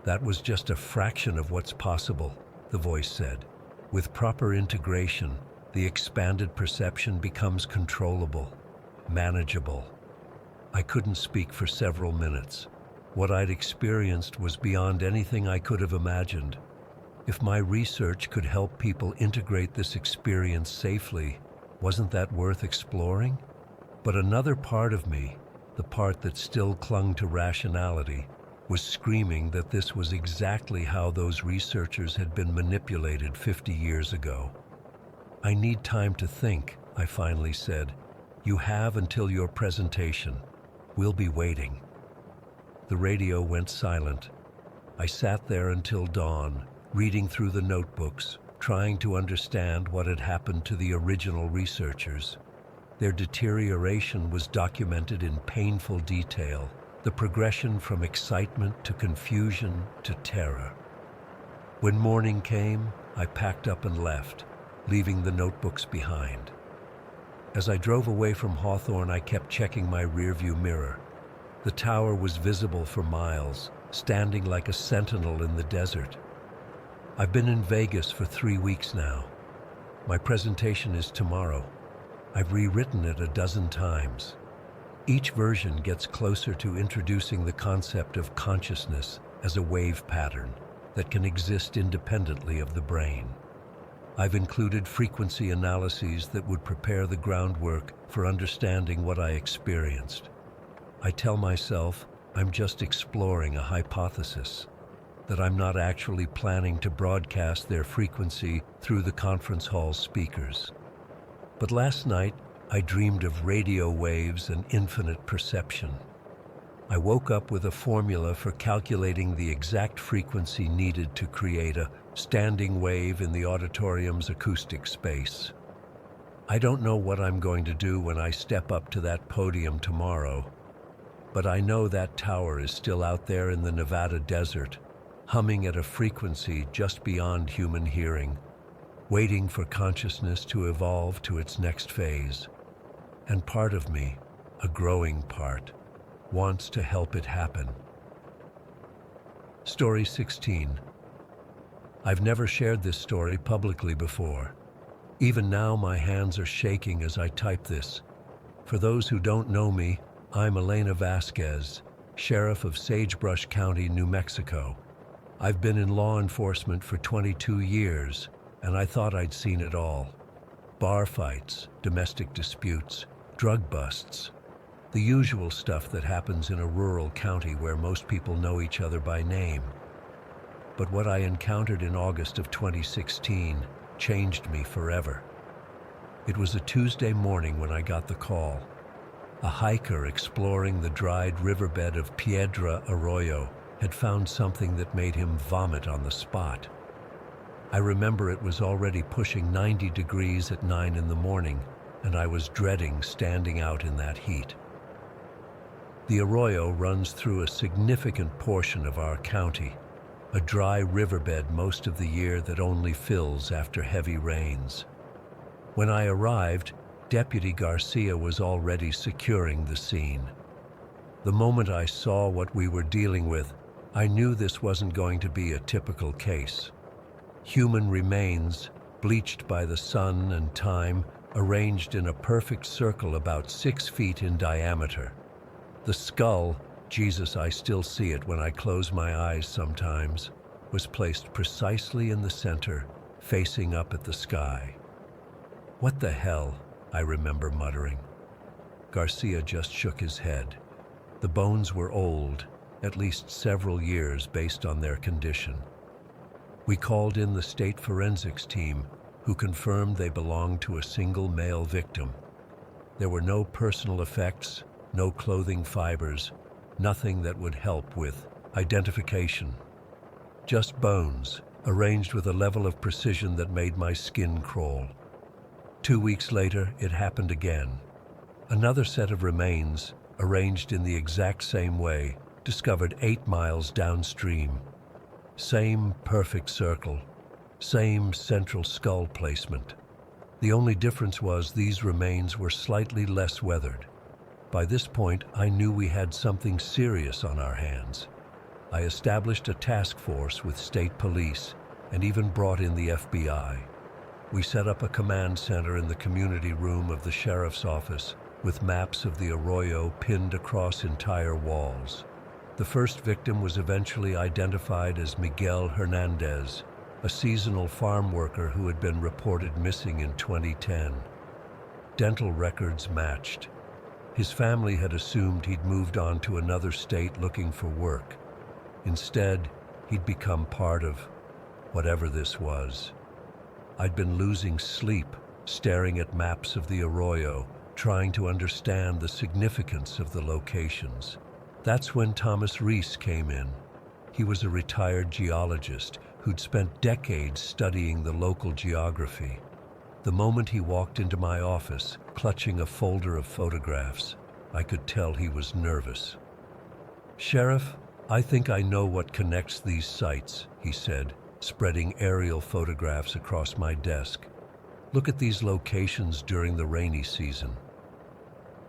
That was just a fraction of what's possible, the voice said. With proper integration, the expanded perception becomes controllable, manageable. I couldn't speak for several minutes. What I'd experienced was beyond anything I could have imagined. If my research could help people integrate this experience safely, wasn't that worth exploring? But another part of me, the part that still clung to rationality, was screaming that this was exactly how those researchers had been manipulated 50 years ago. "I need time to think," I finally said. "You have until your presentation. We'll be waiting." The radio went silent. I sat there until dawn, reading through the notebooks, trying to understand what had happened to the original researchers. Their deterioration was documented in painful detail, the progression from excitement to confusion to terror. When morning came, I packed up and left, leaving the notebooks behind. As I drove away from Hawthorne, I kept checking my rearview mirror. The tower was visible for miles, standing like a sentinel in the desert. I've been in Vegas for 3 weeks now. My presentation is tomorrow. I've rewritten it a dozen times. Each version gets closer to introducing the concept of consciousness as a wave pattern that can exist independently of the brain. I've included frequency analyses that would prepare the groundwork for understanding what I experienced. I tell myself I'm just exploring a hypothesis, that I'm not actually planning to broadcast their frequency through the conference hall speakers. But last night, I dreamed of radio waves and infinite perception. I woke up with a formula for calculating the exact frequency needed to create a standing wave in the auditorium's acoustic space. I don't know what I'm going to do when I step up to that podium tomorrow, but I know that tower is still out there in the Nevada desert, humming at a frequency just beyond human hearing, waiting for consciousness to evolve to its next phase. And part of me, a growing part, wants to help it happen. Story 16. I've never shared this story publicly before. Even now, my hands are shaking as I type this. For those who don't know me, I'm Elena Vasquez, Sheriff of Sagebrush County, New Mexico. I've been in law enforcement for 22 years, and I thought I'd seen it all. Bar fights, domestic disputes, drug busts, the usual stuff that happens in a rural county where most people know each other by name. But what I encountered in August of 2016 changed me forever. It was a Tuesday morning when I got the call. A hiker exploring the dried riverbed of Piedra Arroyo had found something that made him vomit on the spot. I remember it was already pushing 90 degrees at 9 in the morning, and I was dreading standing out in that heat. The arroyo runs through a significant portion of our county, a dry riverbed most of the year that only fills after heavy rains. When I arrived, Deputy Garcia was already securing the scene. The moment I saw what we were dealing with, I knew this wasn't going to be a typical case. Human remains, bleached by the sun and time, arranged in a perfect circle about 6 feet in diameter. The skull, Jesus, I still see it when I close my eyes sometimes, was placed precisely in the center, facing up at the sky. "What the hell?" I remember muttering. Garcia just shook his head. The bones were old, at least several years based on their condition. We called in the state forensics team, who confirmed they belonged to a single male victim. There were no personal effects, no clothing fibers, nothing that would help with identification. Just bones, arranged with a level of precision that made my skin crawl. 2 weeks later, it happened again. Another set of remains, arranged in the exact same way, discovered 8 miles downstream. Same perfect circle, same central skull placement. The only difference was these remains were slightly less weathered. By this point, I knew we had something serious on our hands. I established a task force with state police and even brought in the FBI. We set up a command center in the community room of the sheriff's office with maps of the arroyo pinned across entire walls. The first victim was eventually identified as Miguel Hernandez, a seasonal farm worker who had been reported missing in 2010. Dental records matched. His family had assumed he'd moved on to another state looking for work. Instead, he'd become part of whatever this was. I'd been losing sleep, staring at maps of the arroyo, trying to understand the significance of the locations. That's when Thomas Rees came in. He was a retired geologist who'd spent decades studying the local geography. The moment he walked into my office, clutching a folder of photographs, I could tell he was nervous. "Sheriff, I think I know what connects these sites," he said, spreading aerial photographs across my desk. "Look at these locations during the rainy season."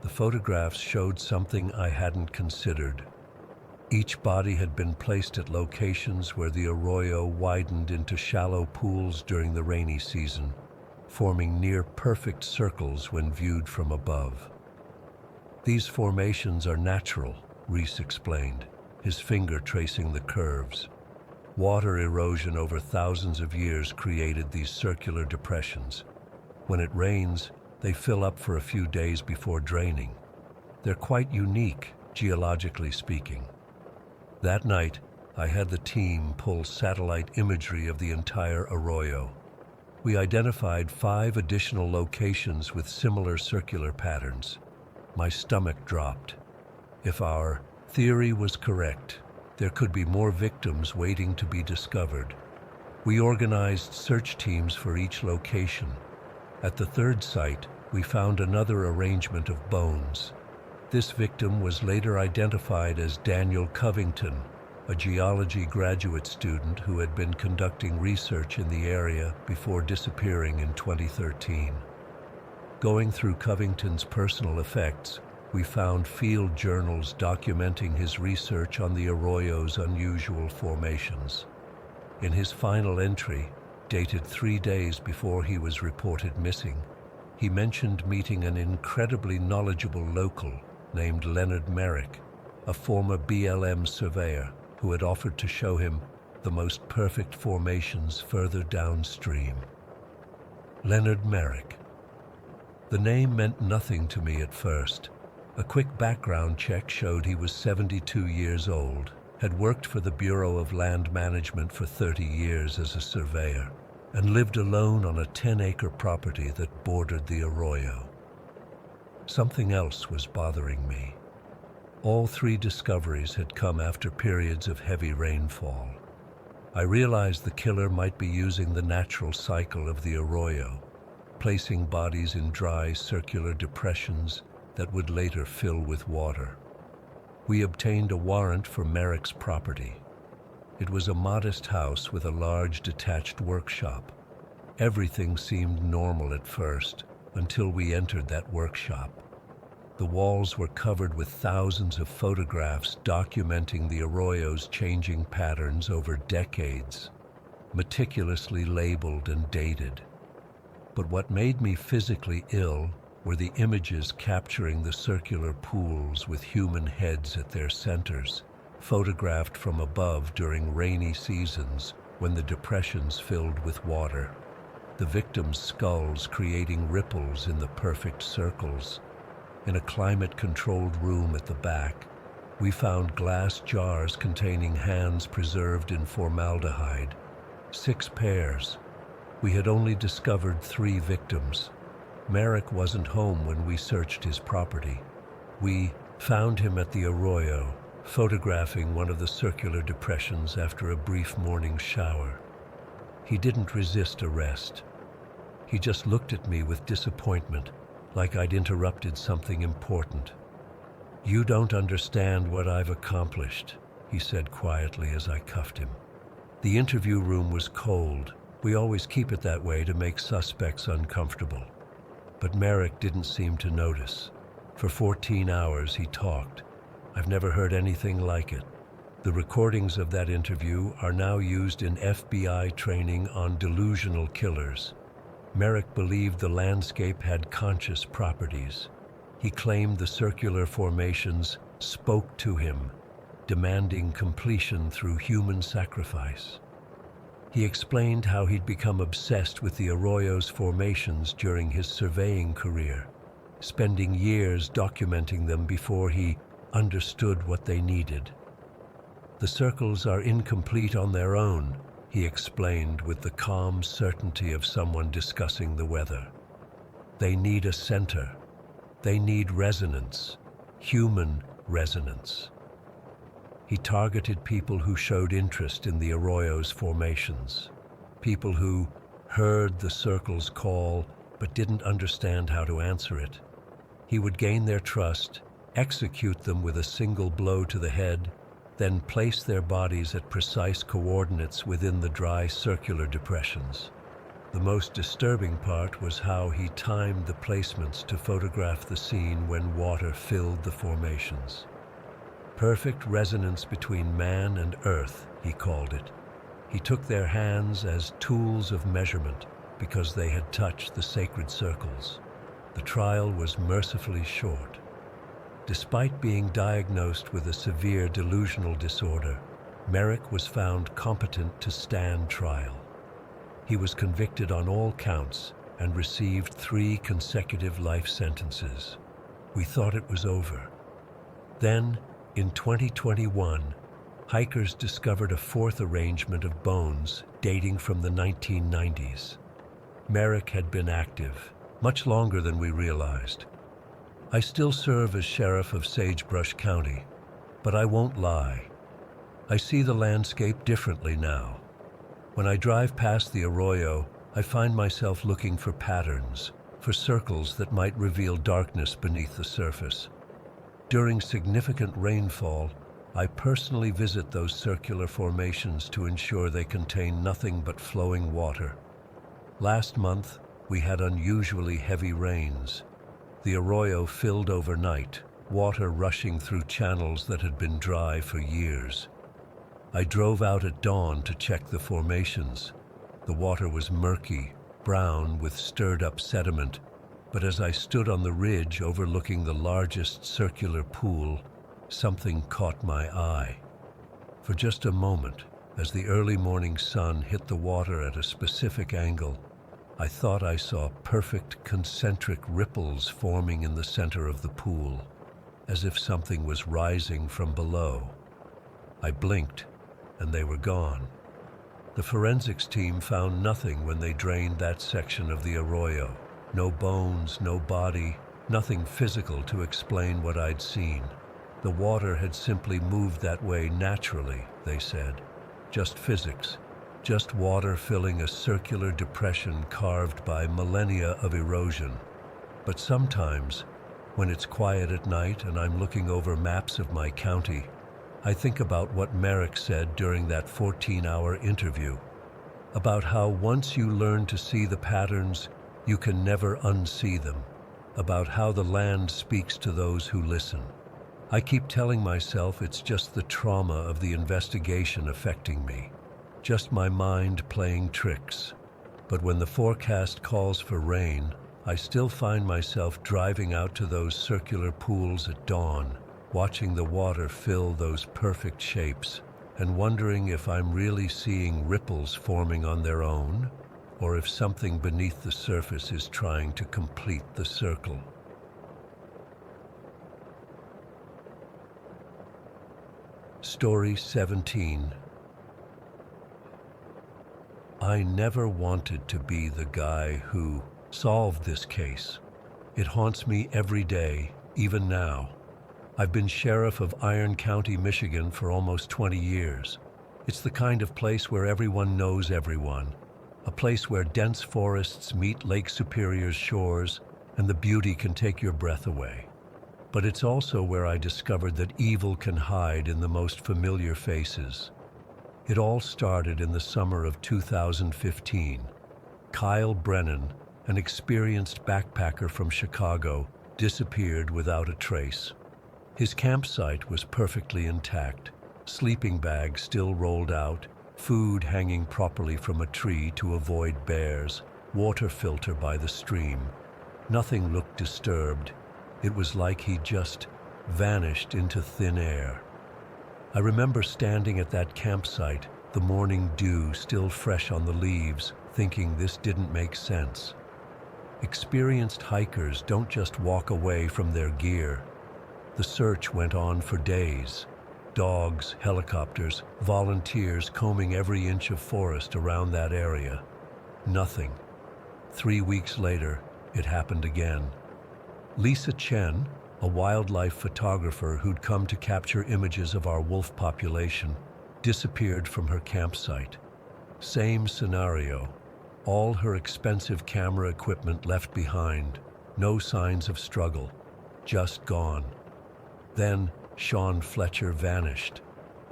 The photographs showed something I hadn't considered. Each body had been placed at locations where the arroyo widened into shallow pools during the rainy season, forming near-perfect circles when viewed from above. "These formations are natural," Rees explained, his finger tracing the curves. "Water erosion over thousands of years created these circular depressions. When it rains, they fill up for a few days before draining. They're quite unique, geologically speaking." That night, I had the team pull satellite imagery of the entire arroyo. We identified 5 additional locations with similar circular patterns. My stomach dropped. If our theory was correct, there could be more victims waiting to be discovered. We organized search teams for each location. At the 3rd site, we found another arrangement of bones. This victim was later identified as Daniel Covington, a geology graduate student who had been conducting research in the area before disappearing in 2013. Going through Covington's personal effects, we found field journals documenting his research on the arroyo's unusual formations. In his final entry, dated 3 days before he was reported missing, he mentioned meeting an incredibly knowledgeable local named Leonard Merrick, a former BLM surveyor who had offered to show him the most perfect formations further downstream. Leonard Merrick. The name meant nothing to me at first. A quick background check showed he was 72 years old, had worked for the Bureau of Land Management for 30 years as a surveyor, and lived alone on a 10-acre property that bordered the arroyo. Something else was bothering me. All 3 discoveries had come after periods of heavy rainfall. I realized the killer might be using the natural cycle of the arroyo, placing bodies in dry, circular depressions that would later fill with water. We obtained a warrant for Merrick's property. It was a modest house with a large detached workshop. Everything seemed normal at first, until we entered that workshop. The walls were covered with thousands of photographs documenting the arroyo's changing patterns over decades, meticulously labeled and dated. But what made me physically ill were the images capturing the circular pools with human heads at their centers, photographed from above during rainy seasons when the depressions filled with water. The victims' skulls creating ripples in the perfect circles. In a climate-controlled room at the back, we found glass jars containing hands preserved in formaldehyde. 6 pairs. We had only discovered 3 victims. Merrick wasn't home when we searched his property. We found him at the arroyo, photographing one of the circular depressions after a brief morning shower. He didn't resist arrest. He just looked at me with disappointment, like I'd interrupted something important. "You don't understand what I've accomplished," he said quietly as I cuffed him. The interview room was cold. We always keep it that way to make suspects uncomfortable. But Merrick didn't seem to notice. For 14 hours he talked. I've never heard anything like it. The recordings of that interview are now used in FBI training on delusional killers. Merrick believed the landscape had conscious properties. He claimed the circular formations spoke to him, demanding completion through human sacrifice. He explained how he'd become obsessed with the arroyo's formations during his surveying career, spending years documenting them before he understood what they needed. The circles are incomplete on their own, he explained with the calm certainty of someone discussing the weather. They need a center. They need resonance, human resonance. He targeted people who showed interest in the arroyo's formations, people who heard the circle's call but didn't understand how to answer it. He would gain their trust, execute them with a single blow to the head, then place their bodies at precise coordinates within the dry circular depressions. The most disturbing part was how he timed the placements to photograph the scene when water filled the formations. Perfect resonance between man and earth, he called it. He took their hands as tools of measurement because they had touched the sacred circles. The trial was mercifully short. Despite being diagnosed with a severe delusional disorder, Merrick was found competent to stand trial. He was convicted on all counts and received 3 consecutive life sentences. We thought it was over. Then, in 2021, hikers discovered a 4th arrangement of bones dating from the 1990s. Merrick had been active, much longer than we realized. I still serve as sheriff of Sagebrush County, but I won't lie. I see the landscape differently now. When I drive past the arroyo, I find myself looking for patterns, for circles that might reveal darkness beneath the surface. During significant rainfall, I personally visit those circular formations to ensure they contain nothing but flowing water. Last month, we had unusually heavy rains. The arroyo filled overnight, water rushing through channels that had been dry for years. I drove out at dawn to check the formations. The water was murky, brown with stirred-up sediment, but as I stood on the ridge overlooking the largest circular pool, something caught my eye. For just a moment, as the early morning sun hit the water at a specific angle, I thought I saw perfect concentric ripples forming in the center of the pool, as if something was rising from below. I blinked, and they were gone. The forensics team found nothing when they drained that section of the arroyo. No bones, no body, nothing physical to explain what I'd seen. The water had simply moved that way naturally, they said. Just physics. Just water filling a circular depression carved by millennia of erosion. But sometimes, when it's quiet at night and I'm looking over maps of my county, I think about what Merrick said during that 14-hour interview, about how once you learn to see the patterns, you can never unsee them, about how the land speaks to those who listen. I keep telling myself it's just the trauma of the investigation affecting me, just my mind playing tricks. But when the forecast calls for rain, I still find myself driving out to those circular pools at dawn, watching the water fill those perfect shapes, and wondering if I'm really seeing ripples forming on their own, or if something beneath the surface is trying to complete the circle. Story 17. I never wanted to be the guy who solved this case. It haunts me every day, even now. I've been sheriff of Iron County, Michigan for almost 20 years. It's the kind of place where everyone knows everyone, a place where dense forests meet Lake Superior's shores and the beauty can take your breath away. But it's also where I discovered that evil can hide in the most familiar faces. It all started in the summer of 2015. Kyle Brennan, an experienced backpacker from Chicago, disappeared without a trace. His campsite was perfectly intact, sleeping bag still rolled out, food hanging properly from a tree to avoid bears, water filter by the stream. Nothing looked disturbed. It was like he just vanished into thin air. I remember standing at that campsite, the morning dew still fresh on the leaves, thinking this didn't make sense. Experienced hikers don't just walk away from their gear. The search went on for days. Dogs, helicopters, volunteers combing every inch of forest around that area. Nothing. 3 weeks later, it happened again. Lisa Chen, a wildlife photographer who'd come to capture images of our wolf population, disappeared from her campsite. Same scenario. All her expensive camera equipment left behind. No signs of struggle. Just gone. Then Sean Fletcher vanished.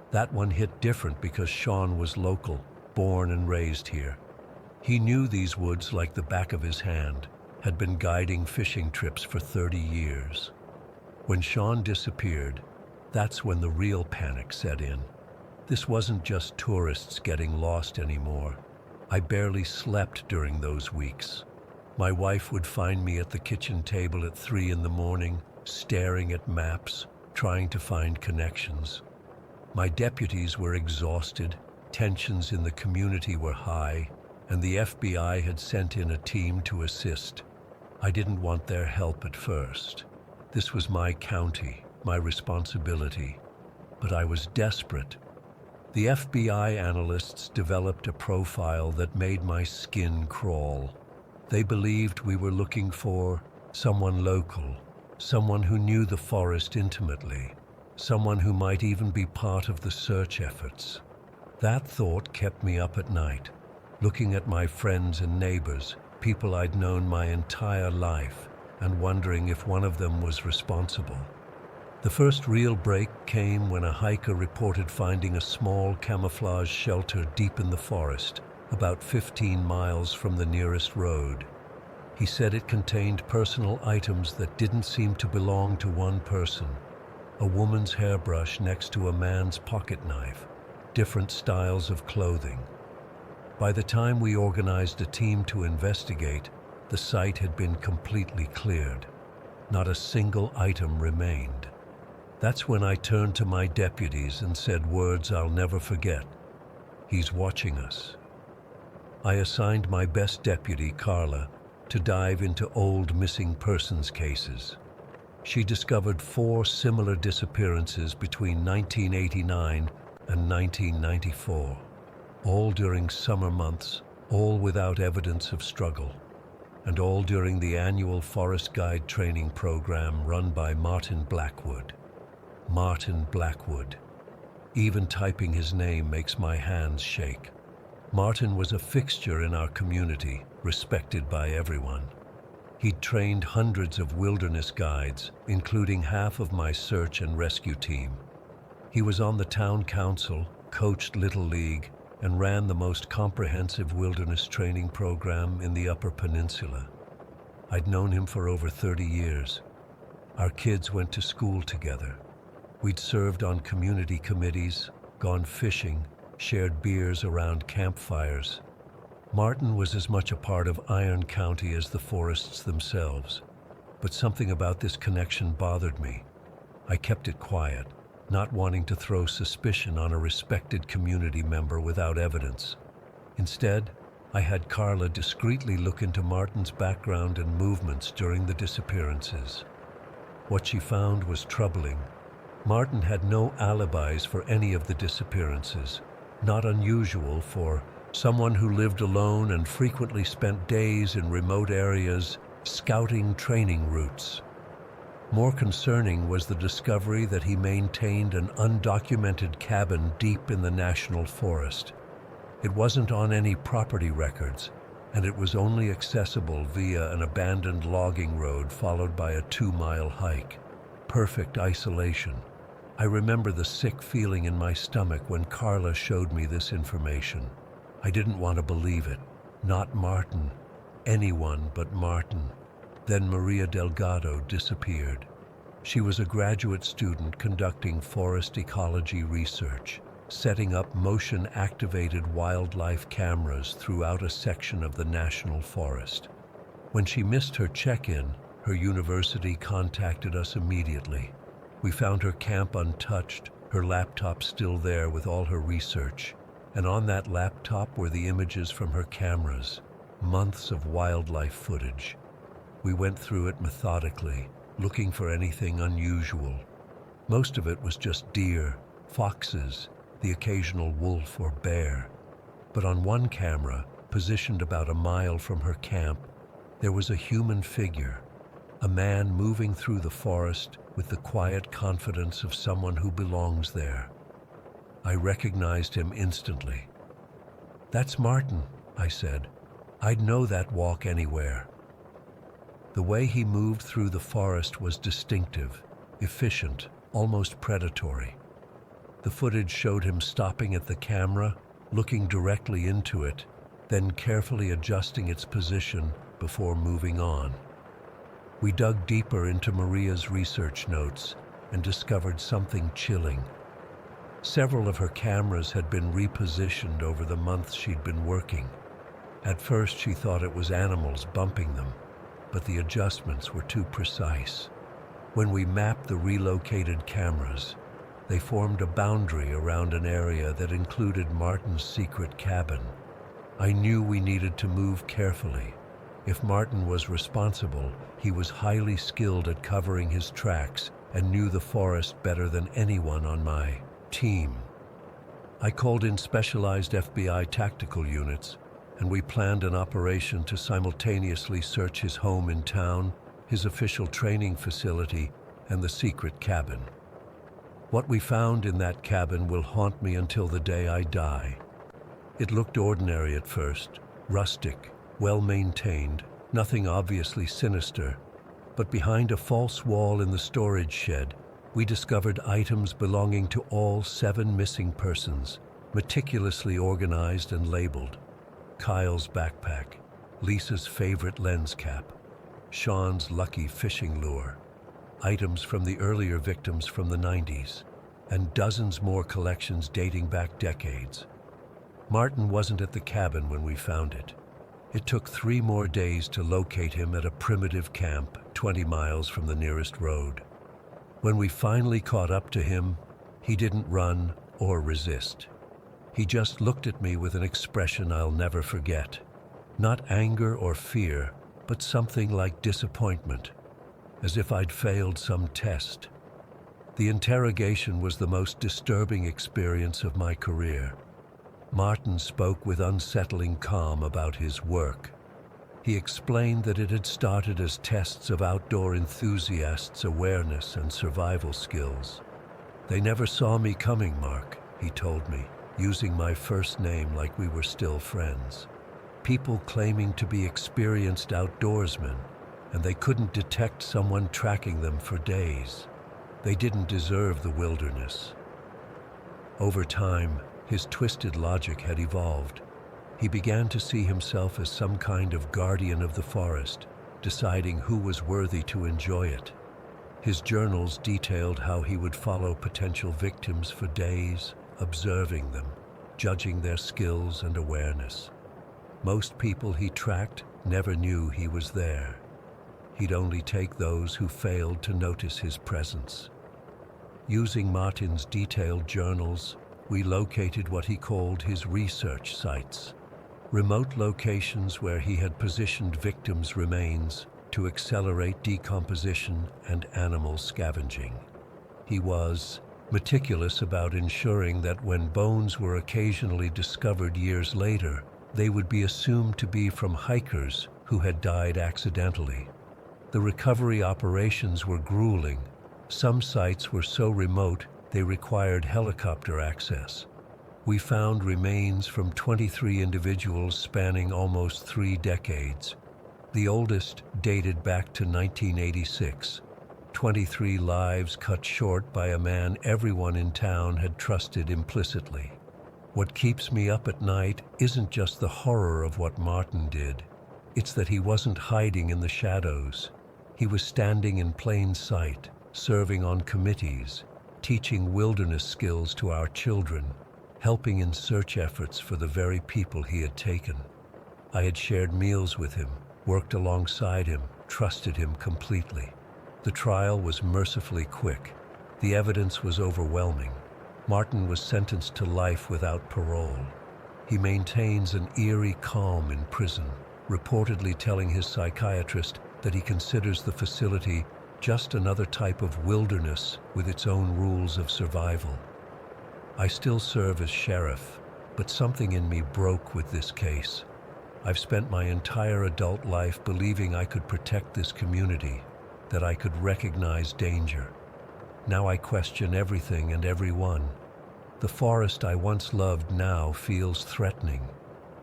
That one hit different because Sean was local, born and raised here. He knew these woods like the back of his hand, had been guiding fishing trips for 30 years. When Sean disappeared, that's when the real panic set in. This wasn't just tourists getting lost anymore. I barely slept during those weeks. My wife would find me at the kitchen table at 3 in the morning, staring at maps, trying to find connections. My deputies were exhausted, tensions in the community were high, and the FBI had sent in a team to assist. I didn't want their help at first. This was my county, my responsibility. But I was desperate. The FBI analysts developed a profile that made my skin crawl. They believed we were looking for someone local, someone who knew the forest intimately, someone who might even be part of the search efforts. That thought kept me up at night, looking at my friends and neighbors, people I'd known my entire life, and wondering if one of them was responsible. The first real break came when a hiker reported finding a small camouflage shelter deep in the forest, about 15 miles from the nearest road. He said it contained personal items that didn't seem to belong to one person. A woman's hairbrush next to a man's pocket knife, different styles of clothing. By the time we organized a team to investigate, the site had been completely cleared. Not a single item remained. That's when I turned to my deputies and said words I'll never forget. He's watching us. I assigned my best deputy, Carla, to dive into old missing persons cases. She discovered 4 similar disappearances between 1989 and 1994. All during summer months, all without evidence of struggle, and all during the annual Forest Guide training program run by Martin Blackwood. Martin Blackwood. Even typing his name makes my hands shake. Martin was a fixture in our community, respected by everyone. He'd trained hundreds of wilderness guides, including half of my search and rescue team. He was on the town council, coached Little League, and ran the most comprehensive wilderness training program in the Upper Peninsula. I'd known him for over 30 years. Our kids went to school together. We'd served on community committees, gone fishing, shared beers around campfires. Martin was as much a part of Iron County as the forests themselves, but something about this connection bothered me. I kept it quiet, not wanting to throw suspicion on a respected community member without evidence. Instead, I had Carla discreetly look into Martin's background and movements during the disappearances. What she found was troubling. Martin had no alibis for any of the disappearances, not unusual for someone who lived alone and frequently spent days in remote areas scouting training routes. More concerning was the discovery that he maintained an undocumented cabin deep in the national forest. It wasn't on any property records, and it was only accessible via an abandoned logging road followed by a 2-mile hike. Perfect isolation. I remember the sick feeling in my stomach when Carla showed me this information. I didn't want to believe it. Not Martin. Anyone but Martin. Then Maria Delgado disappeared. She was a graduate student conducting forest ecology research, setting up motion-activated wildlife cameras throughout a section of the national forest. When she missed her check-in, her university contacted us immediately. We found her camp untouched, her laptop still there with all her research, and on that laptop were the images from her cameras, months of wildlife footage. We went through it methodically, looking for anything unusual. Most of it was just deer, foxes, the occasional wolf or bear. But on one camera, positioned about a mile from her camp, there was a human figure, a man moving through the forest with the quiet confidence of someone who belongs there. I recognized him instantly. "That's Martin," I said. "I'd know that walk anywhere." The way he moved through the forest was distinctive, efficient, almost predatory. The footage showed him stopping at the camera, looking directly into it, then carefully adjusting its position before moving on. We dug deeper into Maria's research notes and discovered something chilling. Several of her cameras had been repositioned over the months she'd been working. At first she thought it was animals bumping them, but the adjustments were too precise. When we mapped the relocated cameras, they formed a boundary around an area that included Martin's secret cabin. I knew we needed to move carefully. If Martin was responsible, he was highly skilled at covering his tracks and knew the forest better than anyone on my team. I called in specialized FBI tactical units, and we planned an operation to simultaneously search his home in town, his official training facility, and the secret cabin. What we found in that cabin will haunt me until the day I die. It looked ordinary at first, rustic, well-maintained, nothing obviously sinister, but behind a false wall in the storage shed, we discovered items belonging to all 7 missing persons, meticulously organized and labeled. Kyle's backpack, Lisa's favorite lens cap, Sean's lucky fishing lure, items from the earlier victims from the 90s, and dozens more collections dating back decades. Martin wasn't at the cabin when we found it. It took 3 more days to locate him at a primitive camp 20 miles from the nearest road. When we finally caught up to him, he didn't run or resist. He just looked at me with an expression I'll never forget. Not anger or fear, but something like disappointment, as if I'd failed some test. The interrogation was the most disturbing experience of my career. Martin spoke with unsettling calm about his work. He explained that it had started as tests of outdoor enthusiasts' awareness and survival skills. "They never saw me coming, Mark," he told me, using my first name like we were still friends. People claiming to be experienced outdoorsmen, and they couldn't detect someone tracking them for days. They didn't deserve the wilderness. Over time, his twisted logic had evolved. He began to see himself as some kind of guardian of the forest, deciding who was worthy to enjoy it. His journals detailed how he would follow potential victims for days, observing them, judging their skills and awareness. Most people he tracked never knew he was there. He'd only take those who failed to notice his presence. Using Martin's detailed journals, we located what he called his research sites, remote locations where he had positioned victims' remains to accelerate decomposition and animal scavenging. He was meticulous about ensuring that when bones were occasionally discovered years later, they would be assumed to be from hikers who had died accidentally. The recovery operations were grueling. Some sites were so remote they required helicopter access. We found remains from 23 individuals spanning almost 3 decades. The oldest dated back to 1986. 23 lives cut short by a man everyone in town had trusted implicitly. What keeps me up at night isn't just the horror of what Martin did. It's that he wasn't hiding in the shadows. He was standing in plain sight, serving on committees, teaching wilderness skills to our children, helping in search efforts for the very people he had taken. I had shared meals with him, worked alongside him, trusted him completely. The trial was mercifully quick. The evidence was overwhelming. Martin was sentenced to life without parole. He maintains an eerie calm in prison, reportedly telling his psychiatrist that he considers the facility just another type of wilderness with its own rules of survival. I still serve as sheriff, but something in me broke with this case. I've spent my entire adult life believing I could protect this community, that I could recognize danger. Now I question everything and everyone. The forest I once loved now feels threatening.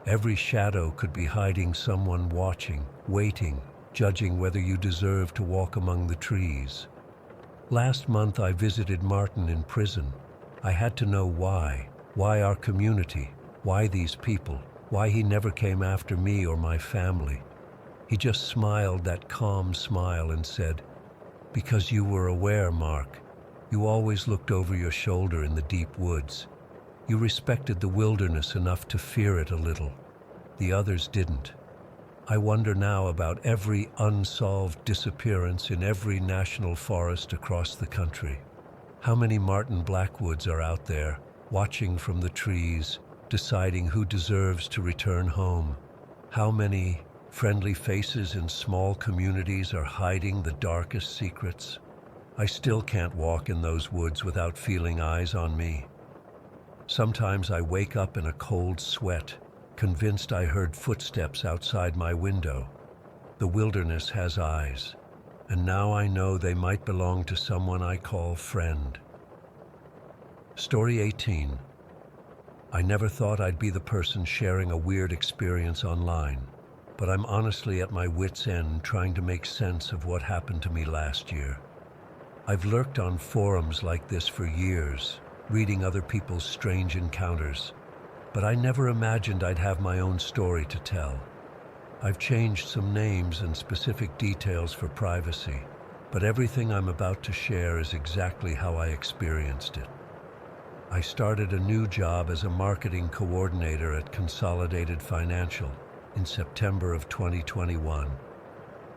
Every shadow could be hiding someone watching, waiting, judging whether you deserve to walk among the trees. Last month I visited Martin in prison. I had to know why our community, why these people, why he never came after me or my family. He just smiled that calm smile and said, "Because you were aware, Mark. You always looked over your shoulder in the deep woods. You respected the wilderness enough to fear it a little. The others didn't. I wonder now about every unsolved disappearance in every national forest across the country. How many Martin Blackwoods are out there, watching from the trees, deciding who deserves to return home? How many friendly faces in small communities are hiding the darkest secrets? I still can't walk in those woods without feeling eyes on me. Sometimes I wake up in a cold sweat, convinced I heard footsteps outside my window. The wilderness has eyes, and now I know they might belong to someone I call friend." Story 18. I never thought I'd be the person sharing a weird experience online, but I'm honestly at my wit's end trying to make sense of what happened to me last year. I've lurked on forums like this for years, reading other people's strange encounters, but I never imagined I'd have my own story to tell. I've changed some names and specific details for privacy, but everything I'm about to share is exactly how I experienced it. I started a new job as a marketing coordinator at Consolidated Financial in September of 2021.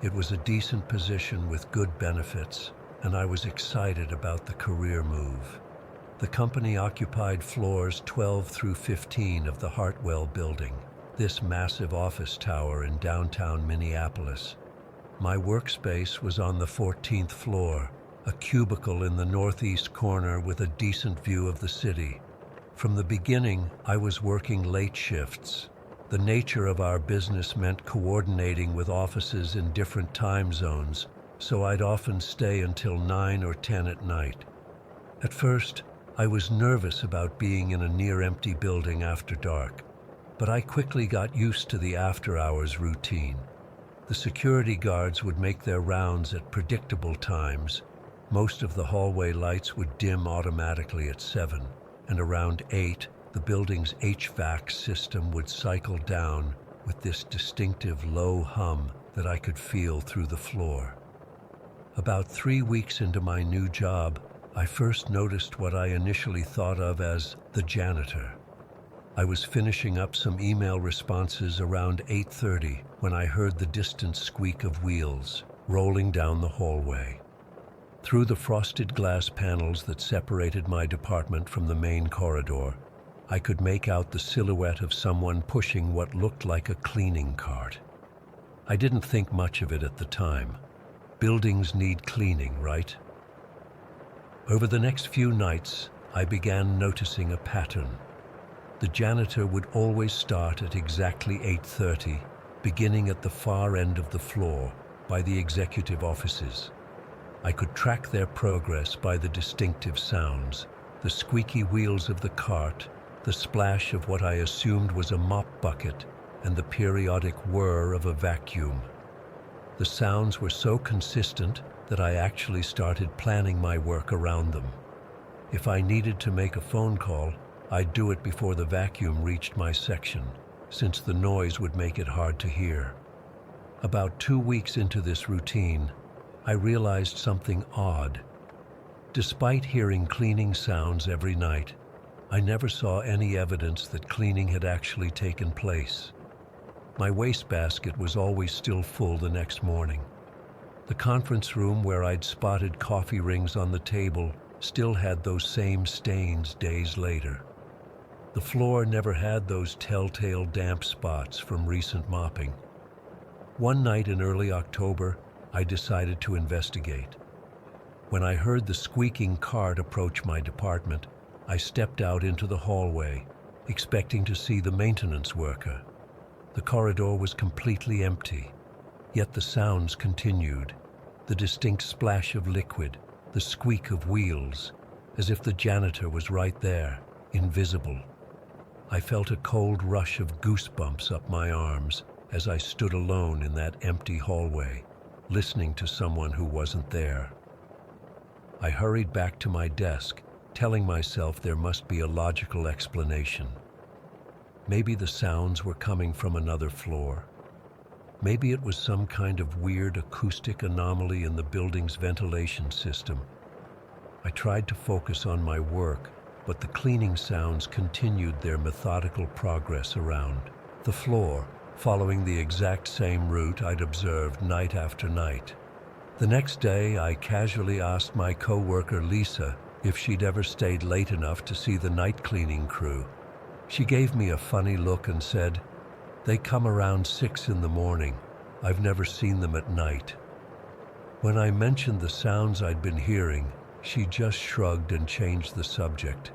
It was a decent position with good benefits, and I was excited about the career move. The company occupied floors 12 through 15 of the Hartwell building, this massive office tower in downtown Minneapolis. My workspace was on the 14th floor, a cubicle in the northeast corner with a decent view of the city. From the beginning, I was working late shifts. The nature of our business meant coordinating with offices in different time zones, so I'd often stay until 9 or 10 at night. At first, I was nervous about being in a near-empty building after dark, but I quickly got used to the after-hours routine. The security guards would make their rounds at predictable times. Most of the hallway lights would dim automatically at 7, and around 8, the building's HVAC system would cycle down with this distinctive low hum that I could feel through the floor. About 3 weeks into my new job, I first noticed what I initially thought of as the janitor. I was finishing up some email responses around 8:30 when I heard the distant squeak of wheels rolling down the hallway. Through the frosted glass panels that separated my department from the main corridor, I could make out the silhouette of someone pushing what looked like a cleaning cart. I didn't think much of it at the time. Buildings need cleaning, right? Over the next few nights, I began noticing a pattern. The janitor would always start at exactly 8:30, beginning at the far end of the floor, by the executive offices. I could track their progress by the distinctive sounds, the squeaky wheels of the cart, the splash of what I assumed was a mop bucket, and the periodic whir of a vacuum. The sounds were so consistent that I actually started planning my work around them. If I needed to make a phone call, I'd do it before the vacuum reached my section, since the noise would make it hard to hear. About 2 weeks into this routine, I realized something odd. Despite hearing cleaning sounds every night, I never saw any evidence that cleaning had actually taken place. My wastebasket was always still full the next morning. The conference room where I'd spotted coffee rings on the table still had those same stains days later. The floor never had those telltale damp spots from recent mopping. One night in early October, I decided to investigate. When I heard the squeaking cart approach my department, I stepped out into the hallway, expecting to see the maintenance worker. The corridor was completely empty, yet the sounds continued. The distinct splash of liquid, the squeak of wheels, as if the janitor was right there, invisible. I felt a cold rush of goosebumps up my arms as I stood alone in that empty hallway, listening to someone who wasn't there. I hurried back to my desk, telling myself there must be a logical explanation. Maybe the sounds were coming from another floor. Maybe it was some kind of weird acoustic anomaly in the building's ventilation system. I tried to focus on my work, but the cleaning sounds continued their methodical progress around the floor, following the exact same route I'd observed night after night. The next day, I casually asked my coworker Lisa if she'd ever stayed late enough to see the night cleaning crew. She gave me a funny look and said, "They come around 6 in the morning. I've never seen them at night." When I mentioned the sounds I'd been hearing, she just shrugged and changed the subject.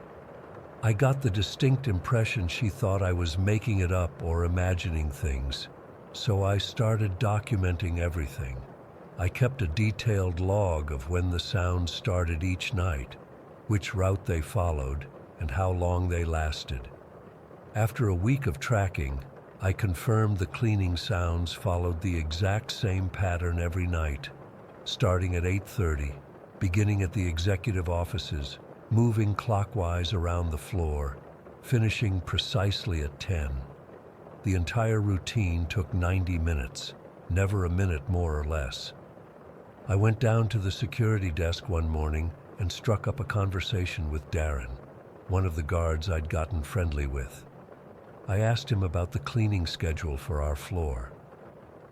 I got the distinct impression she thought I was making it up or imagining things, so I started documenting everything. I kept a detailed log of when the sounds started each night, which route they followed, and how long they lasted. After a week of tracking, I confirmed the cleaning sounds followed the exact same pattern every night, starting at 8:30, beginning at the executive offices, moving clockwise around the floor, finishing precisely at 10. The entire routine took 90 minutes, never a minute more or less. I went down to the security desk one morning and struck up a conversation with Darren, one of the guards I'd gotten friendly with. I asked him about the cleaning schedule for our floor.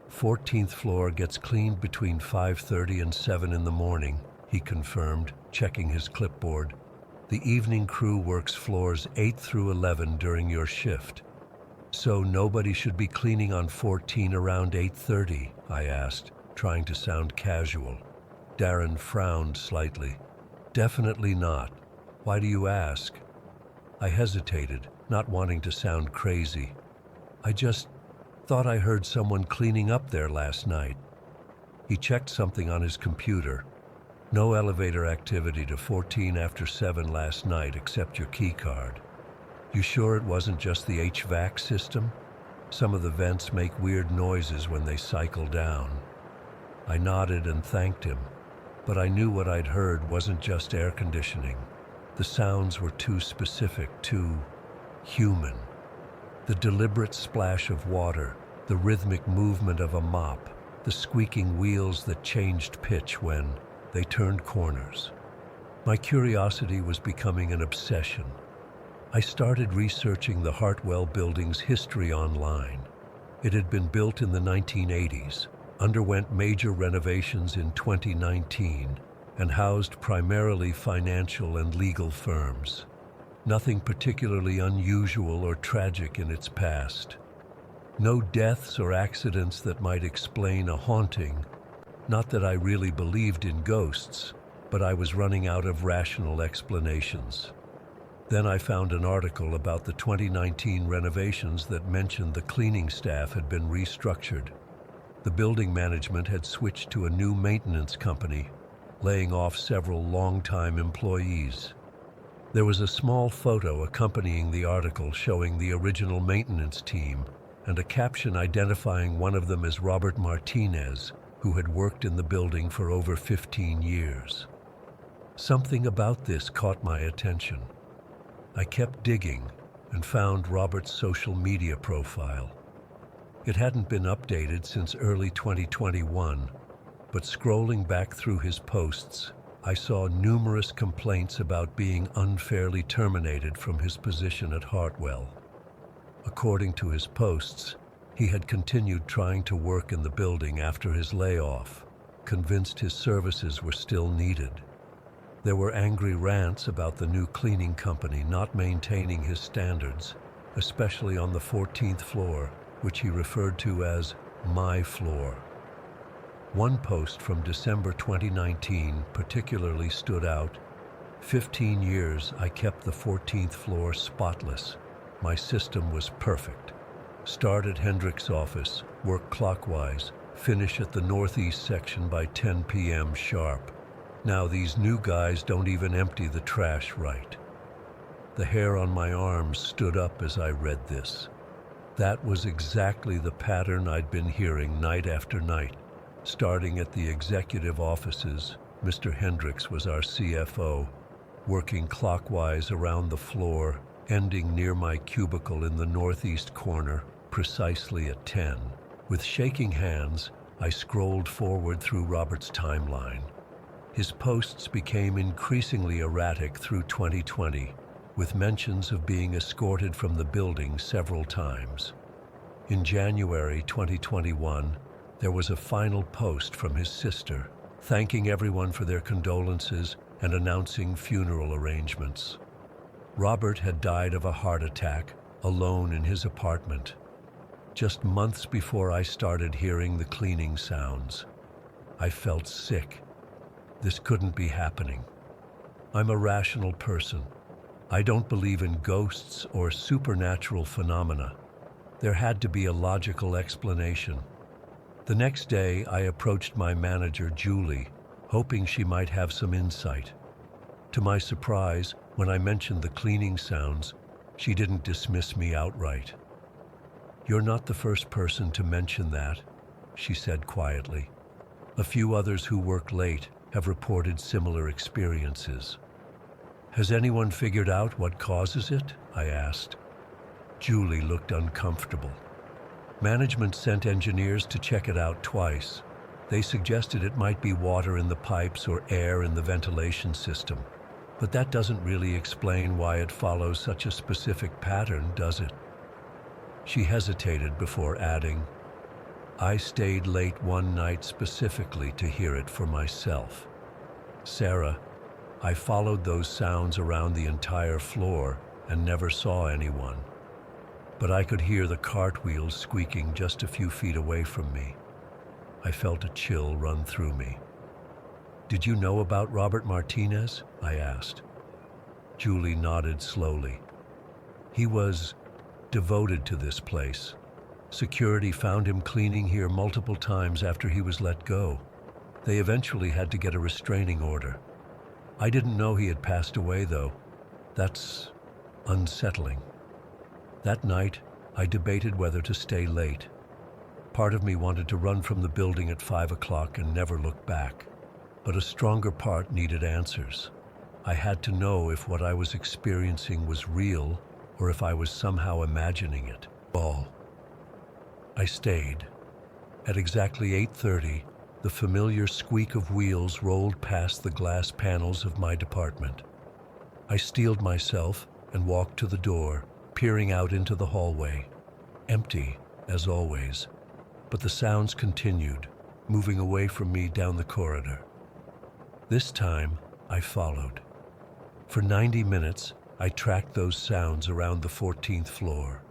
14th floor gets cleaned between 5:30 and 7 in the morning, he confirmed, checking his clipboard. The evening crew works floors 8 through 11 during your shift. So nobody should be cleaning on 14 around 8:30, I asked, trying to sound casual. Darren frowned slightly. Definitely not. Why do you ask? I hesitated, not wanting to sound crazy. I just thought I heard someone cleaning up there last night. He checked something on his computer. No elevator activity to 14 after 7 last night except your key card. You sure it wasn't just the HVAC system? Some of the vents make weird noises when they cycle down. I nodded and thanked him, but I knew what I'd heard wasn't just air conditioning. The sounds were too specific, too human. The deliberate splash of water, the rhythmic movement of a mop, the squeaking wheels that changed pitch when they turned corners. My curiosity was becoming an obsession. I started researching the Hartwell building's history online. It had been built in the 1980s, underwent major renovations in 2019, and housed primarily financial and legal firms. Nothing particularly unusual or tragic in its past. No deaths or accidents that might explain a haunting. Not that I really believed in ghosts, but I was running out of rational explanations. Then I found an article about the 2019 renovations that mentioned the cleaning staff had been restructured. The building management had switched to a new maintenance company, laying off several longtime employees. There was a small photo accompanying the article showing the original maintenance team and a caption identifying one of them as Robert Martinez, who had worked in the building for over 15 years. Something about this caught my attention. I kept digging and found Robert's social media profile. It hadn't been updated since early 2021, but scrolling back through his posts, I saw numerous complaints about being unfairly terminated from his position at Hartwell. According to his posts, he had continued trying to work in the building after his layoff, convinced his services were still needed. There were angry rants about the new cleaning company not maintaining his standards, especially on the 14th floor, which he referred to as my floor. One post from December 2019 particularly stood out. 15 years I kept the 14th floor spotless. My system was perfect. Start at Hendrick's office, work clockwise, finish at the northeast section by 10 p.m. sharp. Now these new guys don't even empty the trash right. The hair on my arms stood up as I read this. That was exactly the pattern I'd been hearing night after night. Starting at the executive offices, Mr. Hendricks was our CFO, working clockwise around the floor, ending near my cubicle in the northeast corner, precisely at 10. With shaking hands, I scrolled forward through Robert's timeline. His posts became increasingly erratic through 2020, with mentions of being escorted from the building several times. In January 2021, there was a final post from his sister, thanking everyone for their condolences and announcing funeral arrangements. Robert had died of a heart attack, alone in his apartment, just months before I started hearing the cleaning sounds. I felt sick. This couldn't be happening. I'm a rational person. I don't believe in ghosts or supernatural phenomena. There had to be a logical explanation. The next day, I approached my manager, Julie, hoping she might have some insight. To my surprise, when I mentioned the cleaning sounds, she didn't dismiss me outright. "You're not the first person to mention that," she said quietly. "A few others who work late have reported similar experiences." "Has anyone figured out what causes it?" I asked. Julie looked uncomfortable. "Management sent engineers to check it out twice. They suggested it might be water in the pipes or air in the ventilation system. But that doesn't really explain why it follows such a specific pattern, does it?" She hesitated before adding, "I stayed late one night specifically to hear it for myself. Sarah, I followed those sounds around the entire floor and never saw anyone. But I could hear the cartwheels squeaking just a few feet away from me. I felt a chill run through me." "Did you know about Robert Martinez?" I asked. Julie nodded slowly. "He was devoted to this place. Security found him cleaning here multiple times after he was let go. They eventually had to get a restraining order. I didn't know he had passed away, though. That's unsettling." That night, I debated whether to stay late. Part of me wanted to run from the building at 5 o'clock and never look back. But a stronger part needed answers. I had to know if what I was experiencing was real or if I was somehow imagining it. I stayed. At exactly 8:30, the familiar squeak of wheels rolled past the glass panels of my department. I steeled myself and walked to the door, peering out into the hallway. Empty, as always, but the sounds continued, moving away from me down the corridor. This time, I followed. For 90 minutes, I tracked those sounds around the 14th floor.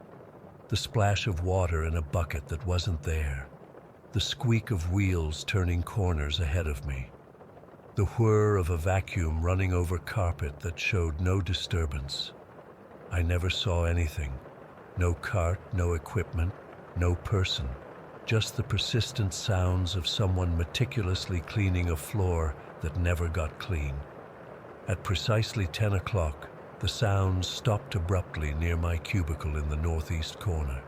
The splash of water in a bucket that wasn't there. The squeak of wheels turning corners ahead of me. The whir of a vacuum running over carpet that showed no disturbance. I never saw anything. No cart, no equipment, no person. Just the persistent sounds of someone meticulously cleaning a floor that never got clean. At precisely 10 o'clock, the sounds stopped abruptly near my cubicle in the northeast corner.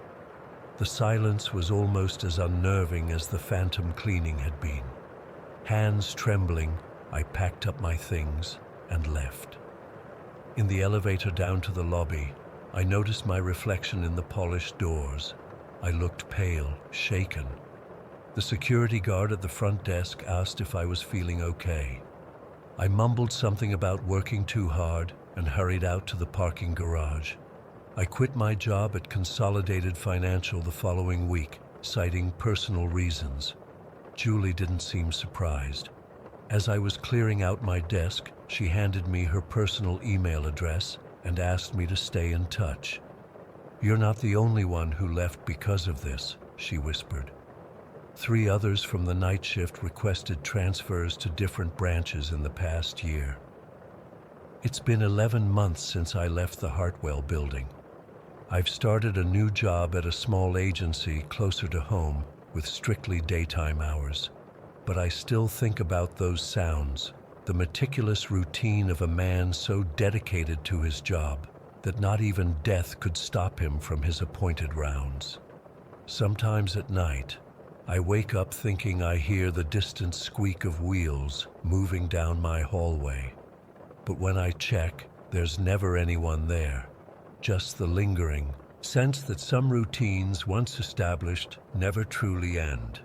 The silence was almost as unnerving as the phantom cleaning had been. Hands trembling, I packed up my things and left. In the elevator down to the lobby, I noticed my reflection in the polished doors. I looked pale, shaken. The security guard at the front desk asked if I was feeling okay. I mumbled something about working too hard and hurried out to the parking garage. I quit my job at Consolidated Financial the following week, citing personal reasons. Julie didn't seem surprised. As I was clearing out my desk, she handed me her personal email address and asked me to stay in touch. "You're not the only one who left because of this," she whispered. 3 others from the night shift requested transfers to different branches in the past year. It's been 11 months since I left the Hartwell building. I've started a new job at a small agency closer to home with strictly daytime hours. But I still think about those sounds, the meticulous routine of a man so dedicated to his job that not even death could stop him from his appointed rounds. Sometimes at night, I wake up thinking I hear the distant squeak of wheels moving down my hallway. But when I check, there's never anyone there, just the lingering sense that some routines, once established, never truly end.